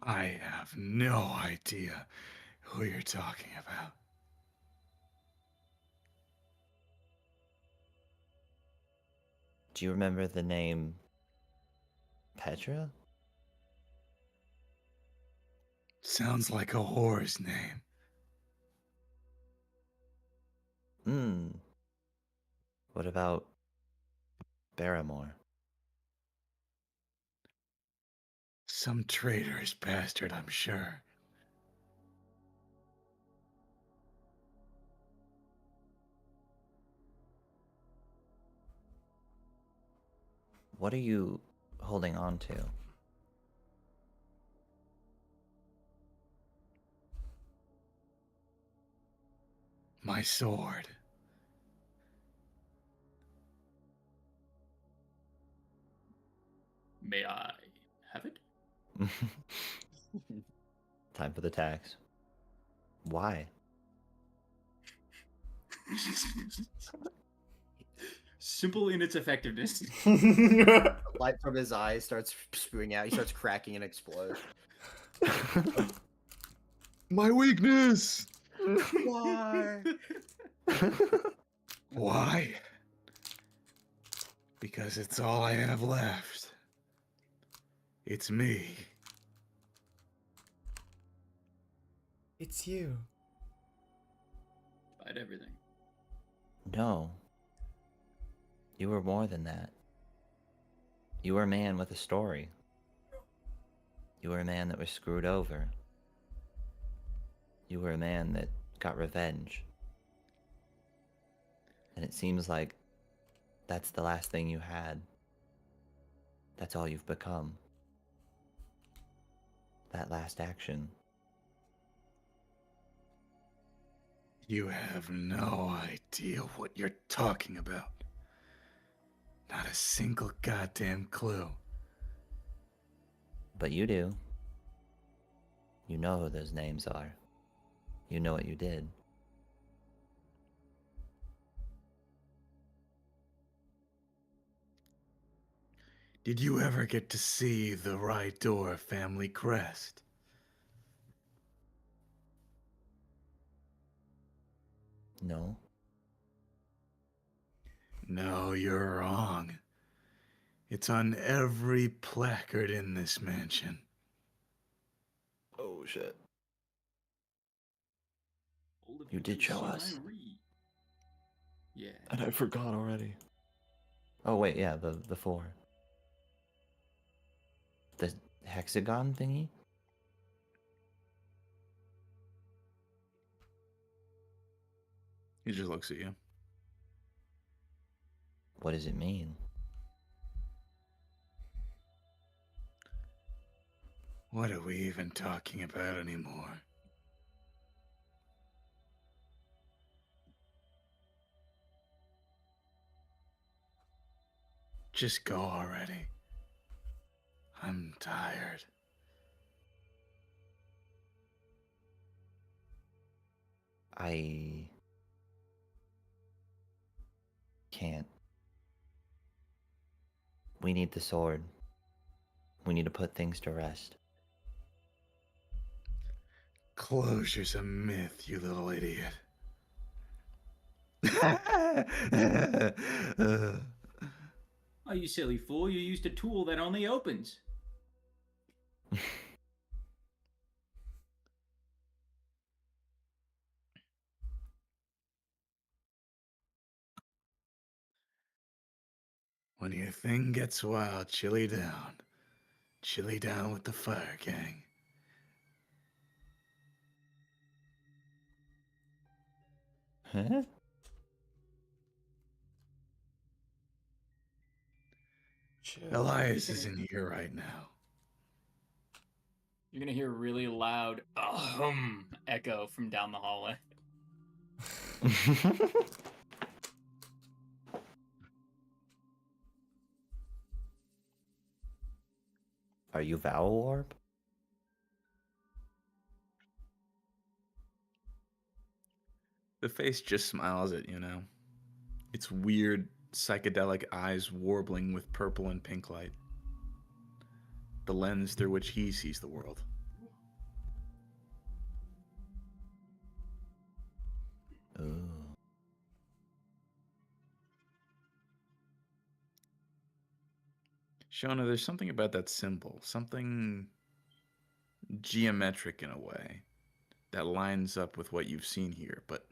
I have no idea who you're talking about. Do you remember the name Petra? Sounds like a whore's name. What about Barrymore? Some traitorous bastard, I'm sure. What are you holding on to? My sword. May I have it? Time for the tax. Why? Simple in its effectiveness. Light from his eyes starts spewing out. He starts cracking and explodes. My weakness! Why? Why? Because it's all I have left. It's me. It's you. Despite everything. No. You were more than that. You were a man with a story. You were a man that was screwed over. You were a man that got revenge. And it seems like that's the last thing you had. That's all you've become. That last action. You have no idea what you're talking about. Not a single goddamn clue. But you do. You know who those names are. You know what you did. Did you ever get to see the Rydor family crest? No? No, you're wrong. It's on every placard in this mansion. Oh shit. All of You did can show see us. my read. Yeah. And I forgot already. Oh wait, yeah, the four. hexagon thingy? He just looks at you. What does it mean? What are we even talking about anymore? Just go already. I'm tired. I can't. We need the sword. We need to put things to rest. Closure's a myth, you little idiot. Oh, you silly fool. You used a tool that only opens. When your thing gets wild, chilly down. Chilly down with the fire, gang. Huh? Elias is in here right now. You're gonna hear a really loud echo from down the hallway. Are you Vowel Orb? The face just smiles at you now. Its weird, psychedelic eyes warbling with purple and pink light. The lens through which he sees the world. Ooh. Shona, there's something about that symbol, something geometric in a way, that lines up with what you've seen here, but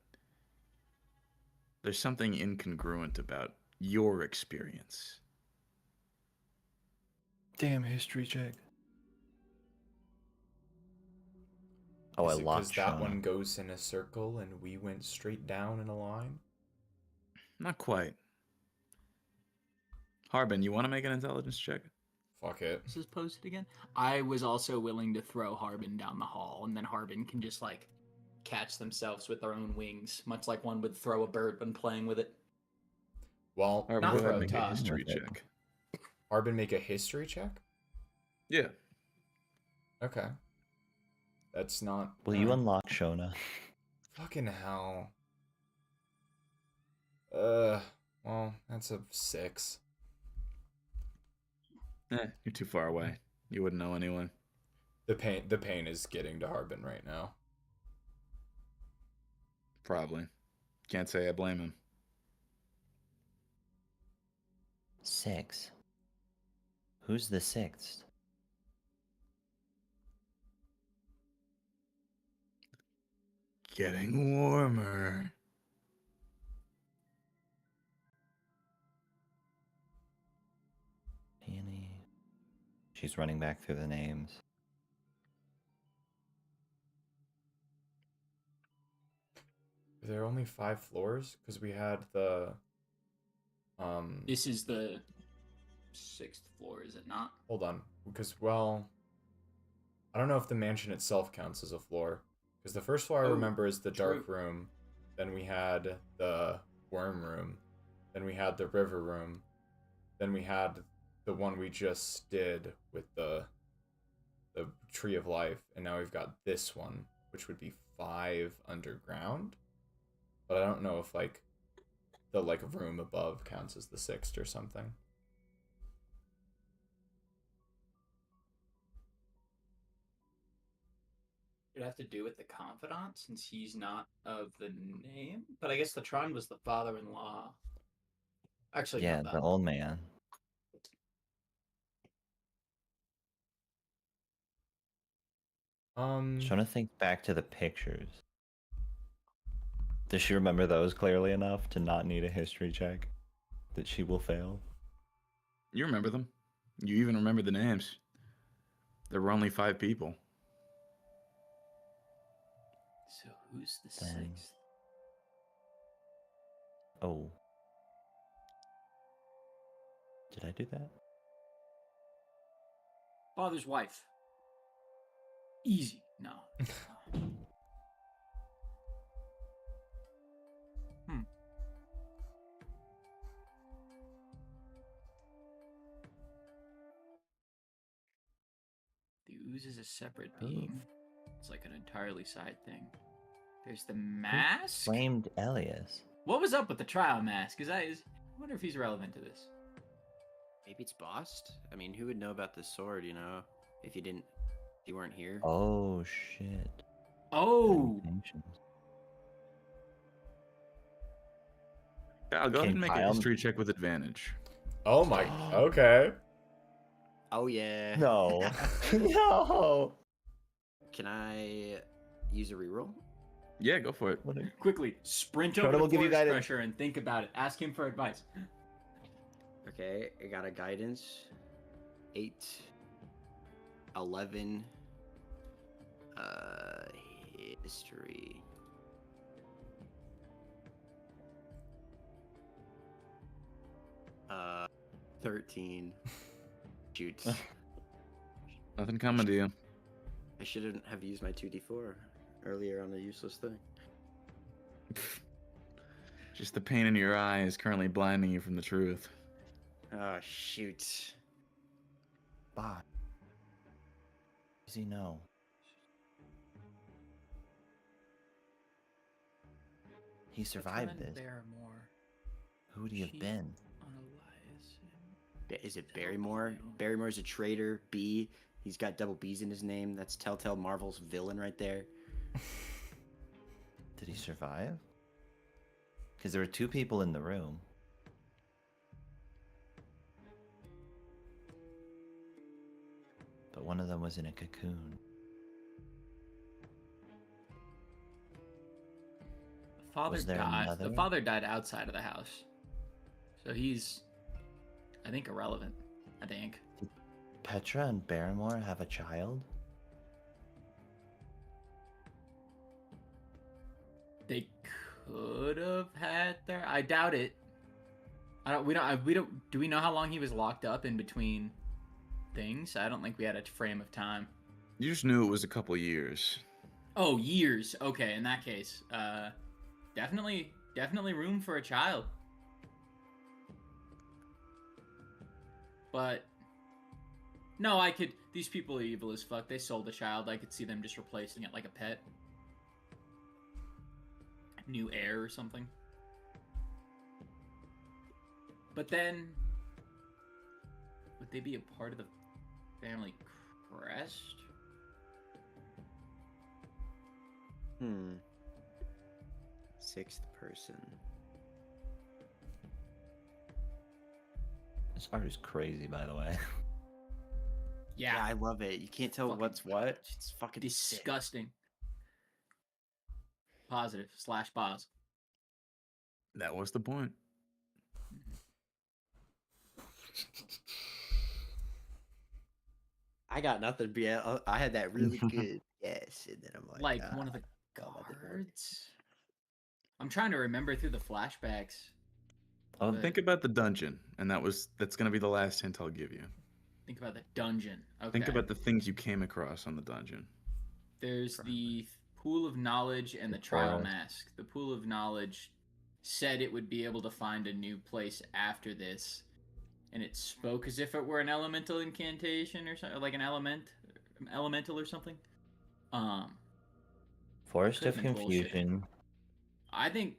there's something incongruent about your experience. Damn history check. Oh, Is I it locked because that Shona. one goes in a circle and we went straight down in a line? Not quite. Harbin, you want to make an intelligence check? Fuck it. This is posted again. I was also willing to throw Harbin down the hall, and then Harbin can just like catch themselves with their own wings, much like one would throw a bird when playing with it. Well, Harbin, Not go ahead throw and make a toss. history With it. check. Harbin, make a history check? Yeah. Okay. That's not... Will you unlock Shona? Fucking hell. Well, that's a 6. You're too far away. You wouldn't know anyway. The pain is getting to Harbin right now. Probably. Can't say I blame him. 6. Who's the 6th? Getting warmer. Peony. She's running back through the names. Are there only 5 floors? Because we had the... This is the 6th floor, is it not? Hold on. Because, well... I don't know if the mansion itself counts as a floor. Because the first floor I Oh, remember is the dark true. room. Then we had the worm room. Then we had the river room. Then we had the one we just did with the tree of life. And now we've got this one, which would be 5 underground. But I don't know if like the like room above counts as the 6th or something. It'd have to do with the confidant since he's not of the name. But I guess the Tron was the father-in-law. Actually, Yeah, no, the old man. Shona thinks back to the pictures. Does she remember those clearly enough to not need a history check? That she will fail? You remember them. You even remember the names. There were only 5 people. So who's the Then- 6th? Oh. Did I do that? Father's wife. Easy. No. The ooze is a separate being. It's like an entirely side thing. There's the mask. Flamed Elias. What was up with the trial mask? I wonder if he's relevant to this. Maybe it's bossed. I mean, who would know about this sword? If you weren't here. Oh shit. Oh, Comprehension. I'll go ahead Can and make a Kyle- history check with advantage. Oh my. Okay. Oh yeah. No. No. Can I use a reroll? Yeah, go for it. quickly sprint Shona over will to give you Forest guidance. Crusher and think about it. Ask him for advice. Okay, I got a guidance. 8, 11. History. Uh, 13. Shoot. Nothing coming to you. I shouldn't have used my 2d4 earlier on a useless thing. Just the pain in your eye is currently blinding you from the truth. Oh, shoot. Bye. Does he know? He survived this. Who would he have been? Is it Barrymore? Barrymore's a traitor. B. He's got double B's in his name. That's Telltale Marvel's villain right there. Did he survive? Because there were 2 people in the room. But one of them was in a cocoon. Was there The another? father died outside of the house, so he's, I think, irrelevant. I think. Petra and Barrymore have a child? They could have had their. I doubt it. We don't. Do we know how long he was locked up in between things? I don't think we had a frame of time. You just knew it was a couple years. Oh, years. Okay, in that case, definitely room for a child. But no, I could. These people are evil as fuck. They sold a child. I could see them just replacing it like a pet. New heir or something. But then, would they be a part of the family crest? Sixth person. This art is crazy, by the way. Yeah, I love it. You can't tell Fucking what's what. It's fucking sick. Disgusting. Positive / pause. That was the point. I got nothing, but I had that really good yes, and then I'm like, Like one of the God, I did guards. I'm trying to remember through the flashbacks. Oh, But Think about the dungeon, and that's gonna be the last hint I'll give you. think about the dungeon. Okay. Think about the things you came across on the dungeon. There's the pool of knowledge and the trial forest. mask. The pool of knowledge said it would be able to find a new place after this, and it spoke as if it were an elemental incantation or something, like an elemental or something. Forest could've of been bullshit. Confusion, I think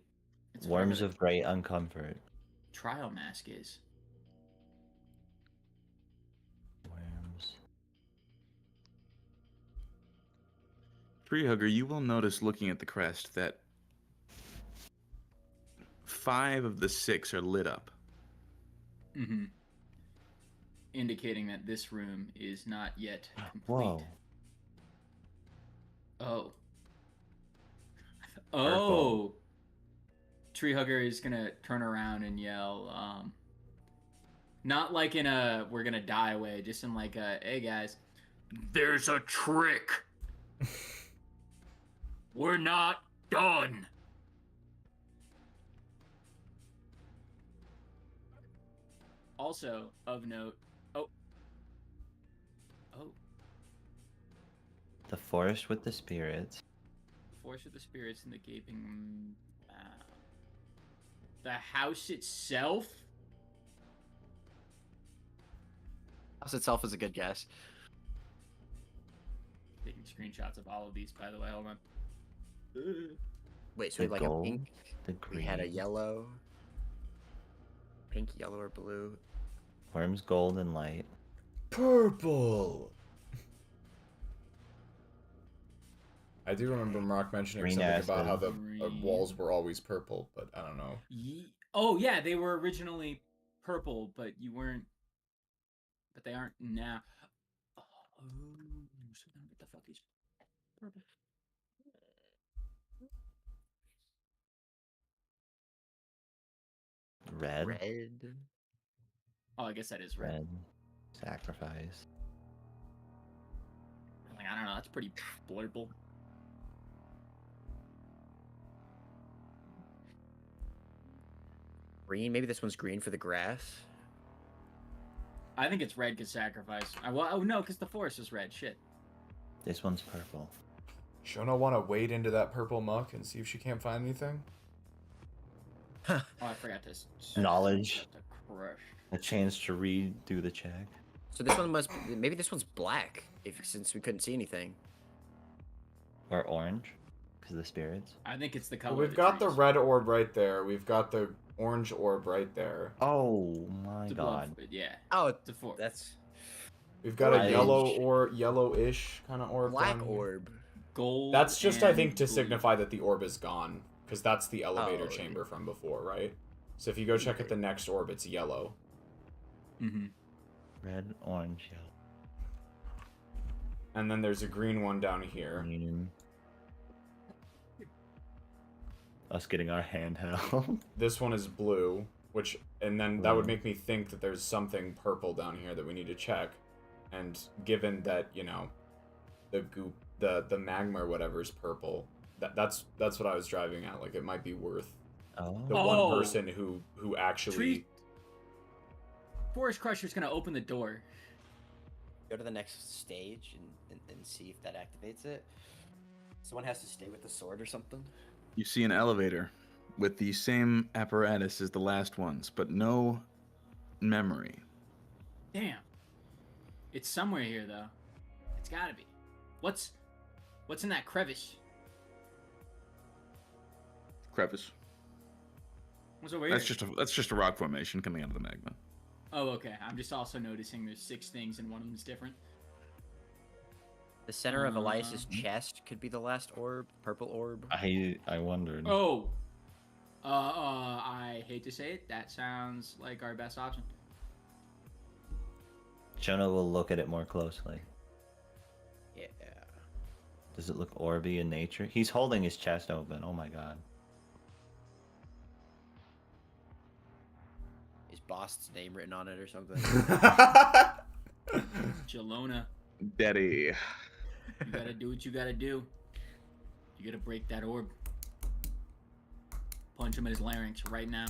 it's whatever Worms the of Great Uncomfort. trial mask is. Worms. Treehugger, you will notice looking at the crest that 5 of the 6 are lit up. Mm-hmm. Indicating that this room is not yet complete. Whoa. Oh. Purple. Oh. Treehugger is gonna turn around and yell, not like in a we're gonna die way, just in like a, hey guys, There's a trick. We're not done. Also, of note, oh. The forest with the spirits. Force of the spirits in the gaping mouth. The house itself? House itself is a good guess. Taking screenshots of all of these, by the way. Hold on. Wait, so we The have like gold, a pink. the We had a green. yellow. Pink, yellow, or blue. Worms, gold, and light. Purple. I do remember Mark mentioning Green something about acid. how the Green. walls were always purple, but I don't know. Oh, yeah, they were originally purple, but you weren't. But they aren't now. Oh, so then what the fuck is purple? Red. Red. Oh, I guess that is red. Red. Sacrifice. Like, I don't know, that's pretty blurple. Green. Maybe this one's green for the grass. I think it's red because sacrifice. No, because the forest is red. Shit. This one's purple. Shona want to wade into that purple muck and see if she can't find anything? Oh, I forgot to. Knowledge. To crush. A chance to redo the check. So this one must. Maybe this one's black. Since we couldn't see anything. Or orange. Because of the spirits. I think it's the Well, color. we've of got the trees. red orb right there. We've got the orange orb right there. Oh my The god. blood, yeah. Oh, The four. that's We've got a Orange. yellow or yellowish kind of orb. black down here. orb. Gold. That's just, I think, and to blue. signify that the orb is gone, because that's the elevator Oh, chamber from before, right? So if you go check at the next orb, it's yellow. Mm-hmm. Red, orange, yellow. And then there's a green one down here. Green. Us getting our handheld. This one is blue, which, and then that would make me think that there's something purple down here that we need to check. And given that, you know, the goop, the magma or whatever is purple, that's what I was driving at. Like, it might be worth Oh. the one person who actually. Forest Crusher's gonna open the door. Go to the next stage and see if that activates it. Someone has to stay with the sword or something. You see an elevator with the same apparatus as the last ones, but no memory. Damn. It's somewhere here though. It's gotta be. What's in that crevice? Crevice. What's over here? That's just a rock formation coming out of the magma. Oh, okay. I'm just also noticing there's 6 things and one of them's different. The center of Elias's chest could be the last orb, purple orb. I wondered. Oh. I hate to say it. That sounds like our best option. Shona will look at it more closely. Yeah. Does it look orby in nature? He's holding his chest open. Oh my god. Is Bost's name written on it or something? Jelona, Daddy. you gotta do what you gotta do. You gotta break that orb. Punch him in his larynx right now.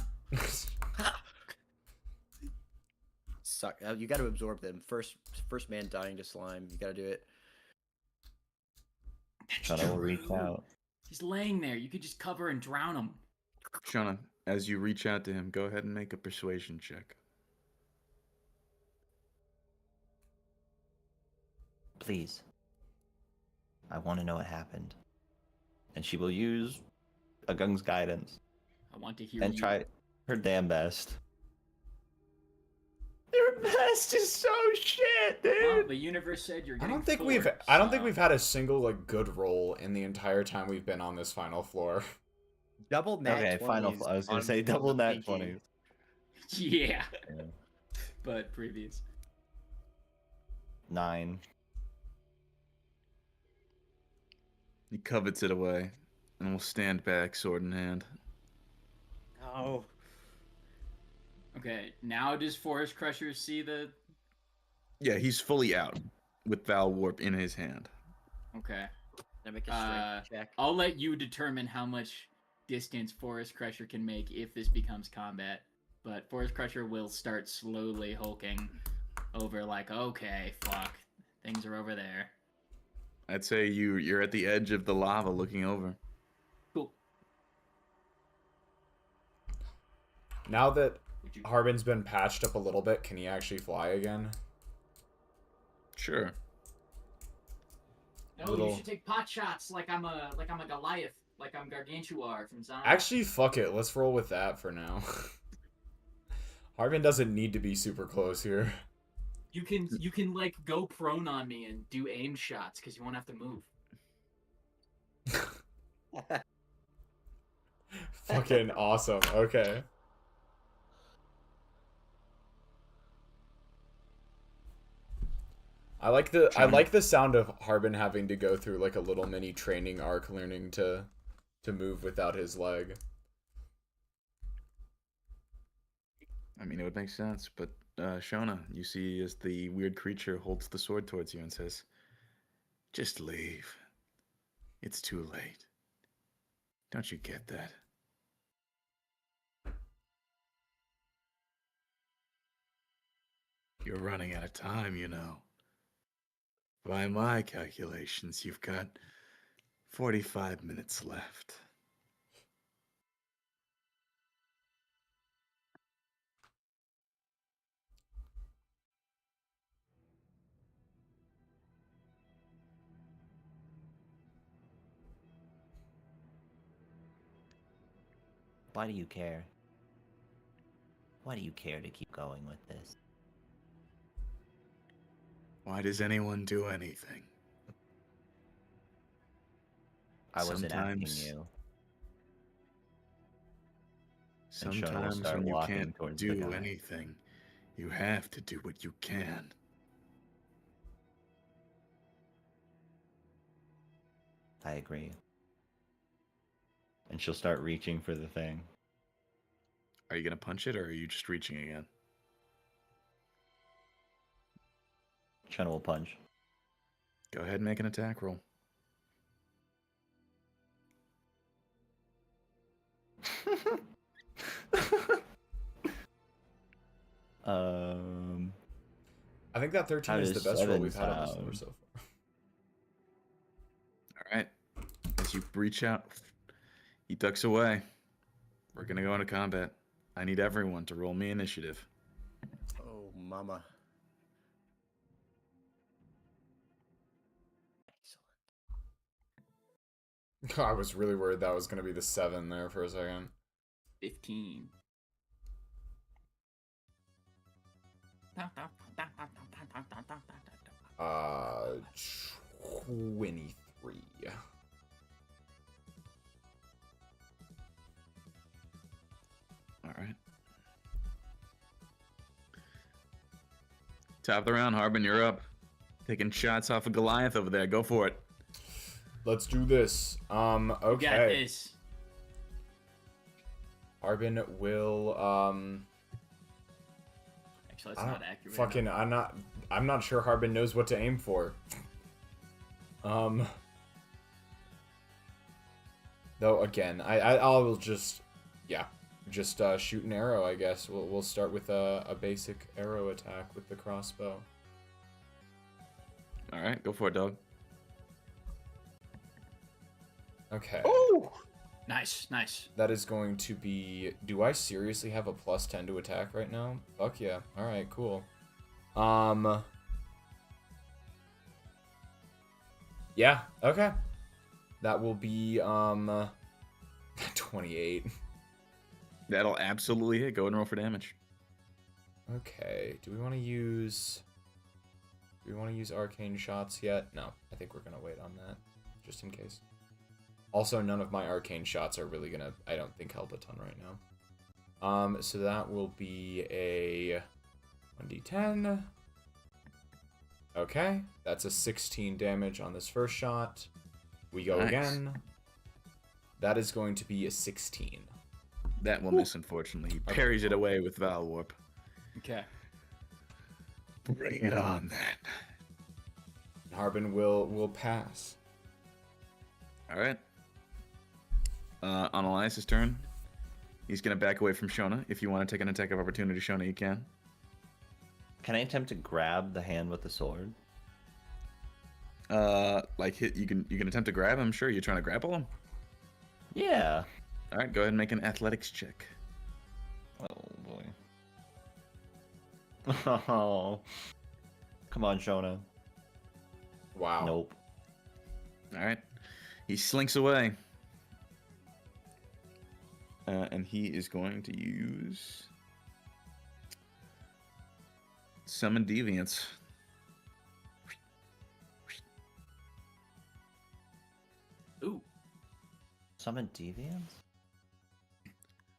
Suck. You got to absorb them. First man dying to slime. You got to do it. Shona will reach out. He's laying there. You could just cover and drown him. Shona, as you reach out to him, go ahead and make a persuasion check. Please. I want to know what happened. And she will use a Gung's guidance I want to hear and you. try her damn best. Your best is so shit, dude. Well, the universe said you're I getting don't think 4, we've had a single like good roll in the entire time we've been on this final floor. Double nat Okay, final. 20s I was gonna on say double the nat pinky. 20s. Yeah. Yeah. But previous. 9. He covets it away, and will stand back, sword in hand. Oh. Okay, now does Forest Crusher see the... Yeah, he's fully out. with Val Warp in his hand. Okay. Can I make a strength check? I'll let you determine how much distance Forest Crusher can make if this becomes combat. But Forest Crusher will start slowly hulking over like, okay, fuck. Things are over there. I'd say you're at the edge of the lava looking over. Cool. Now that Would you... Harbin's been patched up a little bit, can he actually fly again? Sure. No, you should take pot shots like I'm a Goliath, like I'm Gargantuar from Zion. Actually, fuck it. Let's roll with that for now. Harbin doesn't need to be super close here. You can like go prone on me and do aim shots because you won't have to move. Fucking awesome. Okay. I like the sound of Harbin having to go through like a little mini training arc, learning to move without his leg. I mean, it would make sense, but Shona, you see as the weird creature holds the sword towards you and says, "Just leave. It's too late. Don't you get that?" You're running out of time, you know. By my calculations, you've got 45 minutes left. Why do you care? Why do you care to keep going with this? Why does anyone do anything? I wasn't asking Sometimes- you. And Shona will Sometimes start when you walking can't towards the do guy. anything, you have to do what you can. I agree. And she'll start reaching for the thing. Are you gonna punch it, or are you just reaching again? Shona will punch. Go ahead and make an attack roll. I think that 13 How is the does best roll 7 we've had on this sound? number so far. All right. As you reach out, he ducks away. We're gonna go into combat. I need everyone to roll me initiative. Oh, mama. Excellent. I was really worried that was going to be the 7 there for a second. 15. Uh, 23. All right. Top of the round, Harbin, you're up. Taking shots off of Goliath over there. Go for it. Let's do this. You got Okay. this. Harbin will Actually, that's I not don't accurate. fucking I'm not sure Harbin knows what to aim for. Though again, I'll just shoot an arrow, I guess. We'll start with a basic arrow attack with the crossbow. All right, go for it, dog. Okay. Oh! Nice, nice. That is going to be... Do I seriously have a plus 10 to attack right now? Fuck yeah. Alright, cool. Yeah, okay. That will be, 28. That'll absolutely hit. Go ahead and roll for damage. Okay, do we want to use arcane shots yet? No, I think we're going to wait on that, just in case. Also, none of my arcane shots are really gonna, I don't think, help a ton right now. So that will be a 1d10. Okay, that's a 16 damage on this first shot. We go Nice. again. That is going to be a 16. That will miss, unfortunately. He parries it away with Val Warp. Okay. Bring it on, then. Harbin will pass. All right. On Elias's turn, he's gonna back away from Shona. If you want to take an attack of opportunity, Shona, you can. Can I attempt to grab the hand with the sword? You can attempt to grab him. Sure, you're trying to grapple him. Yeah. All right, go ahead and make an athletics check. Oh boy. Oh. Come on, Shona. Wow. Nope. All right, he slinks away, and he is going to use summon deviants. Ooh. Summon deviants?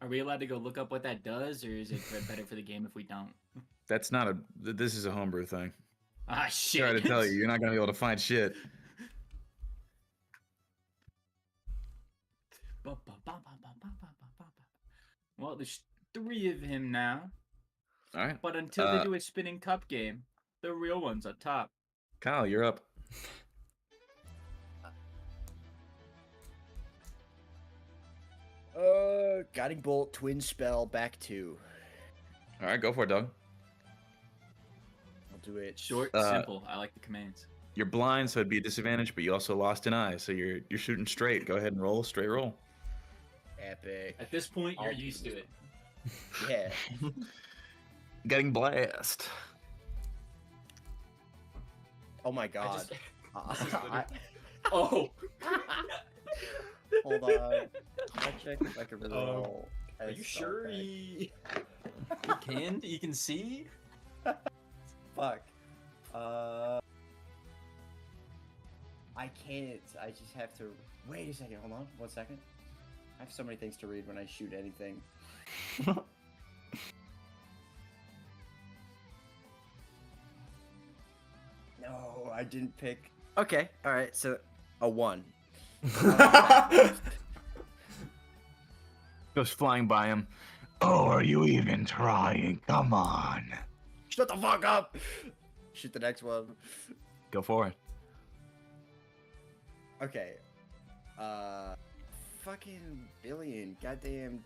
Are we allowed to go look up what that does, or is it better for the game if we don't? That's not a. This is a homebrew thing. Ah, shit. Sorry to tell you, you're not gonna be able to find shit. Well, there's 3 of him now. All right, But until they do a spinning cup game, the real one's on top. Kyle, you're up. Guiding Bolt, Twin Spell, back 2. All right, go for it, Doug. I'll do it. Short, simple. I like the commands. You're blind, so it'd be a disadvantage, but you also lost an eye, so you're shooting straight. Go ahead and roll, straight roll. Epic. At this point, you're used to it. Yeah. Getting blast. Oh my god. Oh! Hold on. I check if I can really roll. Are you sure you can see? Fuck. I can't. I just have to. Wait a second. Hold on. 1 second. I have so many things to read when I shoot anything. No, I didn't pick. Okay. All right. So a 1. Goes flying by him. Oh, are you even trying? Come on. Shut the fuck up. Shoot the next one. Go for it. Okay. Fucking billion. Goddamn.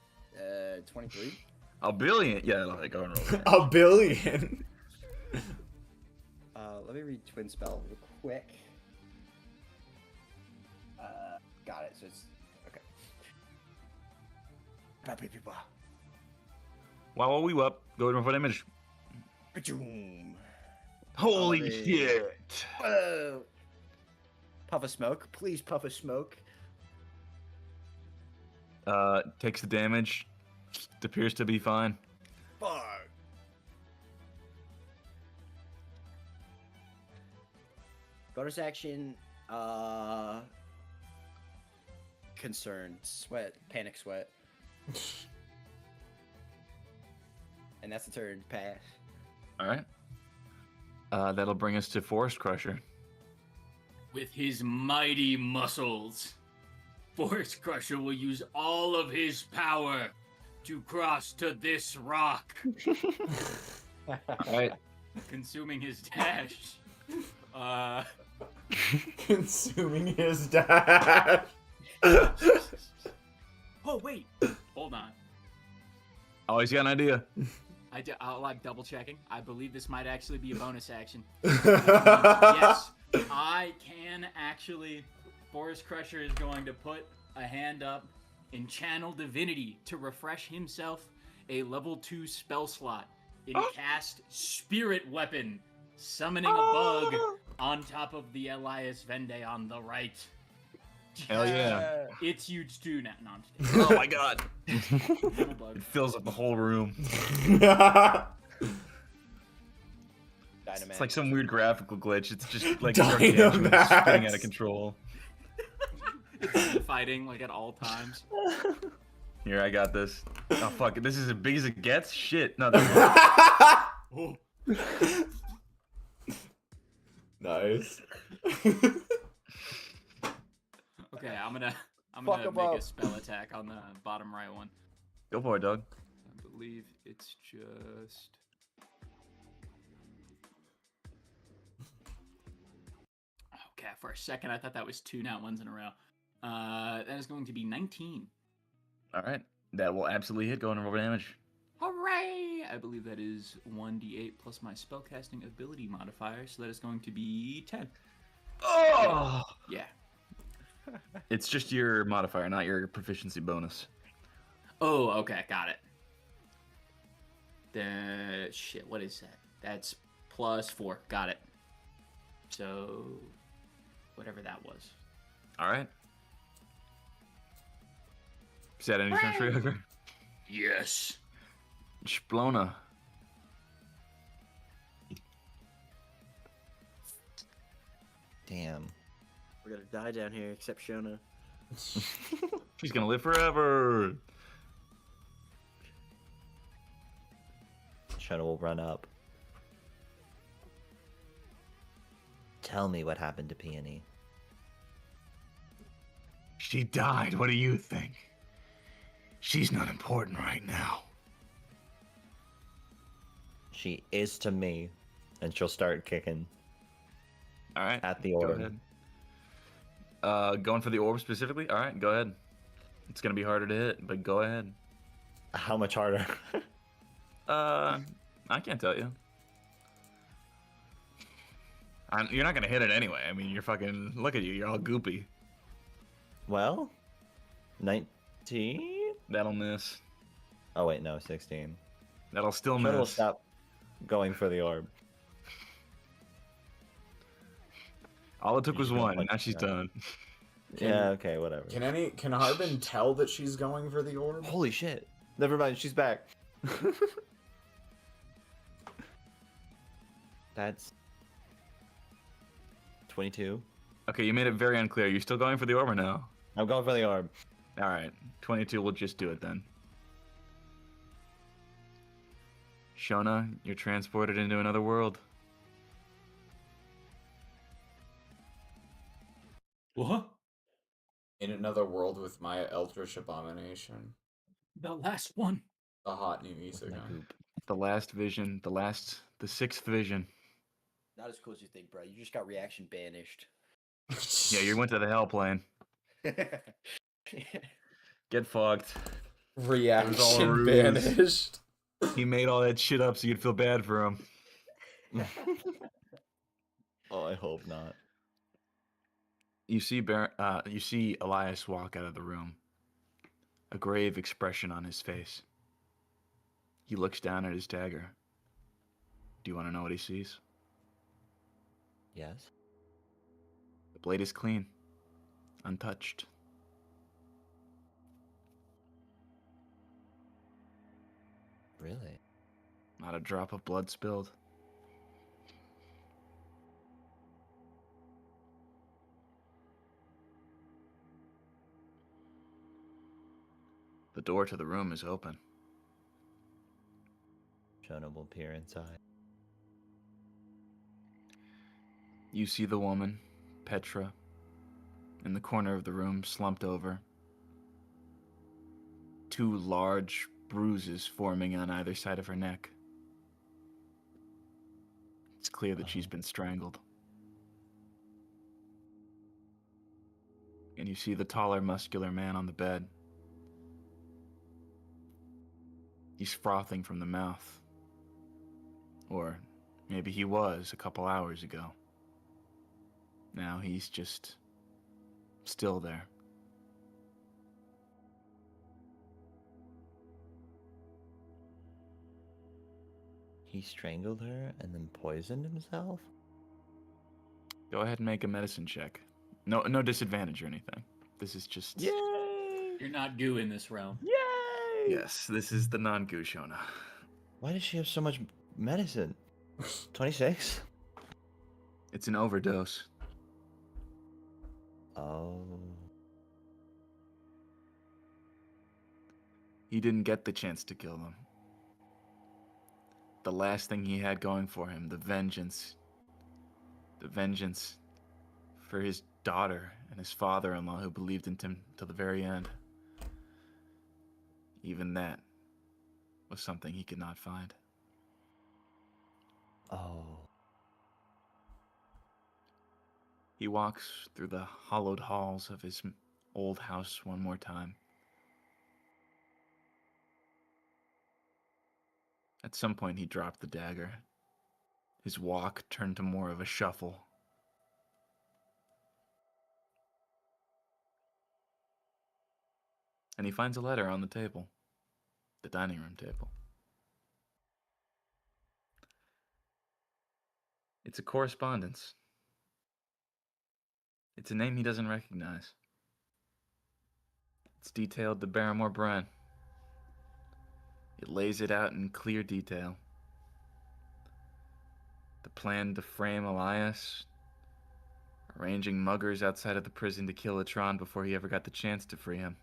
23. A billion. Yeah, go and roll. A billion. Let me read Twin Spell real quick. Got it. So it's okay. Wow, we up. Go ahead and roll for damage. Ba-choom. Holy Holiday. shit. Whoa. Puff of smoke. Please puff of smoke. Takes the damage. Appears to be fine. Fuck. Bonus action. Concerned. Sweat. Panic sweat. And that's the turn. Pass. All right. That'll bring us to Forest Crusher. With his mighty muscles, Forest Crusher will use all of his power to cross to this rock, All right. consuming his dash. Consuming his dash. Oh wait, hold on. Oh, he's got an idea. I'm double checking. I believe this might actually be a bonus action. Yes, I can actually. Forest Crusher is going to put a hand up in Channel Divinity to refresh himself a level 2 spell slot and cast Spirit Weapon, summoning a bug on top of the Elias Vende on the right. Hell yeah. It's huge too now. No, I'm just kidding. Oh my god. Little bug. It fills up the whole room. Dynamax. It's like some weird graphical glitch. It's just like Dynamax. gargantuan, spinning out of control. It's fighting like at all times. Here, I got this. Oh fuck it. This is as big as it gets? Shit. No, that's Oh. Nice. Okay, I'm gonna Fuck 'em make up. a spell attack on the bottom right one. Go for it, Doug. I believe it's just Okay, for a second I thought that was 2 nat ones in a row. That is going to be 19. All right. That will absolutely hit. Go and roll damage. Hooray! I believe that is 1d8 plus my spellcasting ability modifier, so that is going to be 10. Oh! Yeah. It's just your modifier, not your proficiency bonus. Oh, okay, got it. Shit, what is that? That's plus 4. Got it. So, whatever that was. All right. Is that anything, Treehugger? Yes. Splona. Damn. We're gonna die down here, except Shona. She's gonna live forever. Shona will run up. Tell me what happened to Peony. She died. What do you think? She's not important right now. She is to me, and she'll start kicking All right. at the Go orb. ahead. Going for the orb specifically? All right, go ahead. It's gonna be harder to hit, but go ahead. How much harder? I can't tell you. You're not gonna hit it anyway. I mean, you're fucking. Look at you. You're all goopy. Well, 19? That'll miss. Oh wait, no, 16. That'll still Shona will miss. stop going for the orb. All it took was She's gonna one. punch Now she's it. done. Yeah, okay, whatever. Can Harbin tell that she's going for the orb? Holy shit. Never mind, she's back. That's 22. Okay, you made it very unclear. You're still going for the orb or no? I'm going for the orb. All right, 22 will just do it then. Shona, you're transported into another world. What? In another world with my Eldritch Abomination. The last one. The hot new My Isekai. goop. The last vision, the sixth vision. Not as cool as you think, bro. You just got reaction banished. Yeah, you went to the hell plane. Get fucked. It was all a Reaction ruse. banished. He made all that shit up so you'd feel bad for him. Oh, I hope not. You see Elias walk out of the room. A grave expression on his face. He looks down at his dagger. Do you want to know what he sees? Yes? The blade is clean, untouched. Really? Not a drop of blood spilled. The door to the room is open. Shona will peer inside. You see the woman, Petra, in the corner of the room, slumped over. 2 large bruises forming on either side of her neck. It's clear that she's been strangled. And you see the taller, muscular man on the bed. He's frothing from the mouth. Or maybe he was a couple hours ago. Now he's just still there. He strangled her and then poisoned himself? Go ahead and make a medicine check. No disadvantage or anything. This is just... Yay! You're not goo in this realm. Yay! Yes, this is the non-goo Shona. Why does she have so much medicine? 26? It's an overdose. Oh. He didn't get the chance to kill them. The last thing he had going for him, the vengeance for his daughter and his father-in-law who believed in him till the very end. Even that was something he could not find. Oh. He walks through the hollowed halls of his old house one more time. At some point, he dropped the dagger. His walk turned to more of a shuffle. And he finds a letter on the table, the dining room table. It's a correspondence. It's a name he doesn't recognize. It's detailed to Barrymore Brand. It lays it out in clear detail. The plan to frame Elias, arranging muggers outside of the prison to kill Atron before he ever got the chance to free him.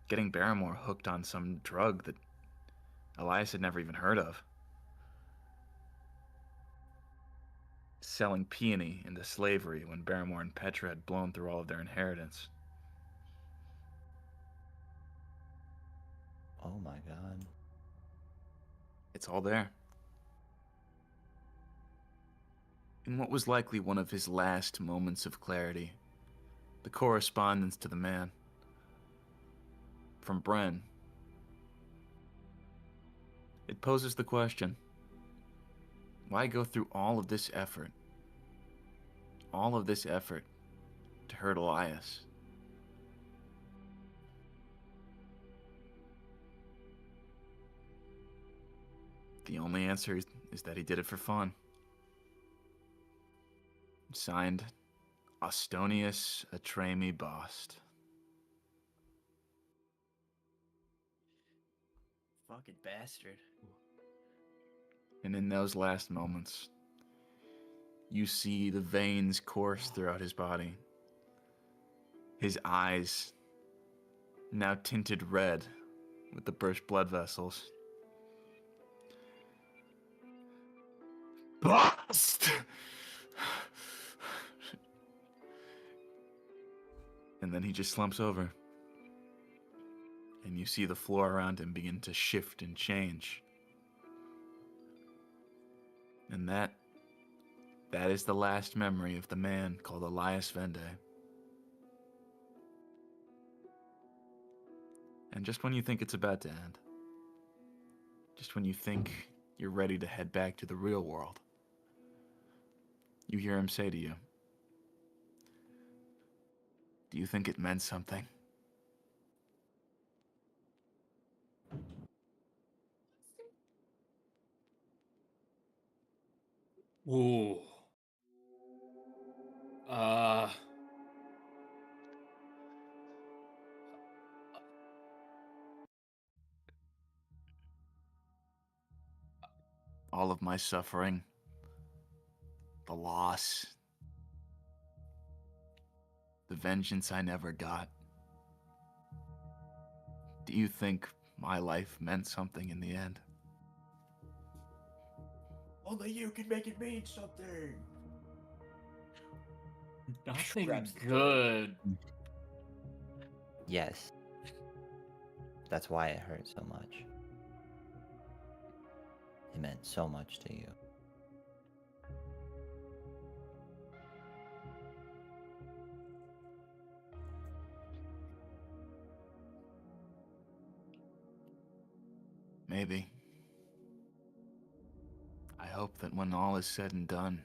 Getting Barrymore hooked on some drug that Elias had never even heard of. Selling peony into slavery when Barrymore and Petra had blown through all of their inheritance. Oh my god. It's all there. In what was likely one of his last moments of clarity, the correspondence to the man. From Bren. It poses the question, why go through all of this effort? All of this effort to hurt Elias? The only answer is that he did it for fun. Signed, Ostonius Atremi Bost. Fucking bastard. And in those last moments, you see the veins course throughout his body. His eyes, now tinted red with the burst blood vessels. Bost! And then he just slumps over. And you see the floor around him begin to shift and change. And that is the last memory of the man called Elias Vende. And just when you think it's about to end, just when you think you're ready to head back to the real world, you hear him say to you, do you think it meant something? Ooh. All of my suffering, the loss, the vengeance I never got. Do you think my life meant something in the end? Only you can make it mean something. Nothing Grabs the good. Yes. That's why it hurt so much. It meant so much to you. Maybe. I hope that when all is said and done,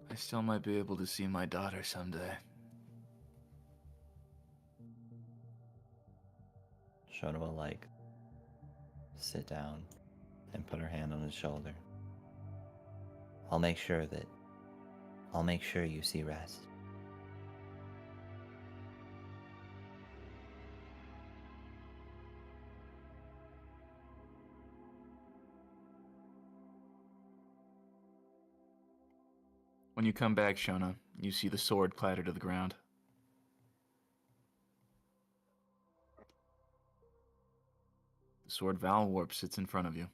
I still might be able to see my daughter someday. Shona will, sit down and put her hand on his shoulder. I'll make sure you see rest. When you come back, Shona, you see the sword clatter to the ground. The sword Valwarp sits in front of you.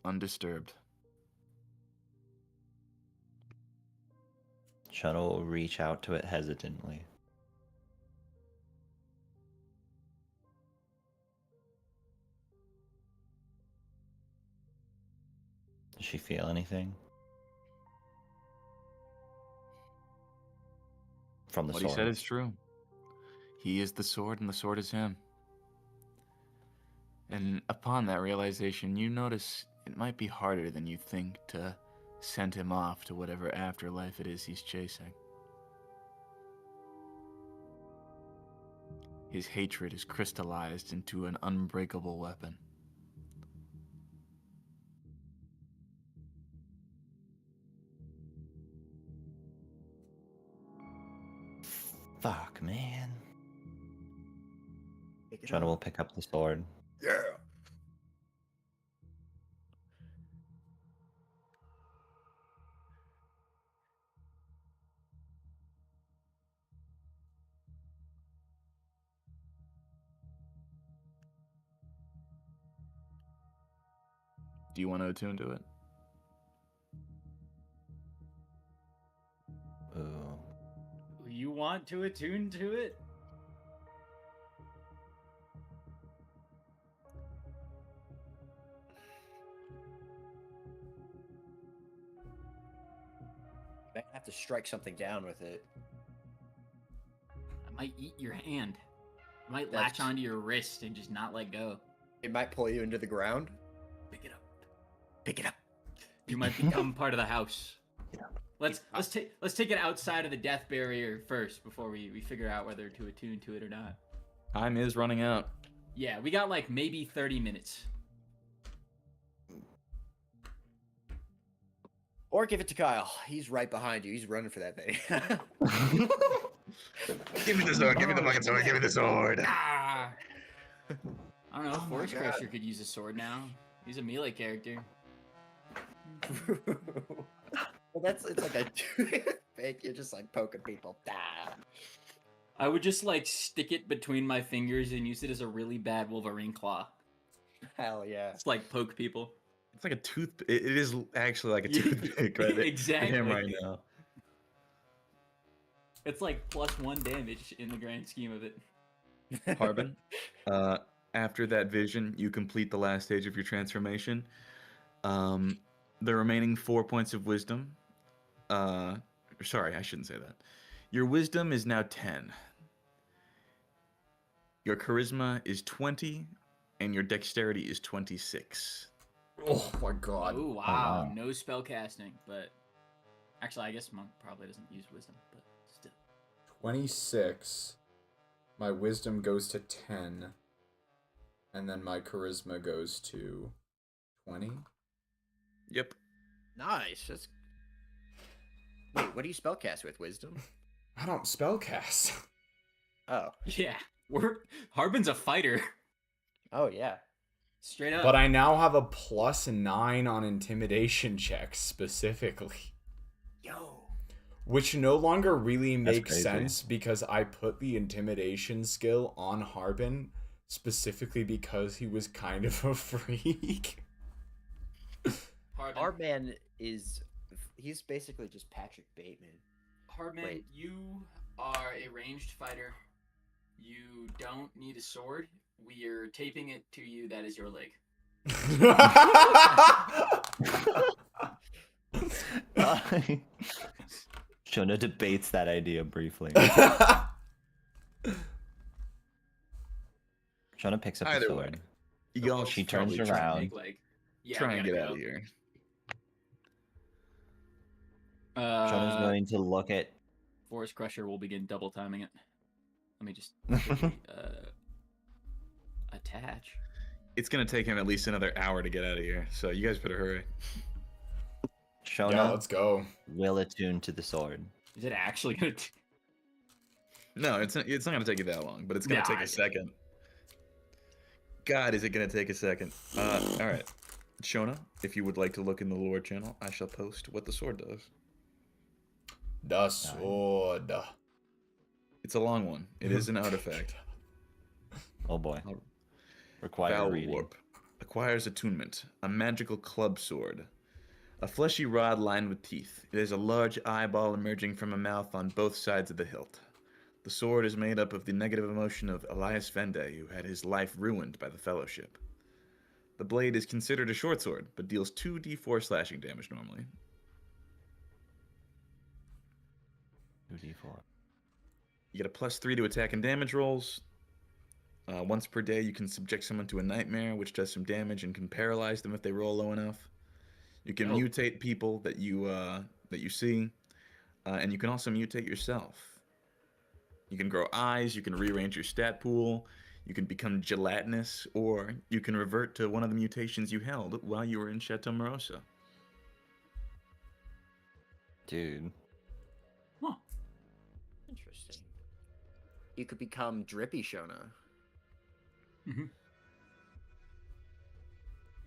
Undisturbed. Shona will reach out to it hesitantly. Does she feel anything? From the What sword. he said is true. He is the sword, and the sword is him. And upon that realization, you notice it might be harder than you think to send him off to whatever afterlife it is he's chasing. His hatred is crystallized into an unbreakable weapon. Fuck, man. Pick it Shona will up. pick up the sword. Yeah. Do you want to attune to it? Ooh. You want to attune to it? Might have to strike something down with it. I might eat your hand. I might That's- latch onto your wrist and just not let go. It might pull you into the ground. Pick it up. Pick it up. You might become part of the house. Let's take it outside of the death barrier first before we figure out whether to attune to it or not. Time is running out. Yeah, we got like maybe 30 minutes. Or give it to Kyle. He's right behind you. He's running for that thing. Give me the sword. Give me the fucking sword. Give me the sword. Ah! I don't know. Oh my Forest God. Crusher could use a sword now. He's a melee character. Well, it's like a toothpick. You're just like poking people. Ah. I would just like stick it between my fingers and use it as a really bad Wolverine claw. Hell yeah. It's like poke people. It's like a tooth. It is actually like a Yeah, toothpick right there. exactly. I am right now. It's like +1 damage in the grand scheme of it. Harbin, after that vision, you complete the last stage of your transformation. The remaining 4 points of wisdom. Sorry, I shouldn't say that. Your wisdom is now 10. Your charisma is 20, and your dexterity is 26. Oh my god. Oh wow, wow. no spell casting, but actually I guess monk probably doesn't use wisdom, but still. 26. My wisdom goes to 10. And then my charisma goes to 20. Yep. Nice. That's... Wait, what do you spellcast with? Wisdom? I don't spellcast. Oh. Yeah, Harbin's a fighter, Oh, yeah. straight up. But I now have a +9 on intimidation checks specifically. Yo. Which no longer really That's makes crazy. sense because I put the intimidation skill on Harbin specifically because he was kind of a freak. Our man is... He's basically just Patrick Bateman. Hardman, Wait. you are a ranged fighter. You don't need a sword. We are taping it to you. That is your leg. Shona debates that idea briefly. Shona picks up the Either sword. way, y'all She should turns probably around. Big leg. Yeah, try we and gotta get out go. of here. Shona's going to look at. Forest Crusher will begin double timing it. Let me just attach. It's gonna take him at least another hour to get out of here, so you guys better hurry. Shona Yeah, let's go. will attune to the sword. Is it actually gonna? No, it's not gonna take you that long, but it's gonna Yeah, take I a get it. second. God, is it gonna take a second? All right, Shona, if you would like to look in the lore channel, I shall post what the sword does. The sword. It's a long one. It is an artifact. Oh boy. Required Foul reading. warp acquires attunement. A magical club sword. A fleshy rod lined with teeth. It has a large eyeball emerging from a mouth on both sides of the hilt. The sword is made up of the negative emotion of Elias Vende, who had his life ruined by the Fellowship. The blade is considered a short sword, but deals 2d4 slashing damage normally. 2d4. You get a +3 to attack and damage rolls. Once per day, you can subject someone to a nightmare, which does some damage and can paralyze them if they roll low enough. You can mutate people that you see, and you can also mutate yourself. You can grow eyes. You can rearrange your stat pool. You can become gelatinous, or you can revert to one of the mutations you held while you were in Chateau Morrosa. Dude. Huh. Interesting. You could become Drippy Shona.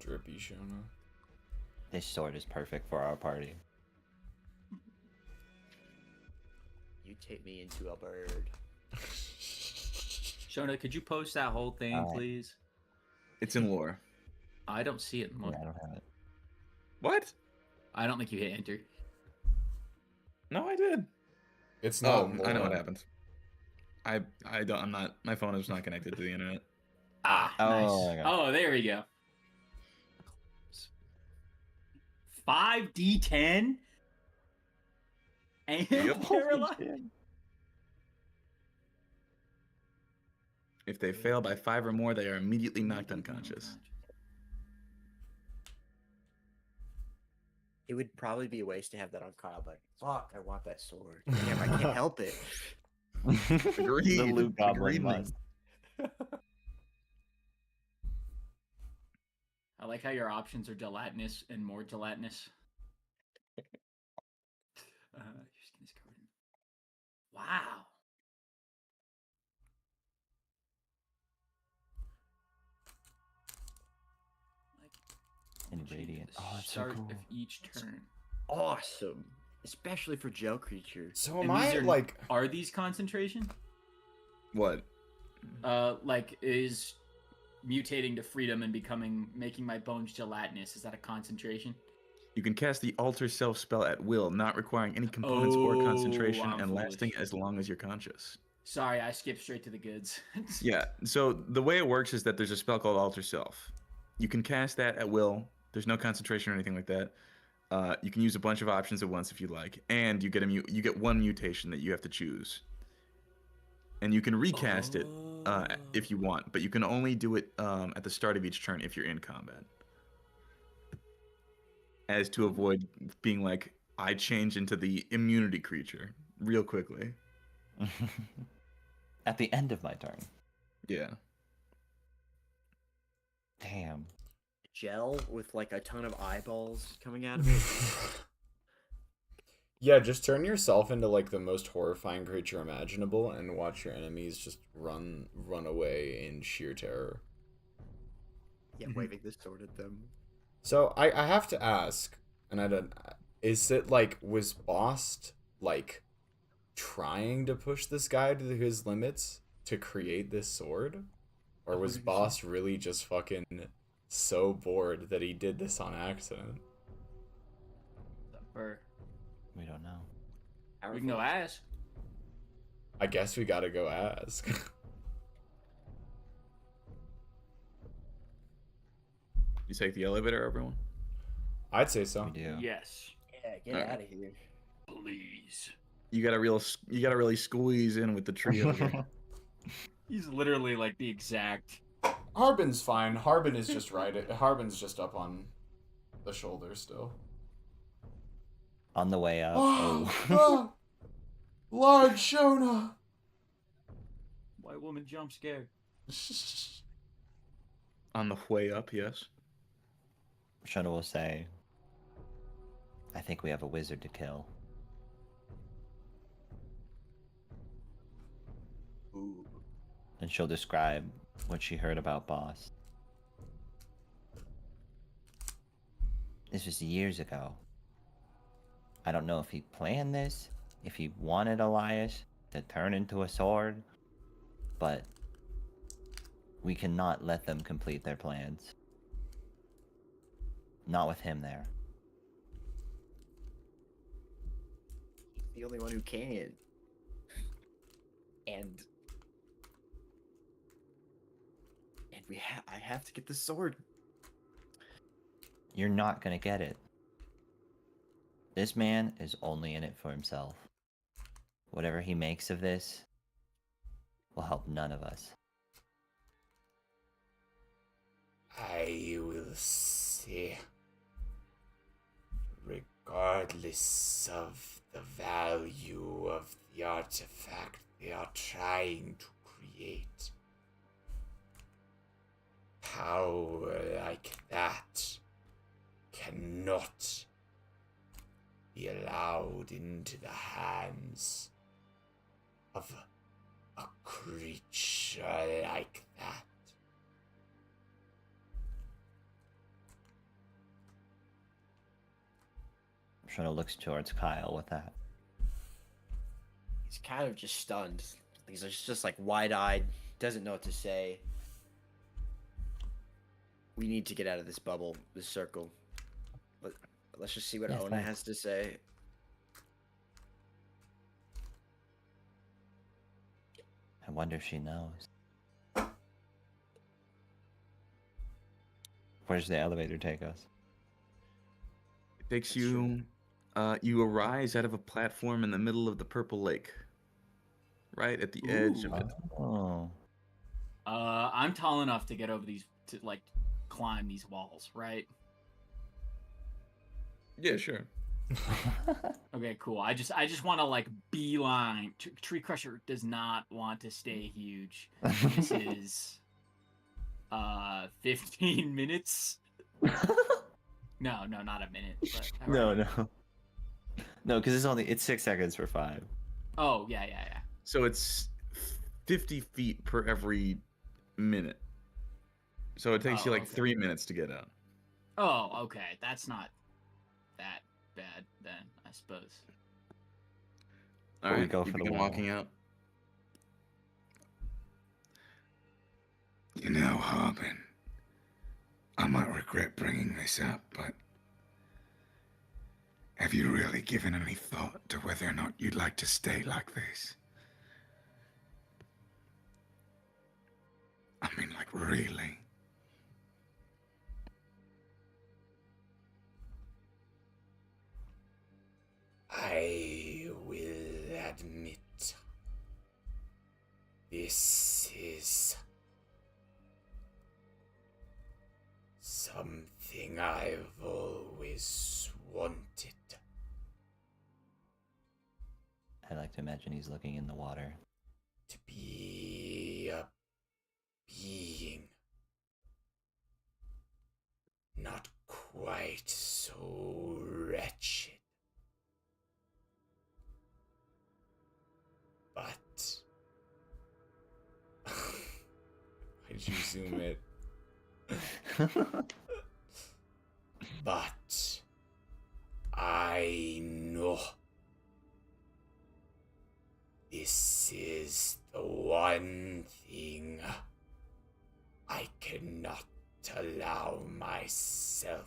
Drippy Shona. This sword is perfect for our party. You take me into a bird. Shona, could you post that whole thing, please? It's in lore. I don't see it in Yeah, lore. I don't have it. What? I don't think you hit enter. No, I did. It's Oh, not. I know what lore. happened. I don't. I'm not. My phone is not connected to the internet. Ah, Oh, nice. my God. Oh, there we go. 5d10 and paralyzed. If they fail by 5 or more, they are immediately knocked unconscious. It would probably be a waste to have that on Kyle, but fuck, I want that sword. Damn, I can't help it. Agreed. The Luke Goblin Agreed. must. I like how your options are gelatinous and more gelatinous. Your skin is covered in... Wow. Like, And achieve radiant. at the Oh, that's so start cool. of each turn. Awesome. Especially for gel creature. So And am these I are- like? Are these concentration? What? Like, is mutating to freedom and making my bones gelatinous, is that a concentration? You can cast the Alter Self spell at will, not requiring any components or concentration, I'm and lasting foolish. as long as you're conscious. Sorry, I skipped straight to the goods. Yeah, so the way it works is that there's a spell called Alter Self. You can cast that at will. There's no concentration or anything like that. You can use a bunch of options at once if you like, and you get one mutation that you have to choose. And you can recast it if you want, but you can only do it at the start of each turn if you're in combat. As to avoid being like, I change into the immunity creature real quickly. At the end of my turn. Yeah. Damn. Gel with like a ton of eyeballs coming out of it. Yeah, just turn yourself into like the most horrifying creature imaginable and watch your enemies just run away in sheer terror. Yeah, waving this sword at them. So I have to ask, and I don't, is it like, was Bost like trying to push this guy to his limits to create this sword? Or was 100%. Bost really just fucking so bored that he did this on accident? We don't know. We can go ask. I guess we gotta go ask. You take the elevator, everyone? I'd say so. We do. Yes. Yeah, get Alright. out of here. Please. You gotta really squeeze in with the Treehugger. He's literally like the exact... Harbin's fine. Harbin is just right. Harbin's just up on the shoulder still. On the way up. Oh. Large Shona. White woman jump scared. On the way up, yes. Shona will say, I think we have a wizard to kill. Ooh. And she'll describe what she heard about Boss. This was years ago. I don't know if he planned this, if he wanted Elias to turn into a sword, but we cannot let them complete their plans. Not with him there. He's the only one who can. And I have to get the sword. You're not gonna get it. This man is only in it for himself. Whatever he makes of this will help none of us. I will say, regardless of the value of the artifact they are trying to create, power like that cannot be allowed into the hands of a creature like that. Shona looks towards Kyle with that. He's kind of just stunned. He's just like wide-eyed, doesn't know what to say. We need to get out of this bubble, this circle. Let's just see what Yes, Ona thanks. has to say. I wonder if she knows. Where does the elevator take us? It takes That's true. you. You arise out of a platform in the middle of the purple lake, right at the edge of it. Oh. I'm tall enough to get over these, to like climb these walls, right? Yeah, sure. Okay, cool. I just want to like beeline. Tree Crusher does not want to stay huge. This is 15 minutes. No, not a minute. But No. No, because it's 6 seconds for 5. Oh yeah. So it's 50 feet per every minute. So it takes you like okay. 3 minutes to get out. Oh, okay. That's not that bad then, I suppose. All Or we right, go you for the begin wall. walking out. You know, Harbin, I might regret bringing this up, but have you really given any thought to whether or not you'd like to stay like this? I mean, like, really? I will admit, this is something I've always wanted. I like to imagine he's looking in the water. To be a being. Not quite so wretched. But why'd you zoom it? But I know this is the one thing I cannot allow myself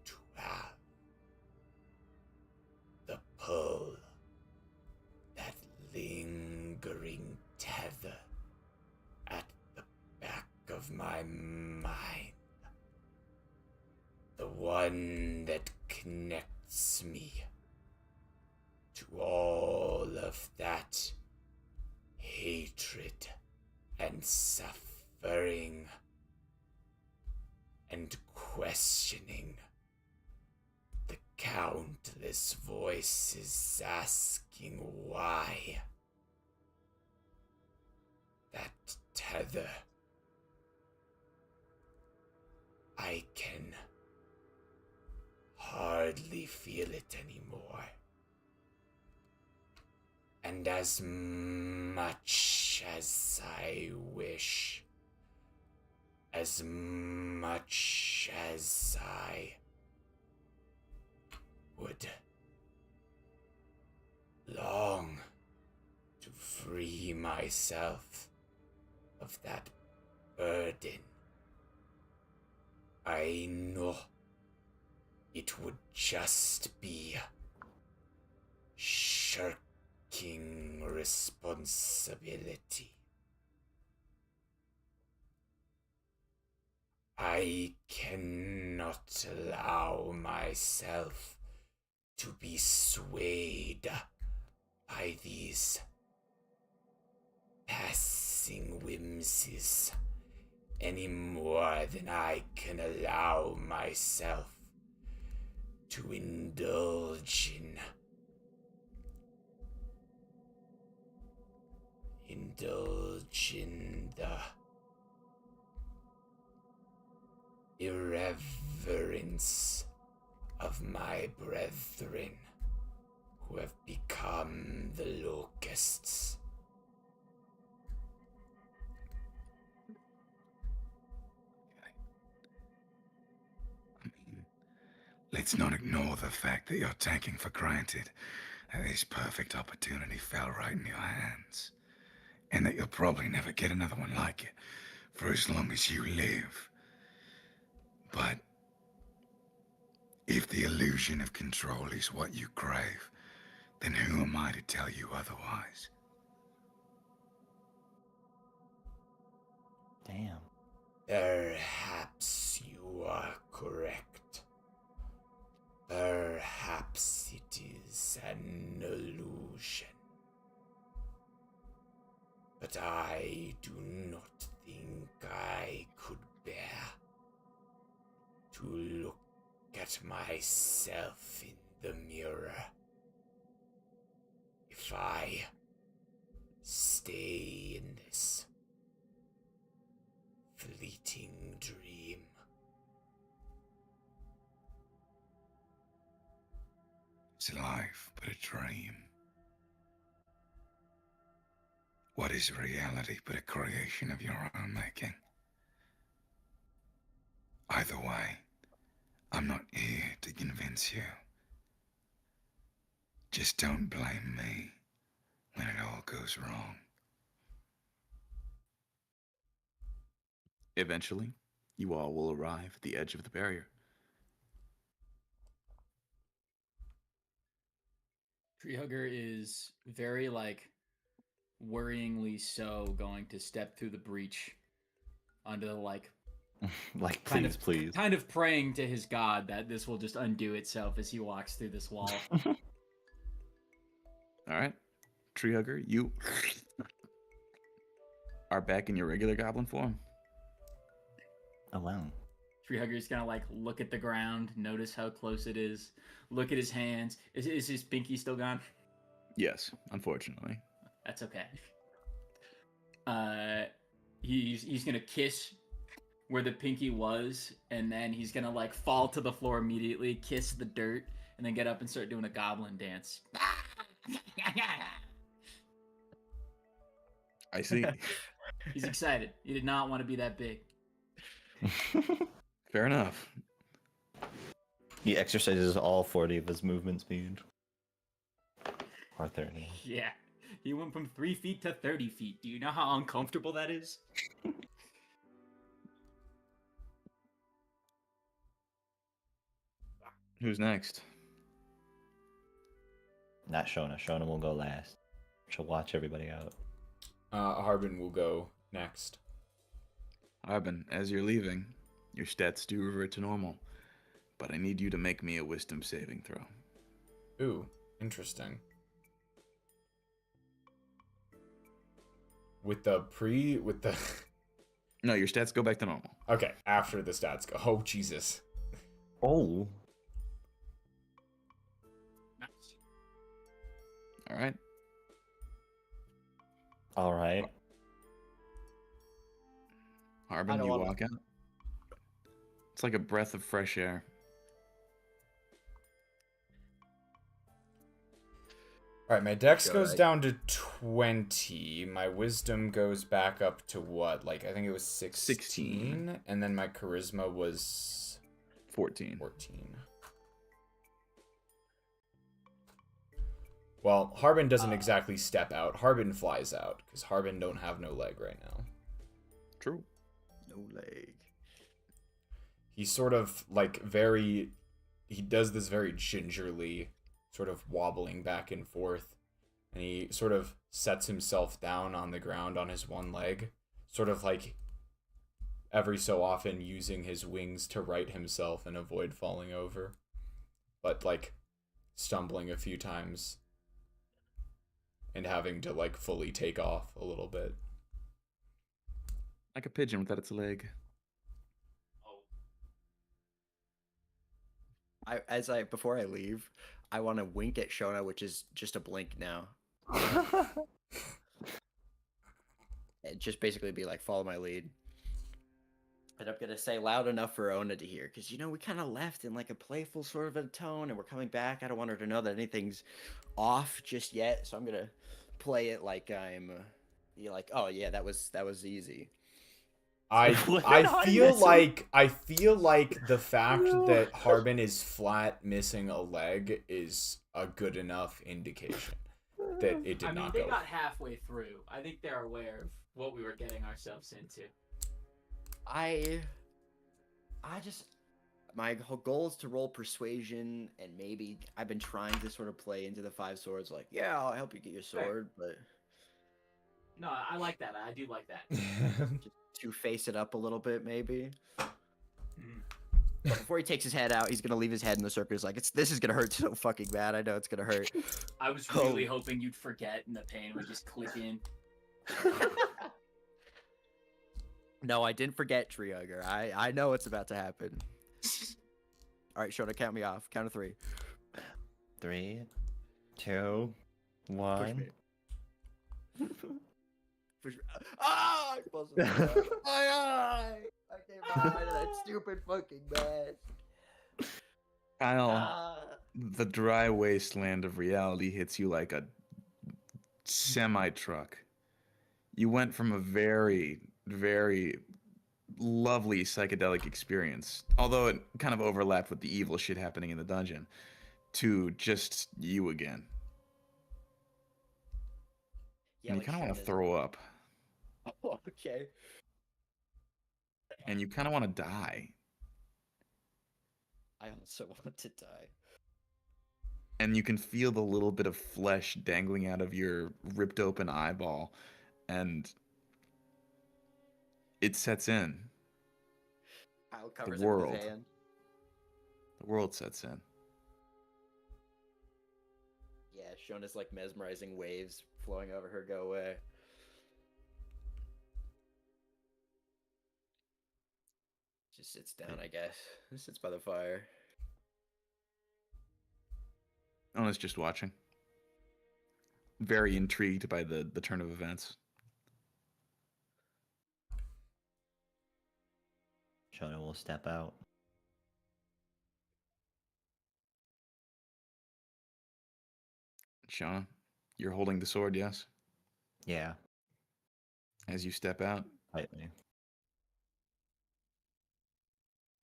to have. The pull, that lingering tether at the back of my mind. The one that connects me to all of that hatred and suffering and questioning. The countless voices asking why. That tether. I can hardly feel it anymore. And as much as I wish, as much as I would long to free myself of that burden, I know it would just be shirking responsibility. I cannot not allow myself to be swayed by these passing whimsies any more than I can allow myself to indulge in the irreverence of my brethren who have become the locusts. Let's not ignore the fact that you're taking for granted that this perfect opportunity fell right in your hands, and that you'll probably never get another one like it for as long as you live. But if the illusion of control is what you crave, then who am I to tell you otherwise? Damn. Perhaps you are correct. Perhaps it is an illusion. But I do not think I could bear to look at myself in the mirror if I stay in this fleeting dream. Is life but a dream? What is reality but a creation of your own making? Either way, I'm not here to convince you. Just don't blame me when it all goes wrong. Eventually, you all will arrive at the edge of the barrier. Treehugger is very, like, worryingly so going to step through the breach onto the, like, Like, kind please. kind of praying to his god that this will just undo itself as he walks through this wall. All right, Treehugger, you are back in your regular goblin form. Oh, wow. Treehugger's gonna, like, look at the ground, notice how close it is, look at his hands. Is his pinky still gone? Yes, unfortunately. That's okay. He's gonna kiss where the pinky was, and then he's gonna, like, fall to the floor immediately, kiss the dirt, and then get up and start doing a goblin dance. I see. He's excited. He did not want to be that big. Fair enough. He exercises all 40 of his movement speed. Or 30. Yeah. He went from 3 feet to 30 feet. Do you know how uncomfortable that is? Who's next? Not Shona. Shona will go last. She'll watch everybody out. Harbin will go next. Harbin, as you're leaving, your stats do revert to normal, but I need you to make me a wisdom saving throw. Ooh, interesting. With the No, your stats go back to normal. Okay, after the stats go. Oh, Jesus. Oh. Nice. All right. All right. Harbin, don't you wanna- walk out. It's like a breath of fresh air. All right, my dex Go goes ahead. down to 20. My wisdom goes back up to what? Like, I think it was 16. And then my charisma was 14. 14. Well, Harbin doesn't exactly step out. Harbin flies out, because Harbin don't have no leg right now. True. No leg. He's sort of, like, he does this very gingerly, sort of wobbling back and forth. And he sort of sets himself down on the ground on his one leg. Sort of like every so often using his wings to right himself and avoid falling over, but like stumbling a few times and having to like fully take off a little bit. Like a pigeon without its leg. Before I leave, I want to wink at Shona, which is just a blink now. And just basically be like, follow my lead. And I'm gonna say loud enough for Ona to hear, because we kind of left in like a playful sort of a tone, and we're coming back. I don't want her to know that anything's off just yet, so I'm gonna play it like I'm, like, oh yeah, that was easy. I feel like the fact that Harbin is flat missing a leg is a good enough indication that it did not go. They got halfway through. I think they're aware of what we were getting ourselves into. My whole goal is to roll persuasion, and maybe I've been trying to sort of play into the 5 swords, like, yeah, I'll help you get your sword, but no, I like that. I do like that. just to face it up a little bit, maybe. But before he takes his head out, he's gonna leave his head in the circle. He's like, this is gonna hurt so fucking bad. I know it's gonna hurt. I was really hoping you'd forget, and the pain would just click in. No, I didn't forget, Treehugger. I know what's about to happen. All right, Shona, count me off. Count of 3. 3, 2, 1. Push me. Ah! I closed it. I came out of that stupid fucking mess. Kyle, the dry wasteland of reality hits you like a semi-truck. You went from a very, very lovely psychedelic experience, although it kind of overlapped with the evil shit happening in the dungeon, to just you again. Yeah, And like you kind of want to Shona's- throw up. Oh, okay. And you kind of want to die. I also want to die. And you can feel the little bit of flesh dangling out of your ripped open eyeball. And it sets in. Kyle covers The it with world. his hand. The world sets in. Yeah, Shona's like mesmerizing waves flowing over her go away. Just sits down, I guess. Sits by the fire. Ona's just watching. Very intrigued by the turn of events. Shona will step out. Shona, you're holding the sword, yes? Yeah, As you step out, tightly.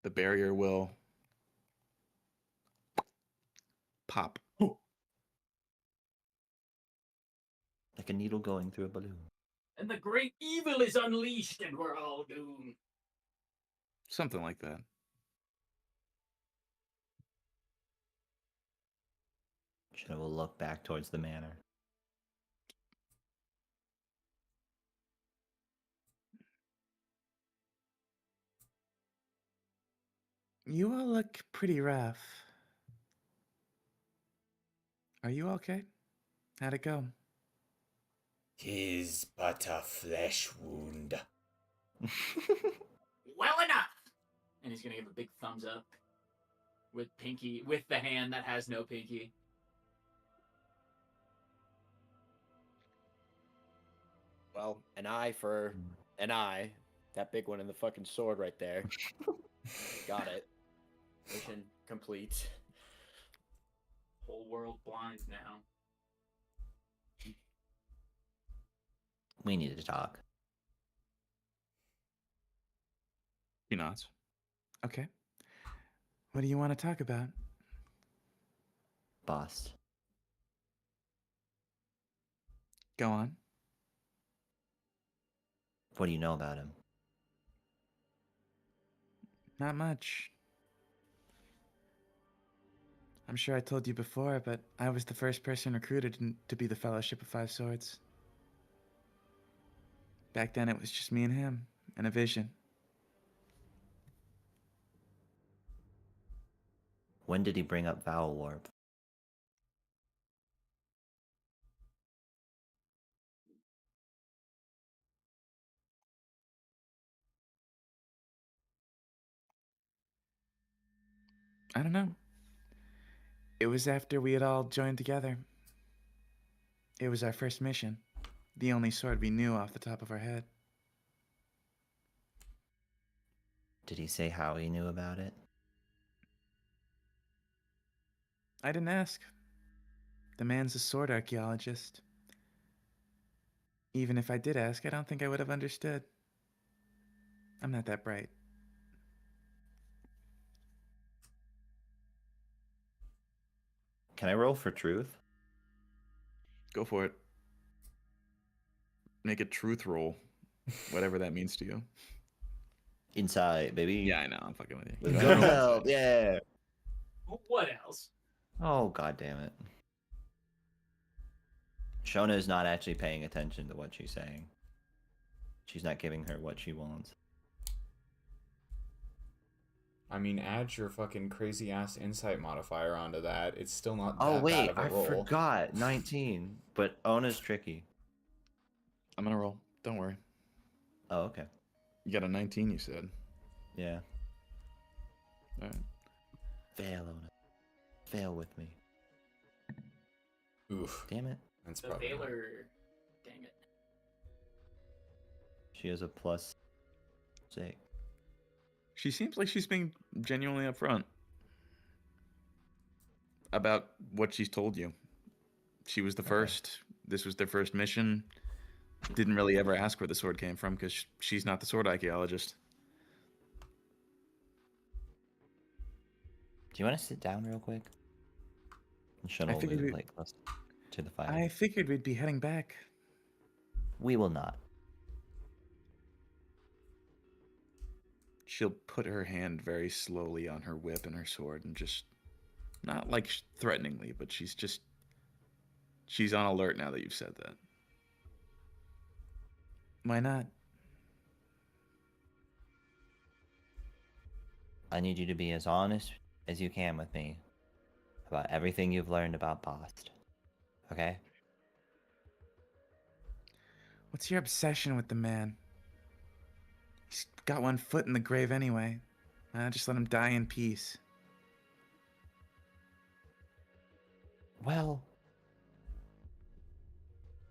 the barrier will pop. Like a needle going through a balloon. And the great evil is unleashed, and we're all doomed. Something like that. Shona will look back towards the manor. You all look pretty rough. Are you okay? How'd it go? 'Tis but a flesh wound. Well enough! And he's gonna give a big thumbs up. With the hand that has no pinky. Well, an eye for an eye. That big one in the fucking sword right there. Got it. Mission complete. Whole world blind now. We need to talk. She nods. Okay. What do you want to talk about? Boss. Go on. What do you know about him? Not much. I'm sure I told you before, but I was the first person recruited to be the Fellowship of 5 Swords. Back then it was just me and him, and a vision. When did he bring up vowel warp? I don't know. It was after we had all joined together. It was our first mission. The only sword we knew off the top of our head. Did he say how he knew about it? I didn't ask. The man's a sword archaeologist. Even if I did ask, I don't think I would have understood. I'm not that bright. Can I roll for truth? Go for it. Make a truth roll. Whatever that means to you. Insight, baby. Yeah, I know. I'm fucking with you. Let's Go to go. Insight. Yeah. What else? Oh, god damn it. Shona is not actually paying attention to what she's saying. She's not giving her what she wants. I mean, add your fucking crazy ass insight modifier onto that. It's still not that Oh, bad wait, of a I roll. forgot. 19. But Ona's tricky. I'm gonna roll. Don't worry. Oh, okay. You got a 19, you said. Yeah. All right. Fail, Ona. Fail with me. Oof. Damn it. That's The probably. Baylor. Dang it. She has a +6. She seems like she's being genuinely upfront about what she's told you. She was the first. This was their first mission. Didn't really ever ask where the sword came from because she's not the sword archaeologist. Do you want to sit down real quick? And Shona will figured move we- like close to the fire. I figured we'd be heading back. We will not. She'll put her hand very slowly on her whip and her sword and just, not like threateningly, but she's on alert now that you've said that. Why not? I need you to be as honest as you can with me about everything you've learned about Bast. Okay? What's your obsession with the man? He's got one foot in the grave anyway. Just let him die in peace. Well,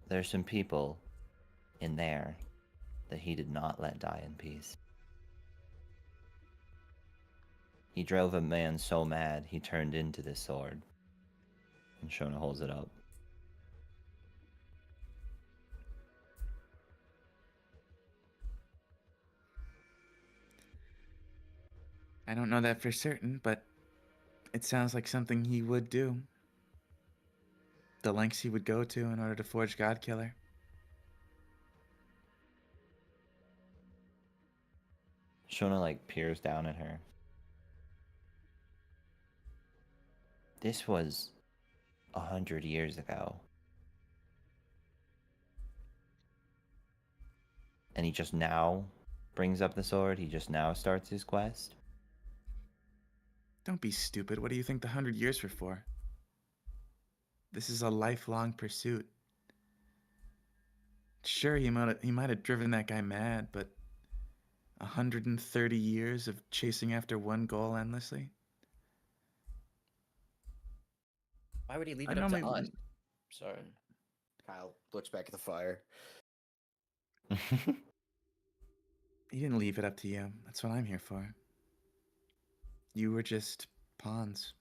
there's some people in there that he did not let die in peace. He drove a man so mad he turned into this sword. And Shona holds it up. I don't know that for certain, but it sounds like something he would do. The lengths he would go to in order to forge Godkiller. Shona like peers down at her. This was 100 years ago. And he just now brings up the sword? He just now starts his quest? Don't be stupid. What do you think the 100 years were for? This is a lifelong pursuit. Sure, he might have driven that guy mad, but 130 years of chasing after one goal endlessly? Why would he leave I it up to normally- us? Sorry. Kyle looks back at the fire. He didn't leave it up to you. That's what I'm here for. You were just pawns.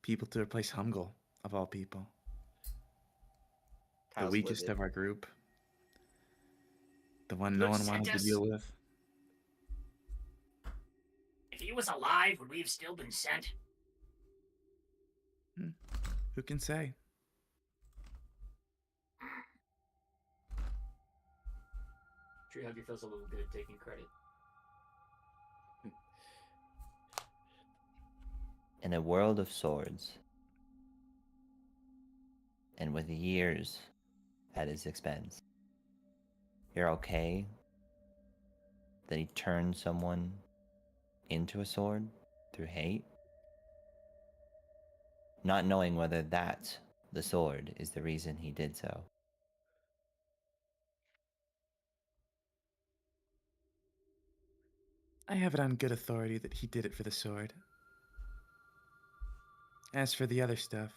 People to replace Humgle, of all people. Kyle's The weakest livid. of our group. The one no Good one wanted to sentence. deal with. If he was alive, would we have still been sent? Who can say? Treehugger feels a little good taking credit. In a world of swords, and with years at his expense, you're okay that he turned someone into a sword through hate? not knowing whether that, the sword, is the reason he did so. I have it on good authority that he did it for the sword. As for the other stuff,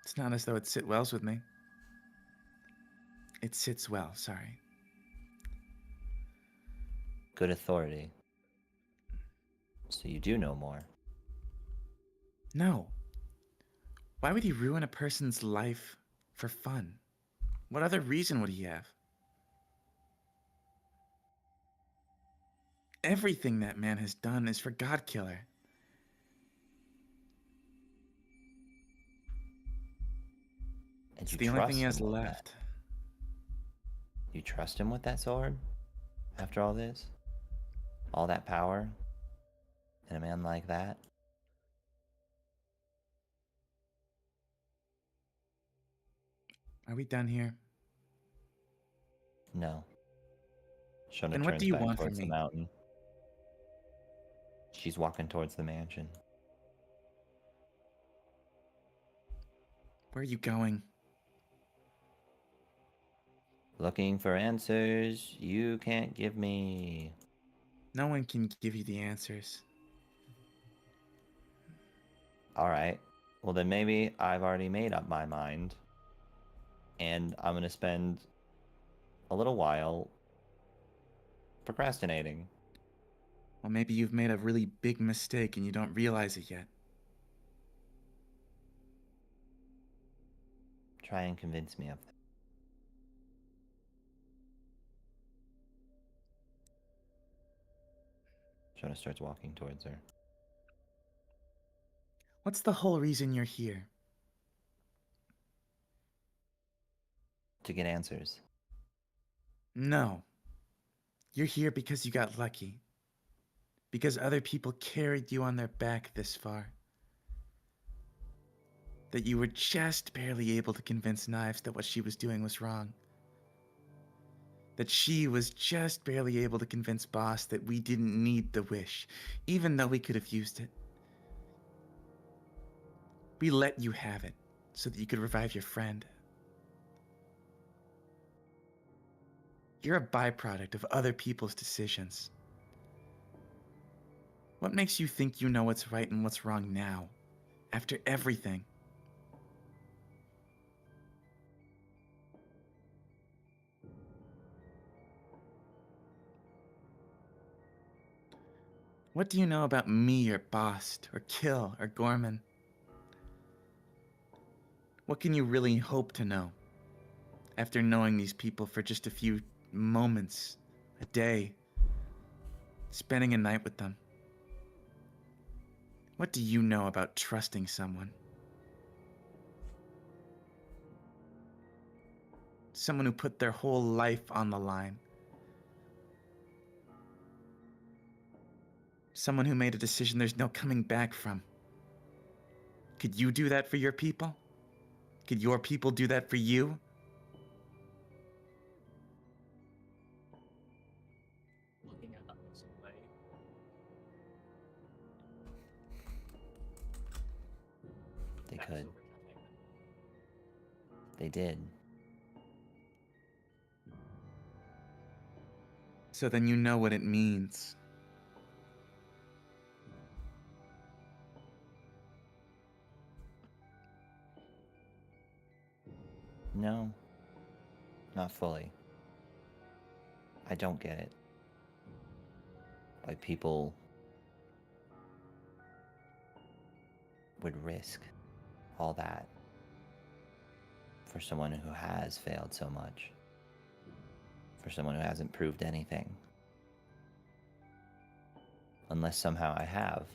it's not as though it sit well with me. It sits well, sorry. Good authority. So you do know more. No. Why would he ruin a person's life for fun? What other reason would he have? Everything that man has done is for Godkiller. And It's you the only thing trust he has him with left. that. You trust him with that sword? After all this? All that power? And a man like that? Are we done here? No. Shona Then what turns do you back want from towards the me? mountain. She's walking towards the mansion. Where are you going? Looking for answers you can't give me. No one can give you the answers. Alright. Well, then maybe I've already made up my mind. And I'm going to spend a little while procrastinating. Well, maybe you've made a really big mistake and you don't realize it yet. Try and convince me of that. Shona starts walking towards her. What's the whole reason you're here? To get answers. No. You're here because you got lucky. Because other people carried you on their back this far. That you were just barely able to convince Knives that what she was doing was wrong. That she was just barely able to convince Boss that we didn't need the wish, even though we could have used it. We let you have it so that you could revive your friend. You're a byproduct of other people's decisions. What makes you think you know what's right and what's wrong now, after everything? What do you know about me or Bost or Kill or Gorman? What can you really hope to know after knowing these people for just a few moments, a day, spending a night with them? What do you know about trusting someone? Someone who put their whole life on the line. Someone who made a decision there's no coming back from. Could you do that for your people? Could your people do that for you? Looking at us away. They That was could. overcoming. They did. So then you know what it means. No. Not fully. I don't get it. Why people would risk all that for someone who has failed so much. For someone who hasn't proved anything. Unless somehow I have.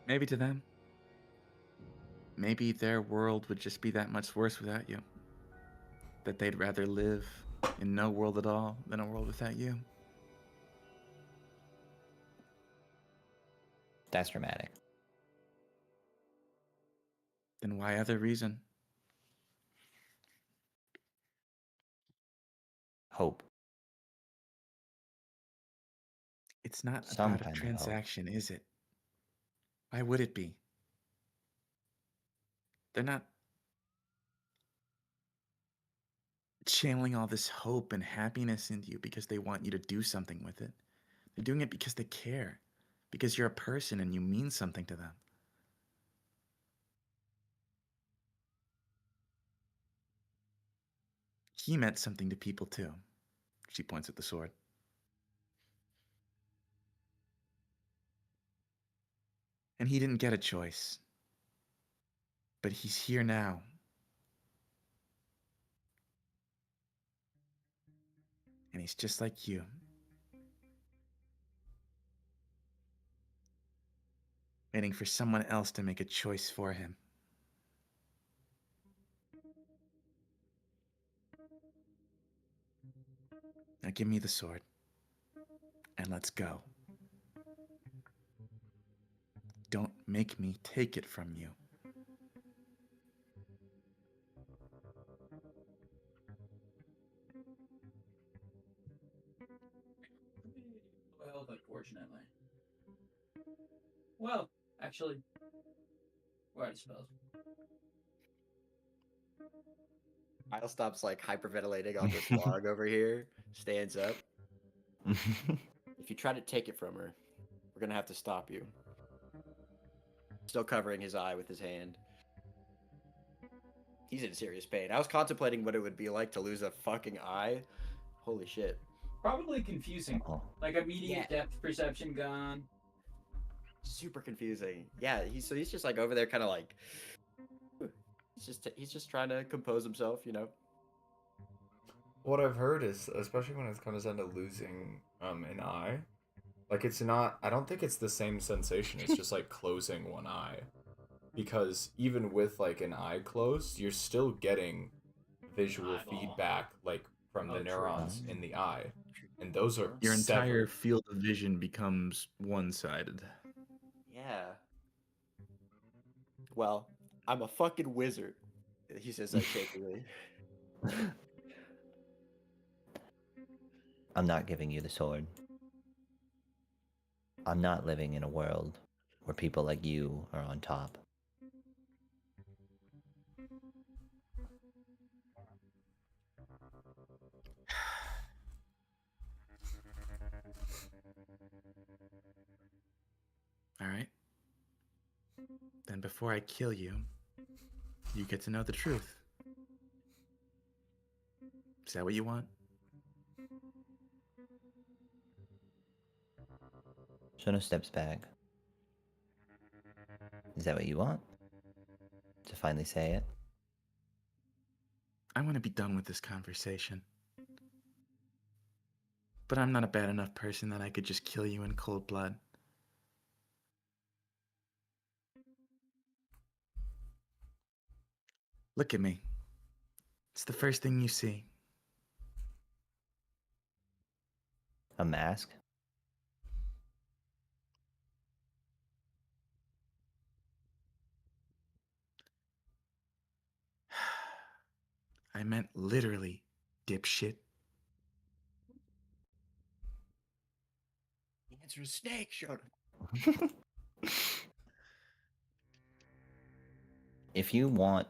Maybe to them. Maybe their world would just be that much worse without you. That they'd rather live in no world at all than a world without you. That's dramatic. Then why other reason? Hope. It's not Some about a kind of hope. transaction, is it? Why would it be? They're not channeling all this hope and happiness into you because they want you to do something with it. They're doing it because they care. Because you're a person and you mean something to them. He meant something to people too. She points at the sword. And he didn't get a choice. But he's here now. And he's just like you. Waiting for someone else to make a choice for him. Now give me the sword. And let's go. Don't make me take it from you. Well, unfortunately. Well, actually, we're out of spells. Kyle stops like hyperventilating on this log over here, stands up. If you try to take it from her, we're gonna have to stop you. Still covering his eye with his hand. He's in serious pain. I was contemplating what it would be like to lose a fucking eye. Holy shit. Probably confusing. Oh. Like immediate depth perception gone. Super confusing. Yeah, he's just like over there kind of like he's just trying to compose himself, you know. What I've heard is, especially when it comes down to losing an eye, like it's not. I don't think it's the same sensation. It's just like closing one eye, because even with like an eye closed, you're still getting visual feedback, like from the neurons in the eye, and those are Your entire severed. field of vision becomes one-sided. Yeah. Well, I'm a fucking wizard. He says that shakily. I'm not giving you the sword. I'm not living in a world where people like you are on top. All right? Then before I kill you, you get to know the truth. Is that what you want? Shona steps back. Is that what you want? To finally say it? I want to be done with this conversation. But I'm not a bad enough person that I could just kill you in cold blood. Look at me. It's the first thing you see. A mask? I meant literally, dipshit. The answer is snake, Shona. If you want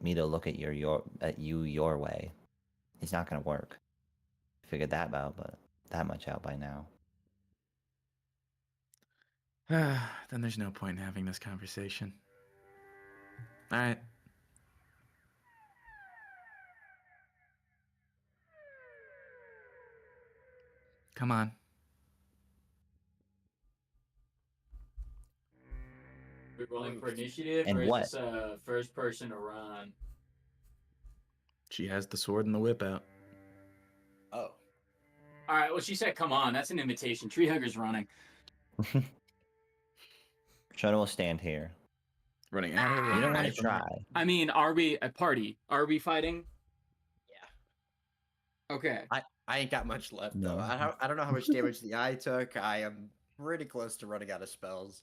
me to look at you your way, it's not gonna work. Figured that out, but that much out by now. Then there's no point in having this conversation. All right. Come on. We're rolling for initiative, And or is what? this a first person to run? She has the sword and the whip out. Oh. All right. Well, she said, "Come on." That's an invitation. Treehugger's running. Shona will stand here. Running at her. You don't want right to from her. try. I mean, are we a party? Are we fighting? Yeah. Okay. I ain't got much left though. No. I don't know how much damage the eye took. I am pretty close to running out of spells.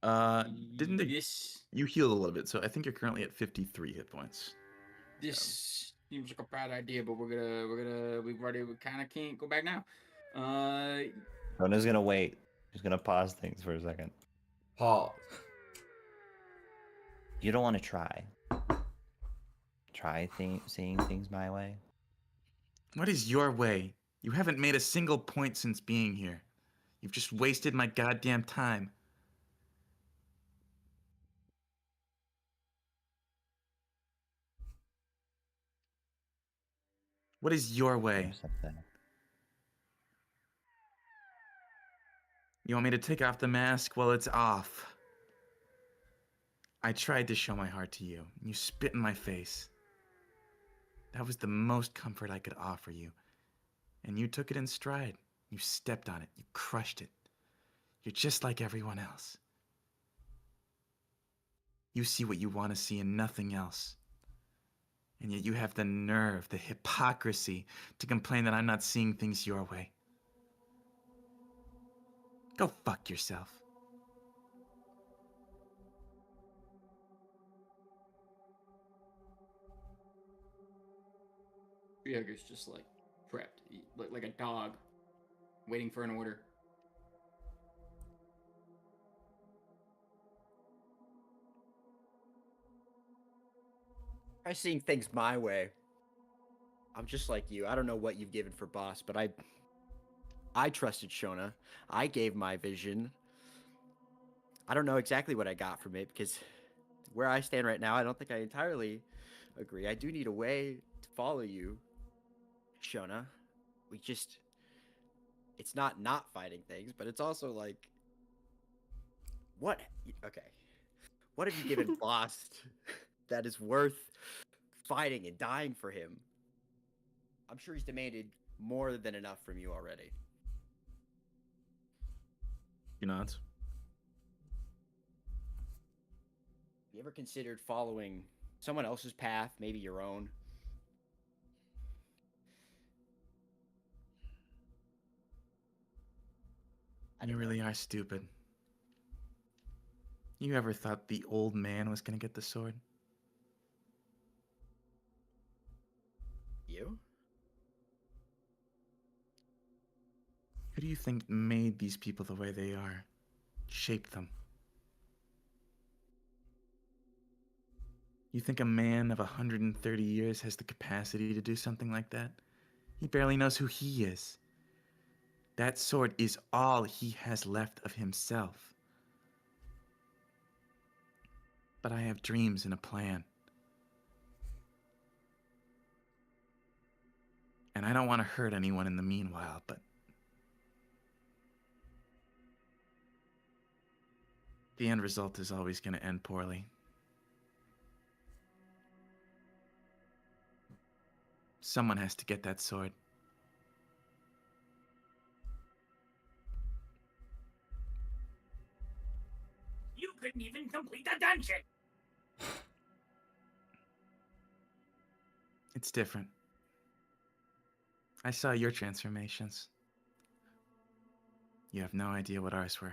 Didn't they, This you healed a little bit, so I think you're currently at 53 hit points. seems like a bad idea, but we kind of can't go back now. Shona's gonna wait. She's gonna pause things for a second. Pause. You don't want to try. Try seeing things my way. What is your way? You haven't made a single point since being here. You've just wasted my goddamn time. What is your way? There's something. You want me to take off the mask? Well, it's off. I tried to show my heart to you, and you spit in my face. That was the most comfort I could offer you. And you took it in stride. You stepped on it. You crushed it. You're just like everyone else. You see what you want to see and nothing else. And yet you have the nerve, the hypocrisy, to complain that I'm not seeing things your way. Go fuck yourself. Treehugger's just like prepped, like a dog, waiting for an order. Try seeing things my way. I'm just like you. I don't know what you've given for boss, but I trusted Shona. I gave my vision. I don't know exactly what I got from it because where I stand right now, I don't think I entirely agree. I do need a way to follow you, Shona. It's not fighting things, but it's also like, what? Okay. What have you given boss that is worth fighting and dying for him? I'm sure he's demanded more than enough from you already. You not? Have you ever considered following someone else's path, maybe your own? You really are stupid. You ever thought the old man was gonna get the sword? You? Who do you think made these people the way they are? Shaped them? You think a man of 130 years has the capacity to do something like that? He barely knows who he is. That sword is all he has left of himself. But I have dreams and a plan. And I don't want to hurt anyone in the meanwhile, but the end result is always going to end poorly. Someone has to get that sword. You couldn't even complete the dungeon! It's different. I saw your transformations. You have no idea what ours were.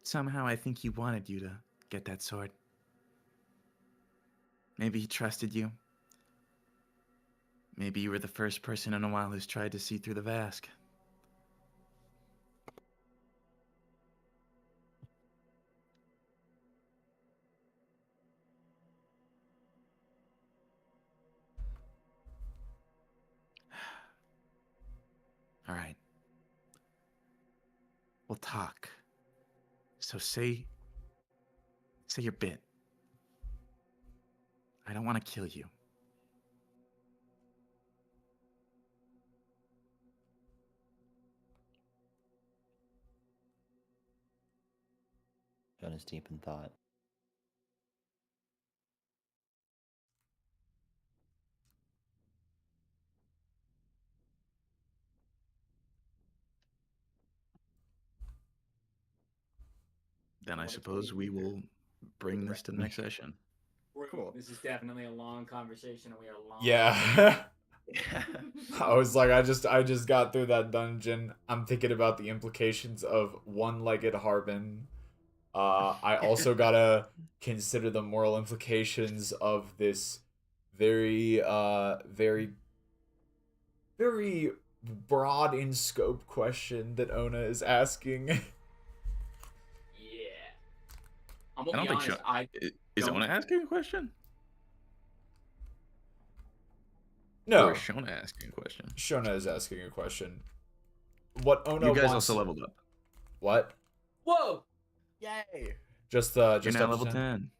Somehow I think he wanted you to get that sword. Maybe he trusted you. Maybe you were the first person in a while who's tried to see through the mask. All right. We'll talk. So say your bit. I don't want to kill you. John is deep in thought. Then I What a suppose funny we picture. will bring this to the next session. Cool. This is definitely a long conversation, and we are long. Yeah. I was like, I just got through that dungeon. I'm thinking about the implications of one-legged Harbin. I also gotta consider the moral implications of this very, very broad in scope question that Ona is asking. Yeah. I'm I gonna don't be think honest. I is don't- Ona asking a question? No, Or is Shona asking a question? Shona is asking a question. What Ono You guys wants... also leveled up. What? Whoa! Yay! Just You're just now up level to 10.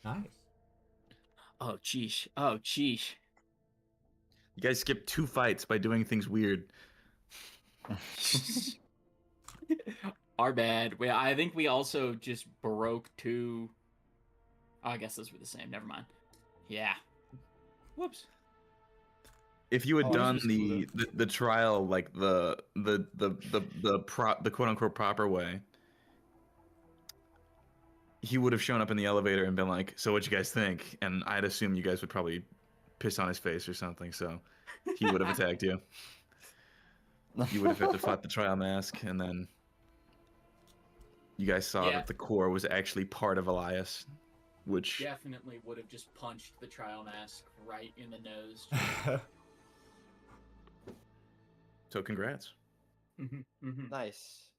Nice. Oh sheesh. Oh sheesh. You guys skipped 2 fights by doing things weird. Our bad. Well, I think we also just broke 2. Oh, I guess those were the same. Never mind. Yeah. Whoops. If you had Oh, done this was cool, the trial like the quote unquote proper way, he would have shown up in the elevator and been like, "So what you guys think?" And I'd assume you guys would probably piss on his face or something. So he would have attacked you. You would have had to fight the trial mask, and then you guys saw Yeah. that the core was actually part of Elias, which Definitely would have just punched the trial mask right in the nose. so congrats. Nice.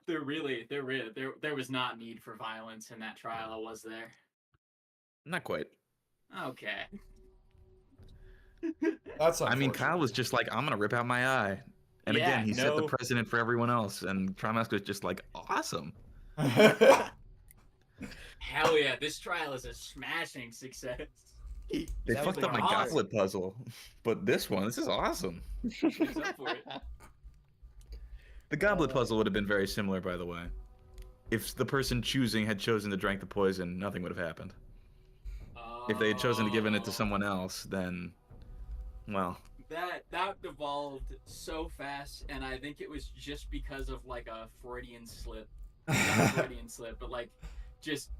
There was not need for violence in that trial, was there? Not quite. Okay. That's I mean, unfortunate. Kyle was just like, "I'm gonna rip out my eye," and Yeah, again, he set the no. precedent for everyone else. And Trimask was just like, "Awesome." Hell yeah, this trial is a smashing success. They That was fucked up my awesome. goblet puzzle, but this is awesome. He's up for it. The goblet puzzle would have been very similar, by the way. If the person choosing had chosen to drink the poison, nothing would have happened. If they had chosen to give it to someone else, then, well, That devolved so fast, and I think it was just because of like a Freudian slip. Not a Freudian slip, but like just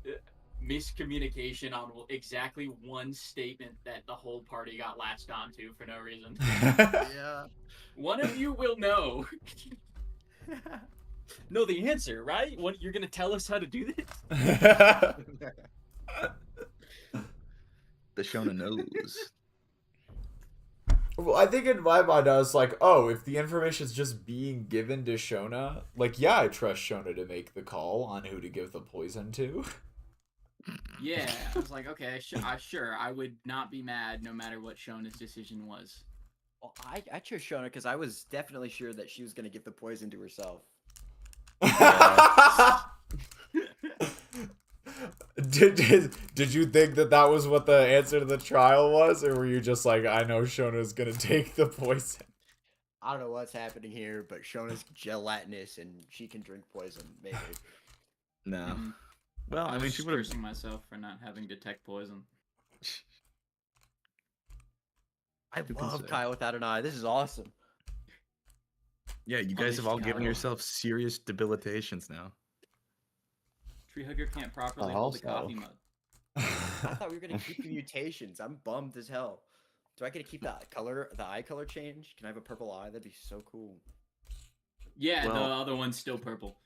miscommunication on exactly one statement that the whole party got latched onto for no reason. Yeah. One of you will know. Know the answer, right? What, you're gonna tell us how to do this? the Shona knows. Well, I think in my mind I was like, oh, if the information's just being given to Shona, like, yeah, I trust Shona to make the call on who to give the poison to. Yeah, I was like, okay, sure, I would not be mad no matter what Shona's decision was. Well, I chose Shona because I was definitely sure that she was gonna give the poison to herself. Did you think that was what the answer to the trial was, or were you just like, I know Shona's gonna take the poison? I don't know what's happening here, but Shona's gelatinous and she can drink poison, maybe. No. Mhm. Well, I mean, was she would have. cursing myself for not having detect poison. I Who can love say? Kyle without an eye. This is awesome. Yeah, you guys have all Unleash given Kyle. yourself serious debilitations now. Treehugger can't properly Oh, hold a also. coffee mug. I thought we were gonna keep the mutations. I'm bummed as hell. Do I get to keep the eye color change? Can I have a purple eye? That'd be so cool. Yeah, the Well- other one's still purple.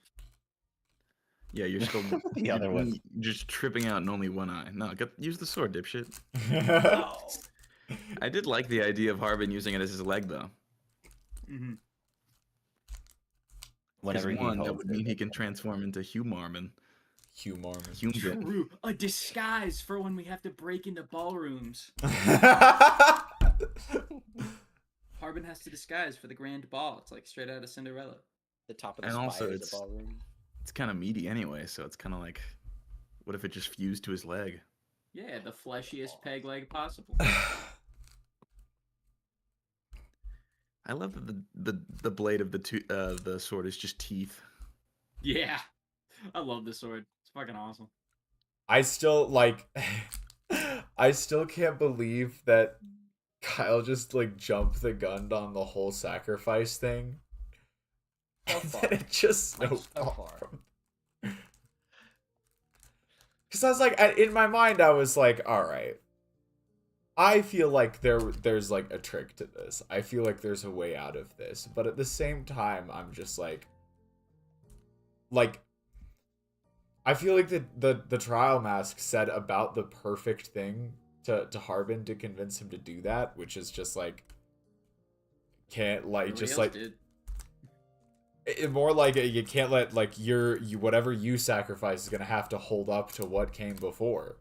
Yeah, you're still The other one. just tripping out in only one eye. No, use the sword, dipshit. Oh. I did like the idea of Harbin using it as his leg, though. Mm-hmm. Whenever Because he one, that holds would it. mean he can transform into Hugh Marmon. Humor. Human. True. A disguise for when we have to break into ballrooms. Harbin has to disguise for the grand ball. It's like straight out of Cinderella. The top of the And spire also of the it's- ballroom. It's kind of meaty anyway, so it's kind of like, what if it just fused to his leg? Yeah, the fleshiest peg leg possible. I love that the blade of the sword is just teeth. Yeah. I love this sword. It's fucking awesome. I still can't believe that Kyle just like jumped the gun on the whole sacrifice thing. So And far. then it just Like, so snowballed far. from. Because I was like, in my mind, I was like, all right. I feel like there's like a trick to this. I feel like there's a way out of this. But at the same time, I'm just like I feel like the trial mask said about the perfect thing to Harbin to convince him to do that, which is just like can't like Nobody just else like did. More like you can't let like whatever you sacrifice is gonna have to hold up to what came before.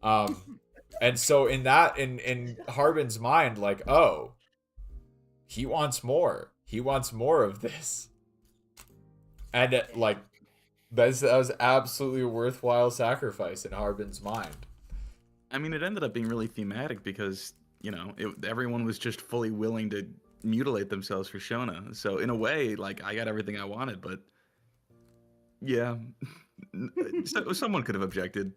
And so in Harbin's mind, like, oh, he wants more. He wants more of this. And like that was absolutely a worthwhile sacrifice in Harbin's mind. I mean, it ended up being really thematic because, you know, everyone was just fully willing to mutilate themselves for Shona. So in a way, like, I got everything I wanted, but yeah, someone could have objected.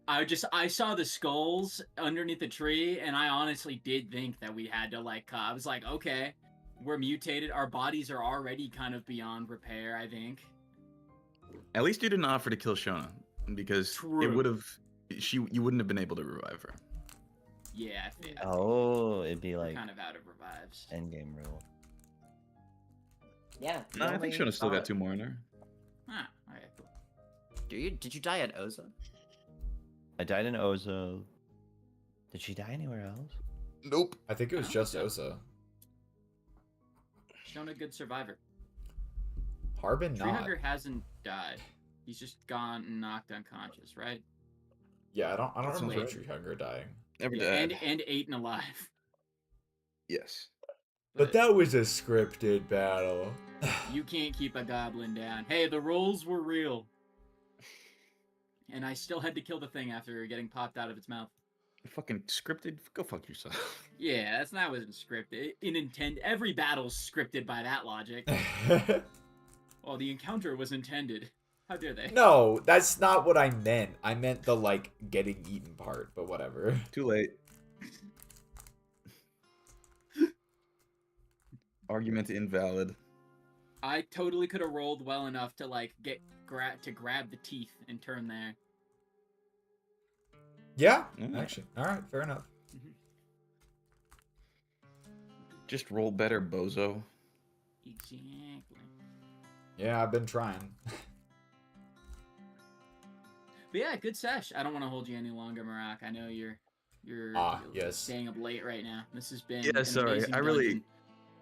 I saw the skulls underneath the tree, and I honestly did think that we had to, like, I was like, okay, we're mutated. Our bodies are already kind of beyond repair, I think. At least you didn't offer to kill Shona, because it would have, you wouldn't have been able to revive her. Yeah, Oh, it'd be like kind of out of revives. Endgame rule. Yeah. No, I think Shona still got 2 more in her. Ah, alright, cool. Did you die at Oza? I died in Ozo. Did she die anywhere else? Nope. I think it was just Osa. Shona, good survivor. Harbin not. Treehugger hasn't died. He's just gone and knocked unconscious, right? Yeah, I don't That sounds remember right. Treehugger dying. Never Yeah, died. and eaten alive. Yes. But that was a scripted battle. You can't keep a goblin down. Hey, the rules were real. And I still had to kill the thing after getting popped out of its mouth. Fucking scripted? Go fuck yourself. Yeah, that wasn't scripted. Every battle's scripted by that logic. Well, the encounter was intended. How dare they? No, that's not what I meant. I meant the, like, getting eaten part, but whatever. Too late. Argument invalid. I totally could have rolled well enough to, like, grab the teeth and turn there. Yeah, Mm. actually. Alright, fair enough. Just roll better, bozo. Exactly. Yeah, I've been trying. But yeah, good sesh. I don't want to hold you any longer, Marak. I know you're yes. staying up late right now. This has been Yeah, an sorry. amazing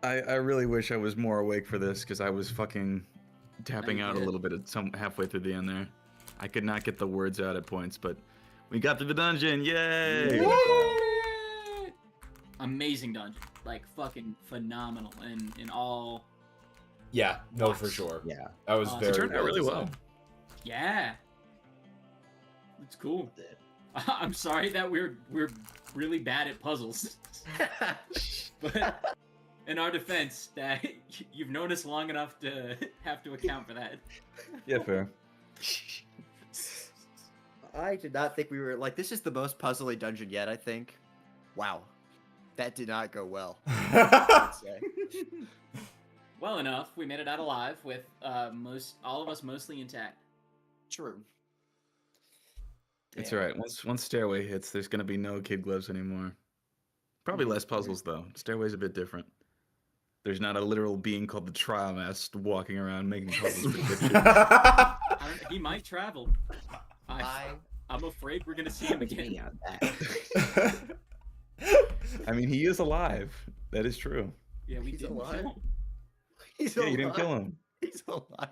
I really wish I was more awake for this because I was fucking tapping you out a did. little bit at halfway through the end there. I could not get the words out at points, but we got to the dungeon. Yay! dungeon. Amazing dungeon. Like fucking phenomenal in all. Yeah, no, What? for sure. Yeah. That was It very turned out really well. designed. Yeah. It's cool. I'm sorry that we're really bad at puzzles. But in our defense, that you've known us long enough to have to account for that. Yeah, fair. I did not think we were like this is the most puzzly dungeon yet, I think. Wow. That did not go well. I'd say. Well enough, we made it out alive with all of us mostly intact. True. It's alright. Once Stairway hits, there's gonna be no kid gloves anymore. Probably less puzzles though. Stairway's a bit different. There's not a literal being called the Trial Master walking around making puzzles for dipshits. He might travel. I'm afraid we're gonna see him again. I mean, he is alive. That is true. Yeah, we He's didn't alive? kill him. He's Yeah, alive. you didn't kill him. He's alive.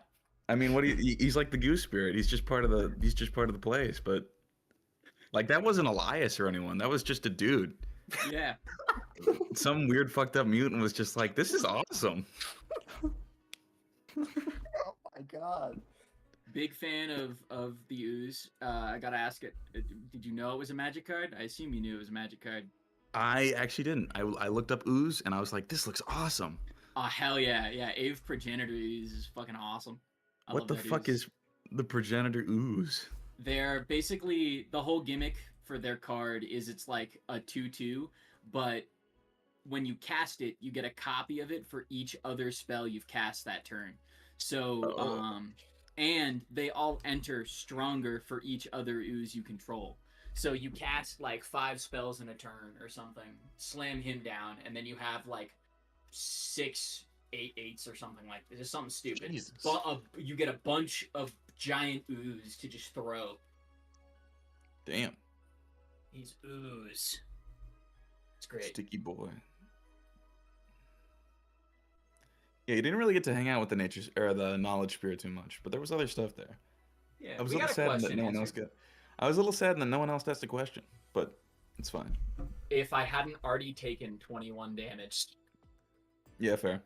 I mean, he's like the goose spirit. He's just part of the place. But like that wasn't Elias or anyone. That was just a dude. Yeah. Some weird fucked up mutant was just like, this is awesome. Oh my god. Big fan of the ooze. I gotta ask it. Did you know it was a magic card? I assume you knew it was a magic card. I actually didn't. I looked up ooze and I was like, this looks awesome. Oh hell yeah, yeah. Ave Progenitor ooze is fucking awesome. I What love the that fuck ooze. is the progenitor ooze? They're basically the whole gimmick for their card is it's like a 2/2, but when you cast it, you get a copy of it for each other spell you've cast that turn. So, and they all enter stronger for each other ooze you control. So you cast like 5 spells in a turn or something, slam him down, and then you have like 6 8/8s or something like this. It's something stupid. Jesus. But you get a bunch of giant ooze to just throw. Damn. He's ooze. It's great. Sticky boy. Yeah, you didn't really get to hang out with the nature or the knowledge spirit too much, but there was other stuff there. Yeah, I was a we little got a sad that question no one else answered. got. I was a little sad that no one else asked a question, but it's fine. If I hadn't already taken 21 damage, Yeah, fair.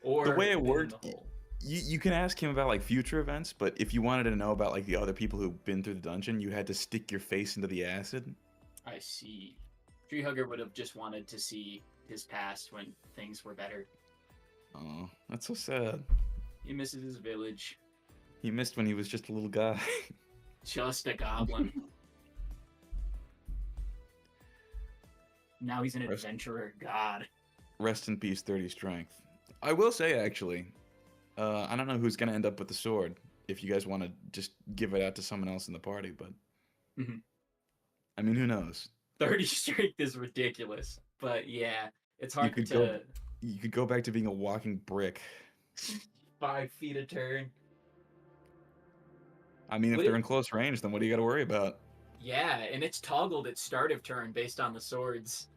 or The way it been in worked, the hole. you can ask him about like future events, but if you wanted to know about like the other people who've been through the dungeon, you had to stick your face into the acid. I see. Treehugger would have just wanted to see his past when things were better. Oh, that's so sad. He misses his village. He missed when he was just a little guy. Just a goblin. Now he's an adventurer. God. Rest in peace, 30 strength. I will say actually, I don't know who's gonna end up with the sword. If you guys want to just give it out to someone else in the party, but Mhm. I mean, who knows? 30 strength is ridiculous. But yeah, it's You hard could to go. You could go back to being a walking brick. 5 feet a turn. I mean, if What they're do- in close range, then what do you got to worry about? Yeah, and it's toggled at start of turn based on the sword's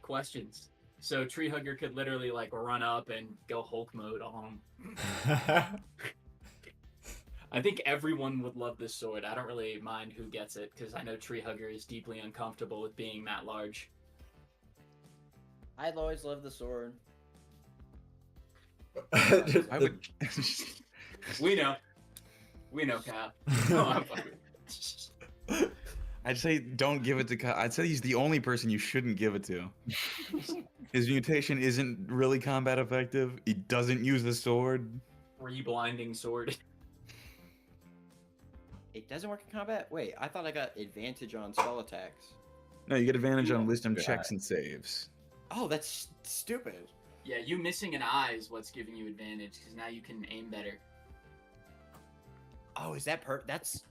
questions. So Treehugger could literally like run up and go Hulk mode on him. I think everyone would love this sword. I don't really mind who gets it because I know Treehugger is deeply uncomfortable with being that large. I've always loved the sword. I would. We know. We know, Kyle. No, I'm fucking- I'd say don't give it to Kyle. I'd say he's the only person you shouldn't give it to. His mutation isn't really combat effective. He doesn't use the sword. Reblinding sword. It doesn't work in combat? Wait, I thought I got advantage on spell attacks. No, you get advantage on wisdom Yeah. checks and saves. Oh, that's stupid. Yeah, you missing an eye is what's giving you advantage because now you can aim better. Oh, is that that's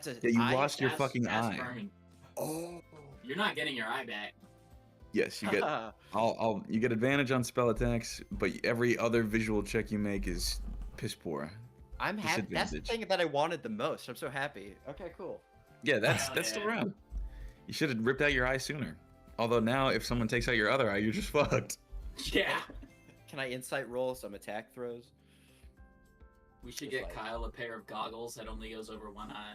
a Yeah, you eye? lost your That's- fucking that's eye. Furman. Oh. You're not getting your eye back. Yes, you get. You get advantage on spell attacks, but every other visual check you make is piss poor. I'm happy. That's the Disadvantage. thing that I wanted the most. I'm so happy. Okay, cool. Yeah, that's Hell still yeah. around. You should have ripped out your eye sooner. Although now, if someone takes out your other eye, you're just fucked. Yeah. Can I insight roll some attack throws? We should Just get like- Kyle a pair of goggles that only goes over one eye.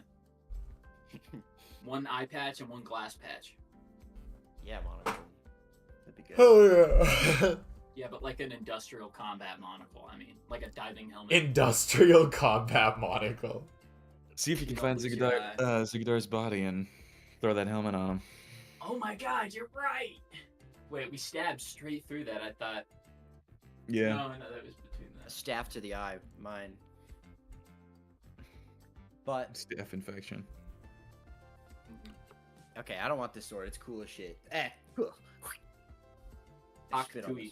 One eye patch and one glass patch. Yeah, monocle. That'd be good. Oh yeah. Yeah, but like an industrial combat monocle. I mean, like a diving helmet. Industrial combat monocle. See if you can Don't find lose your Zigadar's body and throw that helmet on him. Oh my god, you're right! Wait, we stabbed straight through that, I thought. Yeah. No, that was between A that. staff to the eye, mine. But Staph infection. okay, I don't want this sword. It's cool as shit. Eh. Spit on the Akutui.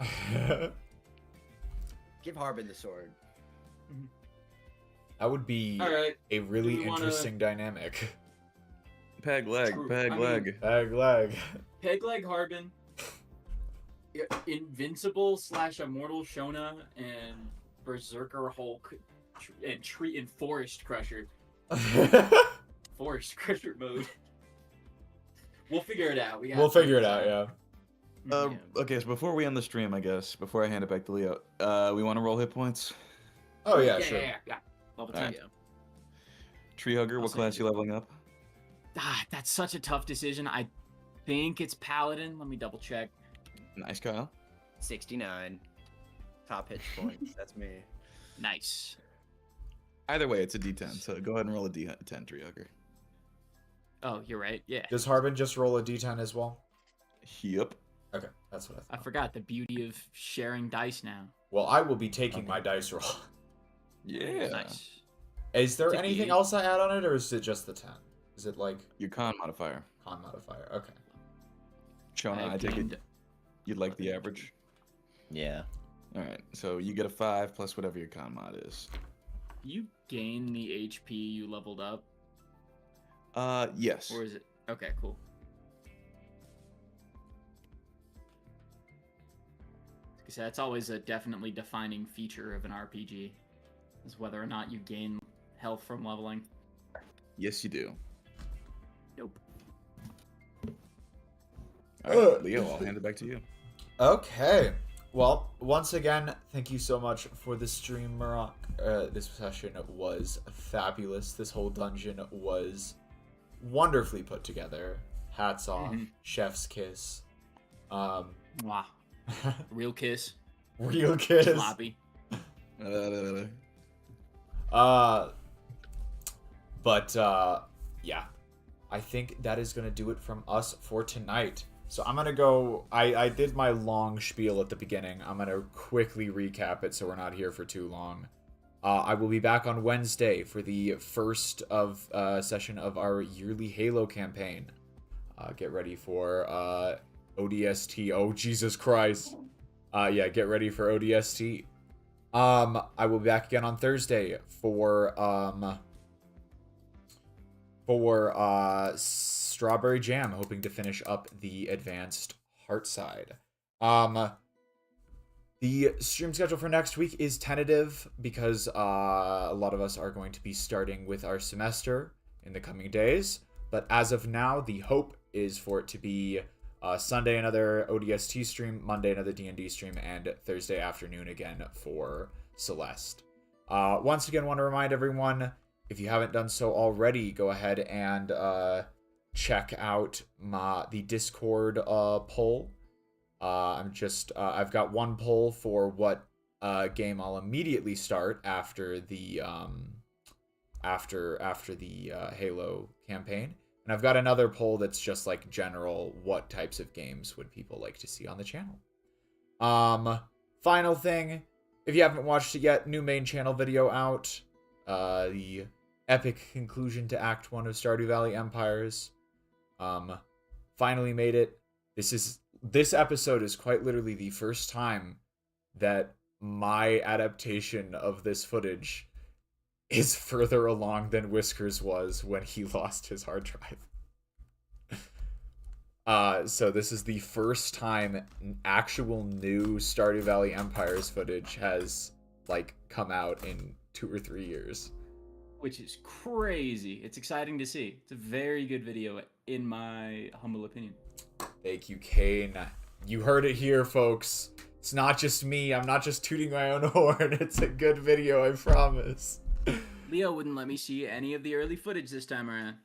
sword. Give Harbin the sword. That would be Alright, a really Do we wanna- interesting dynamic. Peg leg, True. peg I mean- leg. Bag leg. Pegleg Harbin, Invincible / Immortal Shona, and Berserker Hulk, and Tree and Forest Crusher. Forest Crusher mode. We'll figure it out. We'll figure it out, yeah. Yeah. Okay, so before we end the stream, I guess, before I hand it back to Leo, we want to roll hit points. Oh yeah, Yeah, sure. yeah. Level Alright. 10. Treehugger, I'll what send class you. you leveling up? Ah, that's such a tough decision. I think it's Paladin. Let me double check. Nice, Kyle. 69. Top hit points. That's me. Nice. Either way, it's a D10, so go ahead and roll a D10, Treehugger. Oh, you're right. Yeah. Does Harbin just roll a d10 as well? Yep. Okay, that's what I I thought. forgot the beauty of sharing dice now. Well, I will be taking my dice roll. Yeah. Nice. Is there Take the anything 8. else I add on it, or is it just the 10? Is it like Your con modifier. con modifier? Okay. Shona, I take it gained- you'd like the average. Yeah. Alright, so you get a 5 plus whatever your con mod is. You gain the HP you leveled up, Yes. or is it? Okay, cool. Because that's always a definitely defining feature of an RPG, is whether or not you gain health from leveling. Yes, you do. Nope. Alright, Leo, I'll hand it back to you. Okay. Well, once again, thank you so much for the stream, Murok. This session was fabulous. This whole dungeon was wonderfully put together. Hats off. Chef's kiss. Wow. Real kiss. Real kiss. Sloppy. Yeah. I think that is going to do it from us for tonight. So I'm going to go... I did my long spiel at the beginning. I'm going to quickly recap it so we're not here for too long. I will be back on Wednesday for the first session of our yearly Halo campaign. Get ready for ODST. Oh, Jesus Christ. Yeah, get ready for ODST. I will be back again on Thursday for Strawberry Jam, hoping to finish up the advanced heart side. The stream schedule for next week is tentative because a lot of us are going to be starting with our semester in the coming days. But as of now, the hope is for it to be Sunday another ODST stream, Monday another D&D stream, and Thursday afternoon again for Celeste. Once again, want to remind everyone, if you haven't done so already, go ahead and check out the Discord poll. I've got one poll for what game I'll immediately start after the Halo campaign, and I've got another poll that's just like general, what types of games would people like to see on the channel. Final thing, if you haven't watched it yet, new main channel video out, the epic conclusion to Act 1 of Stardew Valley Empires. Finally made it. This episode is quite literally the first time that my adaptation of this footage is further along than Whiskers was when he lost his hard drive. So this is the first time actual new Stardew Valley Empires footage has come out in 2 or 3 years. Which is crazy. It's exciting to see. It's a very good video, in my humble opinion. Thank you, Kane. You heard it here, folks. It's not just me. I'm not just tooting my own horn. It's a good video, I promise. Leo wouldn't let me see any of the early footage this time around.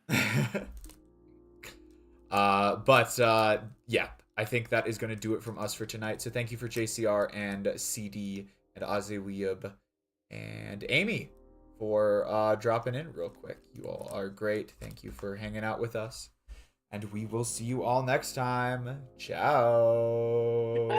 Yeah, I think that is going to do it from us for tonight. So thank you for JCR and CD and Azeweeb and Amy for dropping in real quick. You all are great. Thank you for hanging out with us. And we will see you all next time. Ciao.